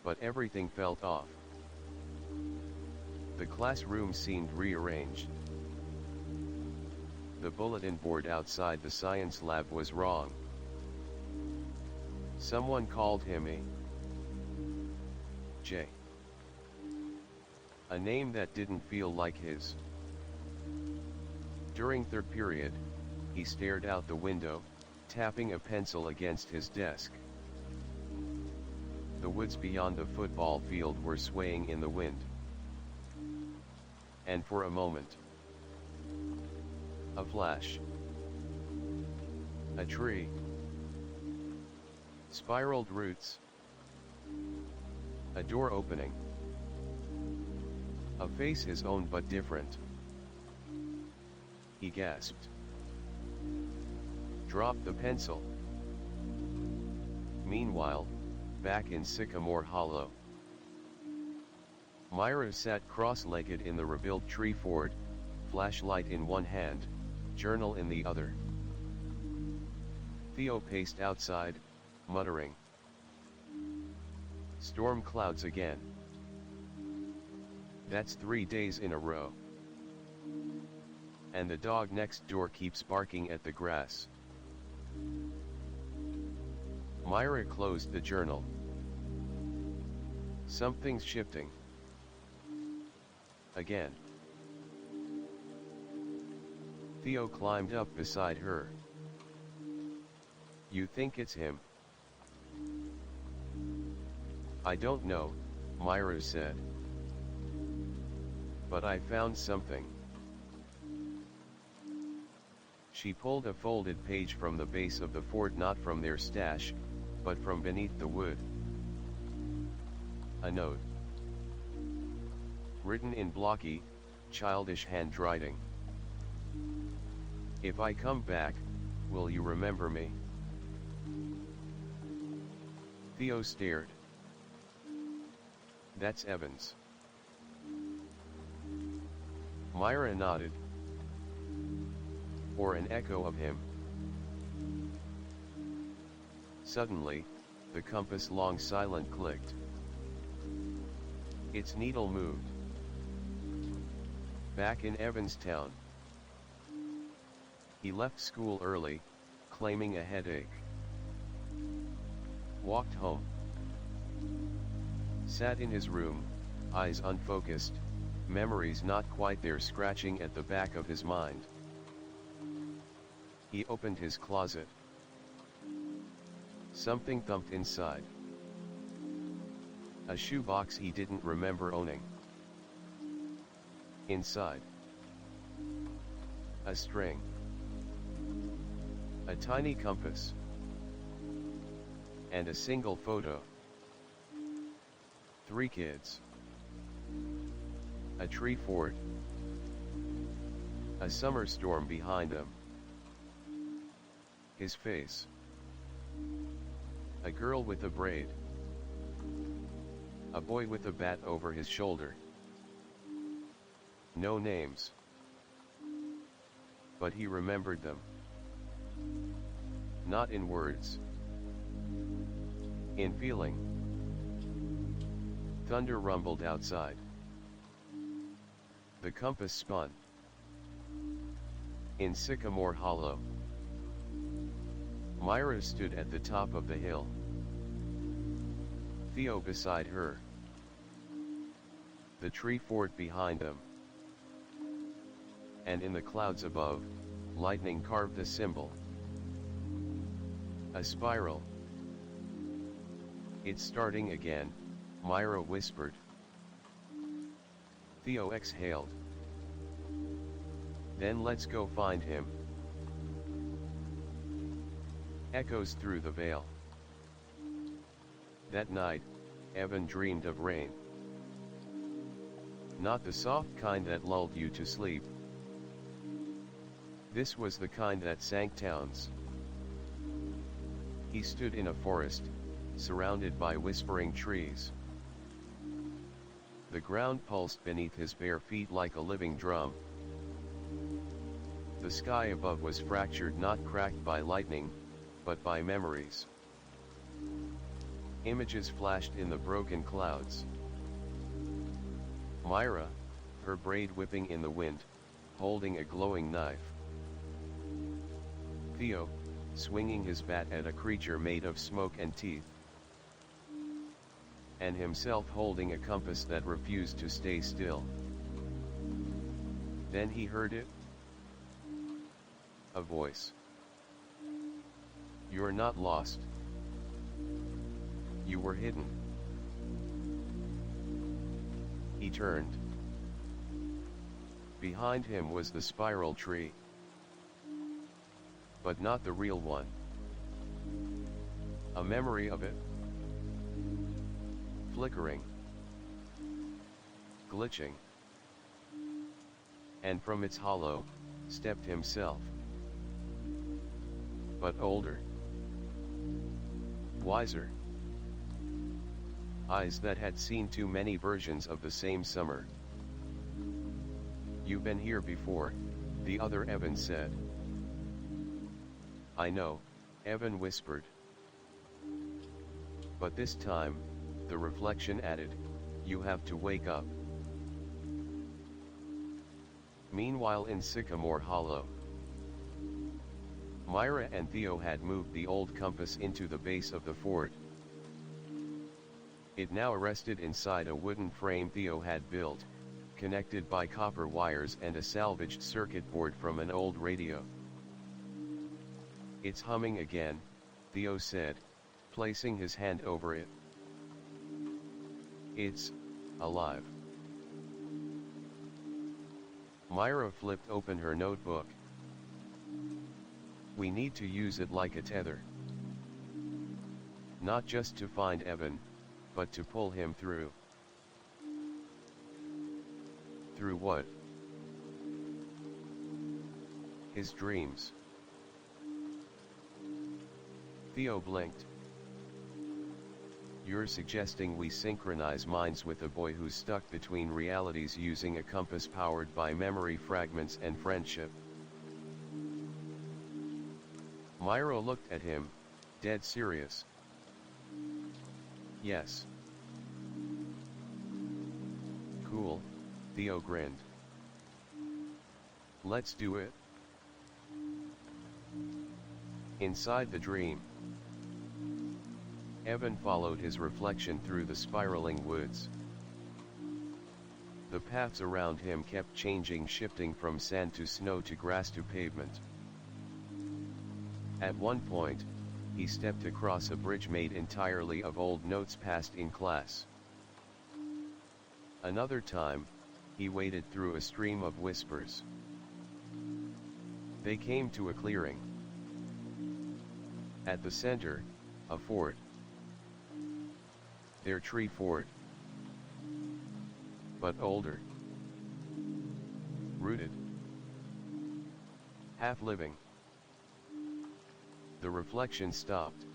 but everything felt off. The classroom seemed rearranged. The bulletin board outside the science lab was wrong. Someone called him a J. A name that didn't feel like his. During third period, he stared out the window, tapping a pencil against his desk. The woods beyond the football field were swaying in the wind. And for a moment, a flash. A tree. Spiraled roots. A door opening. A face his own but different. He gasped. Drop the pencil. Meanwhile, back in Sycamore Hollow, Myra sat cross-legged in the rebuilt tree fort, flashlight in one hand, journal in the other. Theo paced outside, muttering, "Storm clouds again. That's 3 days in a row. And the dog next door keeps barking at the grass." Myra closed the journal. "Something's shifting. Again." Theo climbed up beside her. "You think it's him?" "I don't know," Myra said. "But I found something." She pulled a folded page from the base of the fort, not from their stash, but from beneath the wood. A note. Written in blocky, childish handwriting. "If I come back, will you remember me?" Theo stared. "That's Evans." Myra nodded. "Or an echo of him." Suddenly, the compass long silent clicked. Its needle moved. Back in Evanstown. He left school early, claiming a headache. Walked home. Sat in his room, eyes unfocused, memories not quite there scratching at the back of his mind. He opened his closet. Something thumped inside. A shoebox he didn't remember owning. Inside. A string. A tiny compass. And a single photo. 3 kids. A tree fort. A summer storm behind them. His face. A girl with a braid. A boy with a bat over his shoulder. No names. But he remembered them. Not in words. In feeling. Thunder rumbled outside. The compass spun. In Sycamore Hollow. Myra stood at the top of the hill. Theo beside her. The tree fort behind them. And in the clouds above, lightning carved a symbol. A spiral. "It's starting again," Myra whispered. Theo exhaled. "Then let's go find him." Echoes through the veil. That night, Evan dreamed of rain. Not the soft kind that lulled you to sleep. This was the kind that sank towns. He stood in a forest, surrounded by whispering trees. The ground pulsed beneath his bare feet like a living drum. The sky above was fractured, not cracked by lightning, but by memories. Images flashed in the broken clouds. Myra, her braid whipping in the wind, holding a glowing knife. Theo, swinging his bat at a creature made of smoke and teeth. And himself holding a compass that refused to stay still. Then he heard it. A voice. "You're not lost. You were hidden." He turned. Behind him was the spiral tree. But not the real one. A memory of it. Flickering. Glitching. And from its hollow, stepped himself. but older. Wiser. Eyes that had seen too many versions of the same summer. "You've been here before," the other Evan said. "I know," Evan whispered. But this time, the reflection added, "You have to wake up." Meanwhile in Sycamore Hollow, Myra and Theo had moved the old compass into the base of the fort. It now rested inside a wooden frame Theo had built, connected by copper wires and a salvaged circuit board from an old radio. "It's humming again," Theo said, placing his hand over it. "It's alive." Myra flipped open her notebook. "We need to use it like a tether. Not just to find Evan, but to pull him through." "Through what?" "His dreams." Theo blinked. "You're suggesting we synchronize minds with a boy who's stuck between realities using a compass powered by memory fragments and friendship?" Myra looked at him, dead serious. "Yes." "Cool," Theo grinned. "Let's do it." Inside the dream, Evan followed his reflection through the spiraling woods. The paths around him kept changing, shifting from sand to snow to grass to pavement. At one point, he stepped across a bridge made entirely of old notes passed in class. Another time, he waded through a stream of whispers. They came to a clearing. At the center, a fort. Their tree fort. But older. Rooted. Half living. The reflection stopped.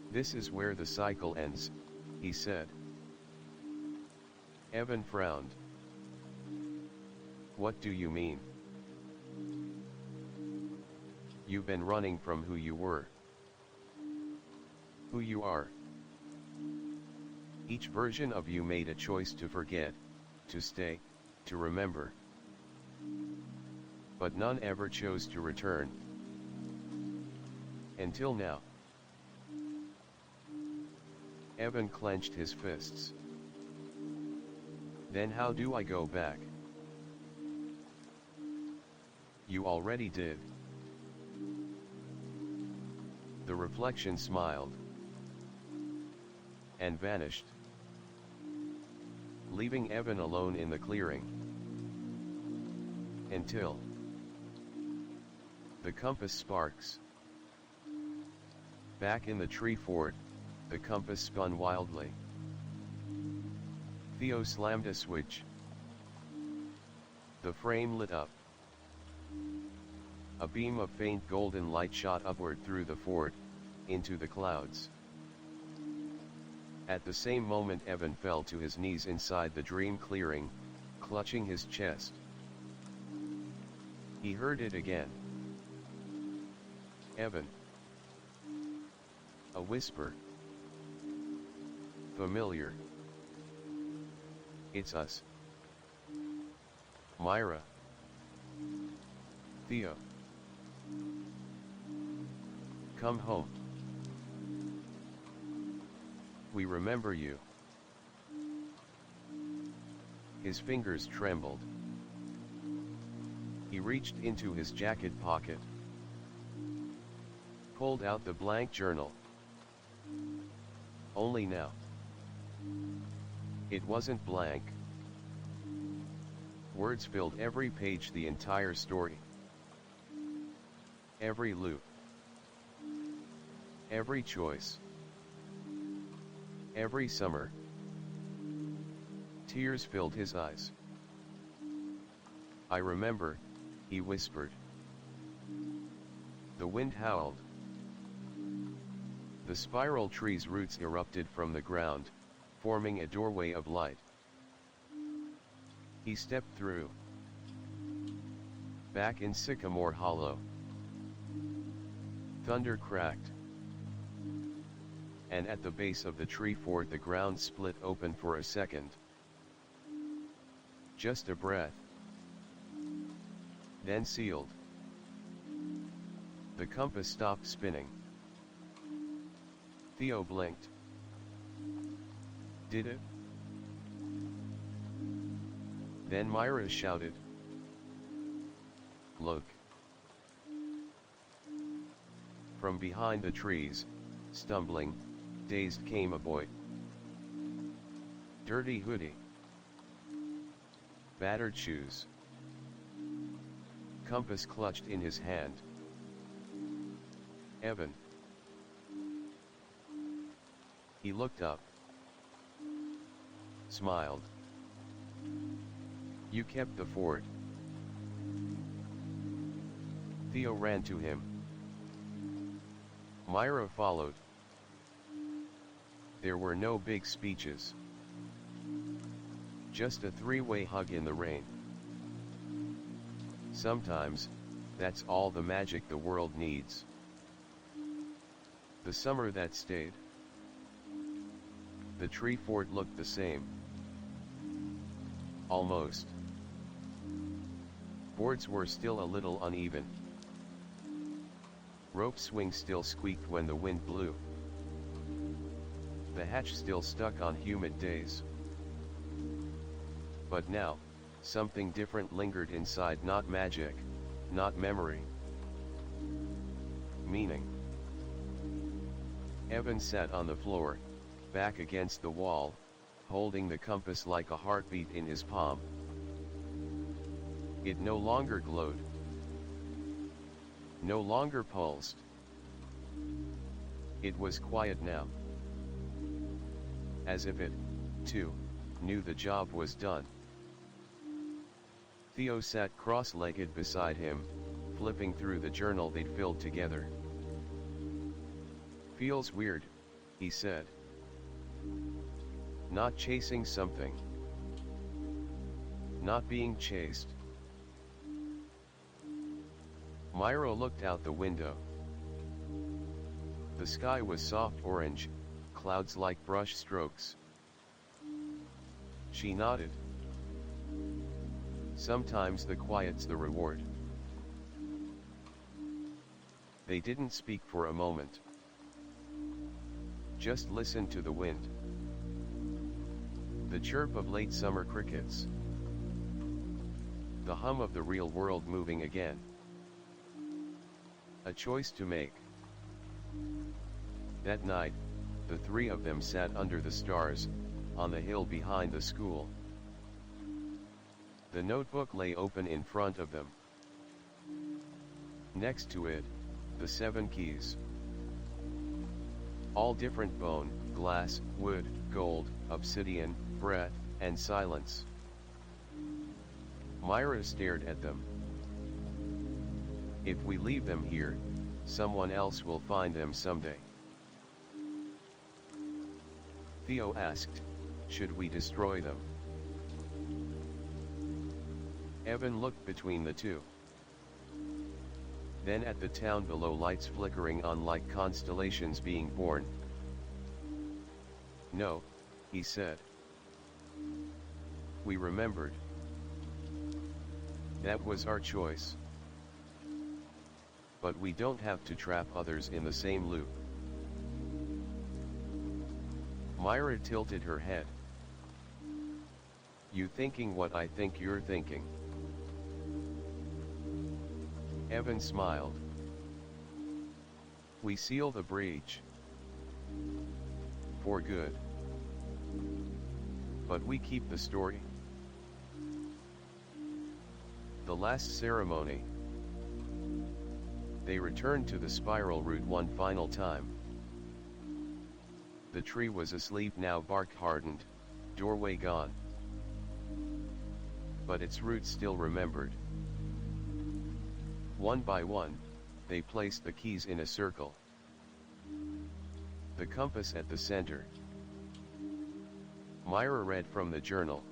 "This is where the cycle ends," he said. Evan frowned. "What do you mean?" "You've been running from who you were. Who you are. Each version of you made a choice to forget, to stay, to remember. But none ever chose to return. Until now." Evan clenched his fists. "Then how do I go back?" "You already did." The reflection smiled. And vanished, leaving Evan alone in the clearing. Until the compass sparks. Back in the tree fort, the compass spun wildly. Theo slammed a switch. The frame lit up. A beam of faint golden light shot upward through the fort, into the clouds. At the same moment Evan fell to his knees inside the dream clearing, clutching his chest. He heard it again. "Evan." A whisper. Familiar. "It's us." Myra. Theo. "Come home. We remember you." His fingers trembled. He reached into his jacket pocket, pulled out the blank journal. Only now, it wasn't blank. Words filled every page, the entire story. Every loop. Every choice. Every summer. Tears filled his eyes. "I remember," he whispered. The wind howled. The spiral tree's roots erupted from the ground, forming a doorway of light. He stepped through. Back in Sycamore Hollow. Thunder cracked. And at the base of the tree fort the ground split open for a second. Just a breath. Then sealed. The compass stopped spinning. Theo blinked. Did it? Then Myra shouted. Look. From behind the trees, stumbling, dazed came a boy. Dirty hoodie. Battered shoes. Compass clutched in his hand. Evan. He looked up. Smiled. You kept the fort. Theo ran to him. Myra followed. There were no big speeches. Just a three-way hug in the rain. Sometimes, that's all the magic the world needs. The summer that stayed. The tree fort looked the same. Almost. Boards were still a little uneven. Rope swing still squeaked when the wind blew. The hatch still stuck on humid days. But now, something different lingered inside, not magic, not memory. Meaning. Evan sat on the floor, back against the wall, holding the compass like a heartbeat in his palm. It no longer glowed. No longer pulsed. It was quiet now. As if it, too, knew the job was done. Theo sat cross-legged beside him, flipping through the journal they'd filled together. Feels weird, he said. Not chasing something. Not being chased. Myra looked out the window. The sky was soft orange, clouds like brush strokes. She nodded. Sometimes the quiet's the reward. They didn't speak for a moment. Just listened to the wind. The chirp of late summer crickets. The hum of the real world moving again. A choice to make. That night, the three of them sat under the stars, on the hill behind the school. The notebook lay open in front of them. Next to it, the 7 keys. All different: bone, glass, wood, gold, obsidian, breath, and silence. Myra stared at them. If we leave them here, someone else will find them someday. Theo asked, should we destroy them? Evan looked between the two. Then at the town below, lights flickering on like constellations being born. No, he said. We remembered. That was our choice. But we don't have to trap others in the same loop. Myra tilted her head. You thinking what I think you're thinking? Evan smiled. We seal the breach. For good. But we keep the story. The last ceremony. They returned to the spiral route one final time. The tree was asleep now, bark hardened, doorway gone. But its roots still remembered. One by one, They placed the keys in a circle. The compass at the center. Myra read from the journal.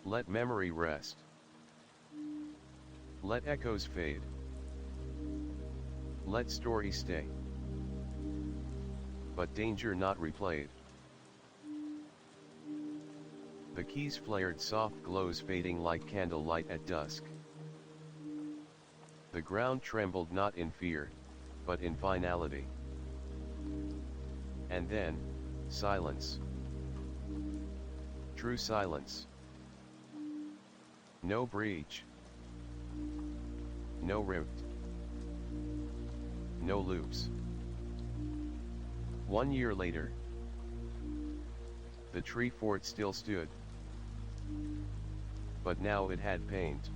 Let memory rest. Let echoes fade. Let story stay. But danger not replayed. The keys flared, soft glows fading like candlelight at dusk. The ground trembled not in fear, but in finality. And then, silence. True silence. No breach. No rift. No loops. 1 year later, the tree fort still stood. But now it had paint.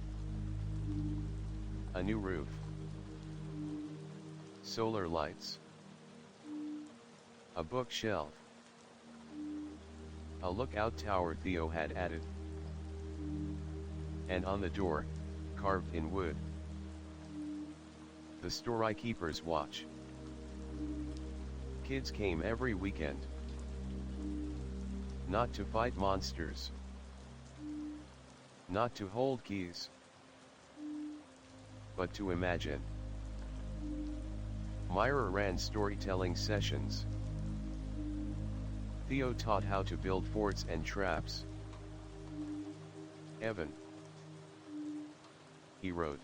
A new roof. Solar lights. A bookshelf. A lookout tower Theo had added. And on the door, carved in wood, the storykeeper's watch. Kids came every weekend. Not to fight monsters. Not to hold keys. But to imagine. Myra ran storytelling sessions. Theo taught how to build forts and traps. Evan. He wrote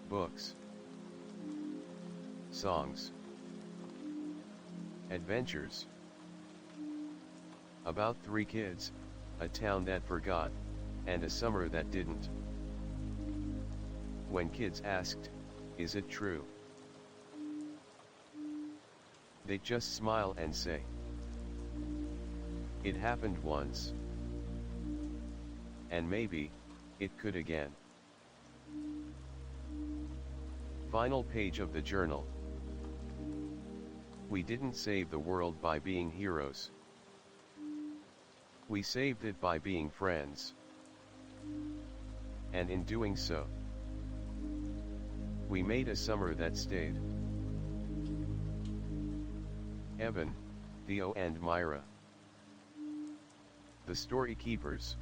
books, songs, adventures. About 3 kids, a town that forgot, and a summer that didn't. When kids asked, "Is it true?" they just smile and say, "It happened once. And maybe, it could again." Final page of the journal. We didn't save the world by being heroes. We saved it by being friends. And in doing so, we made a summer that stayed. Evan, Theo and Myra. The Story Keepers.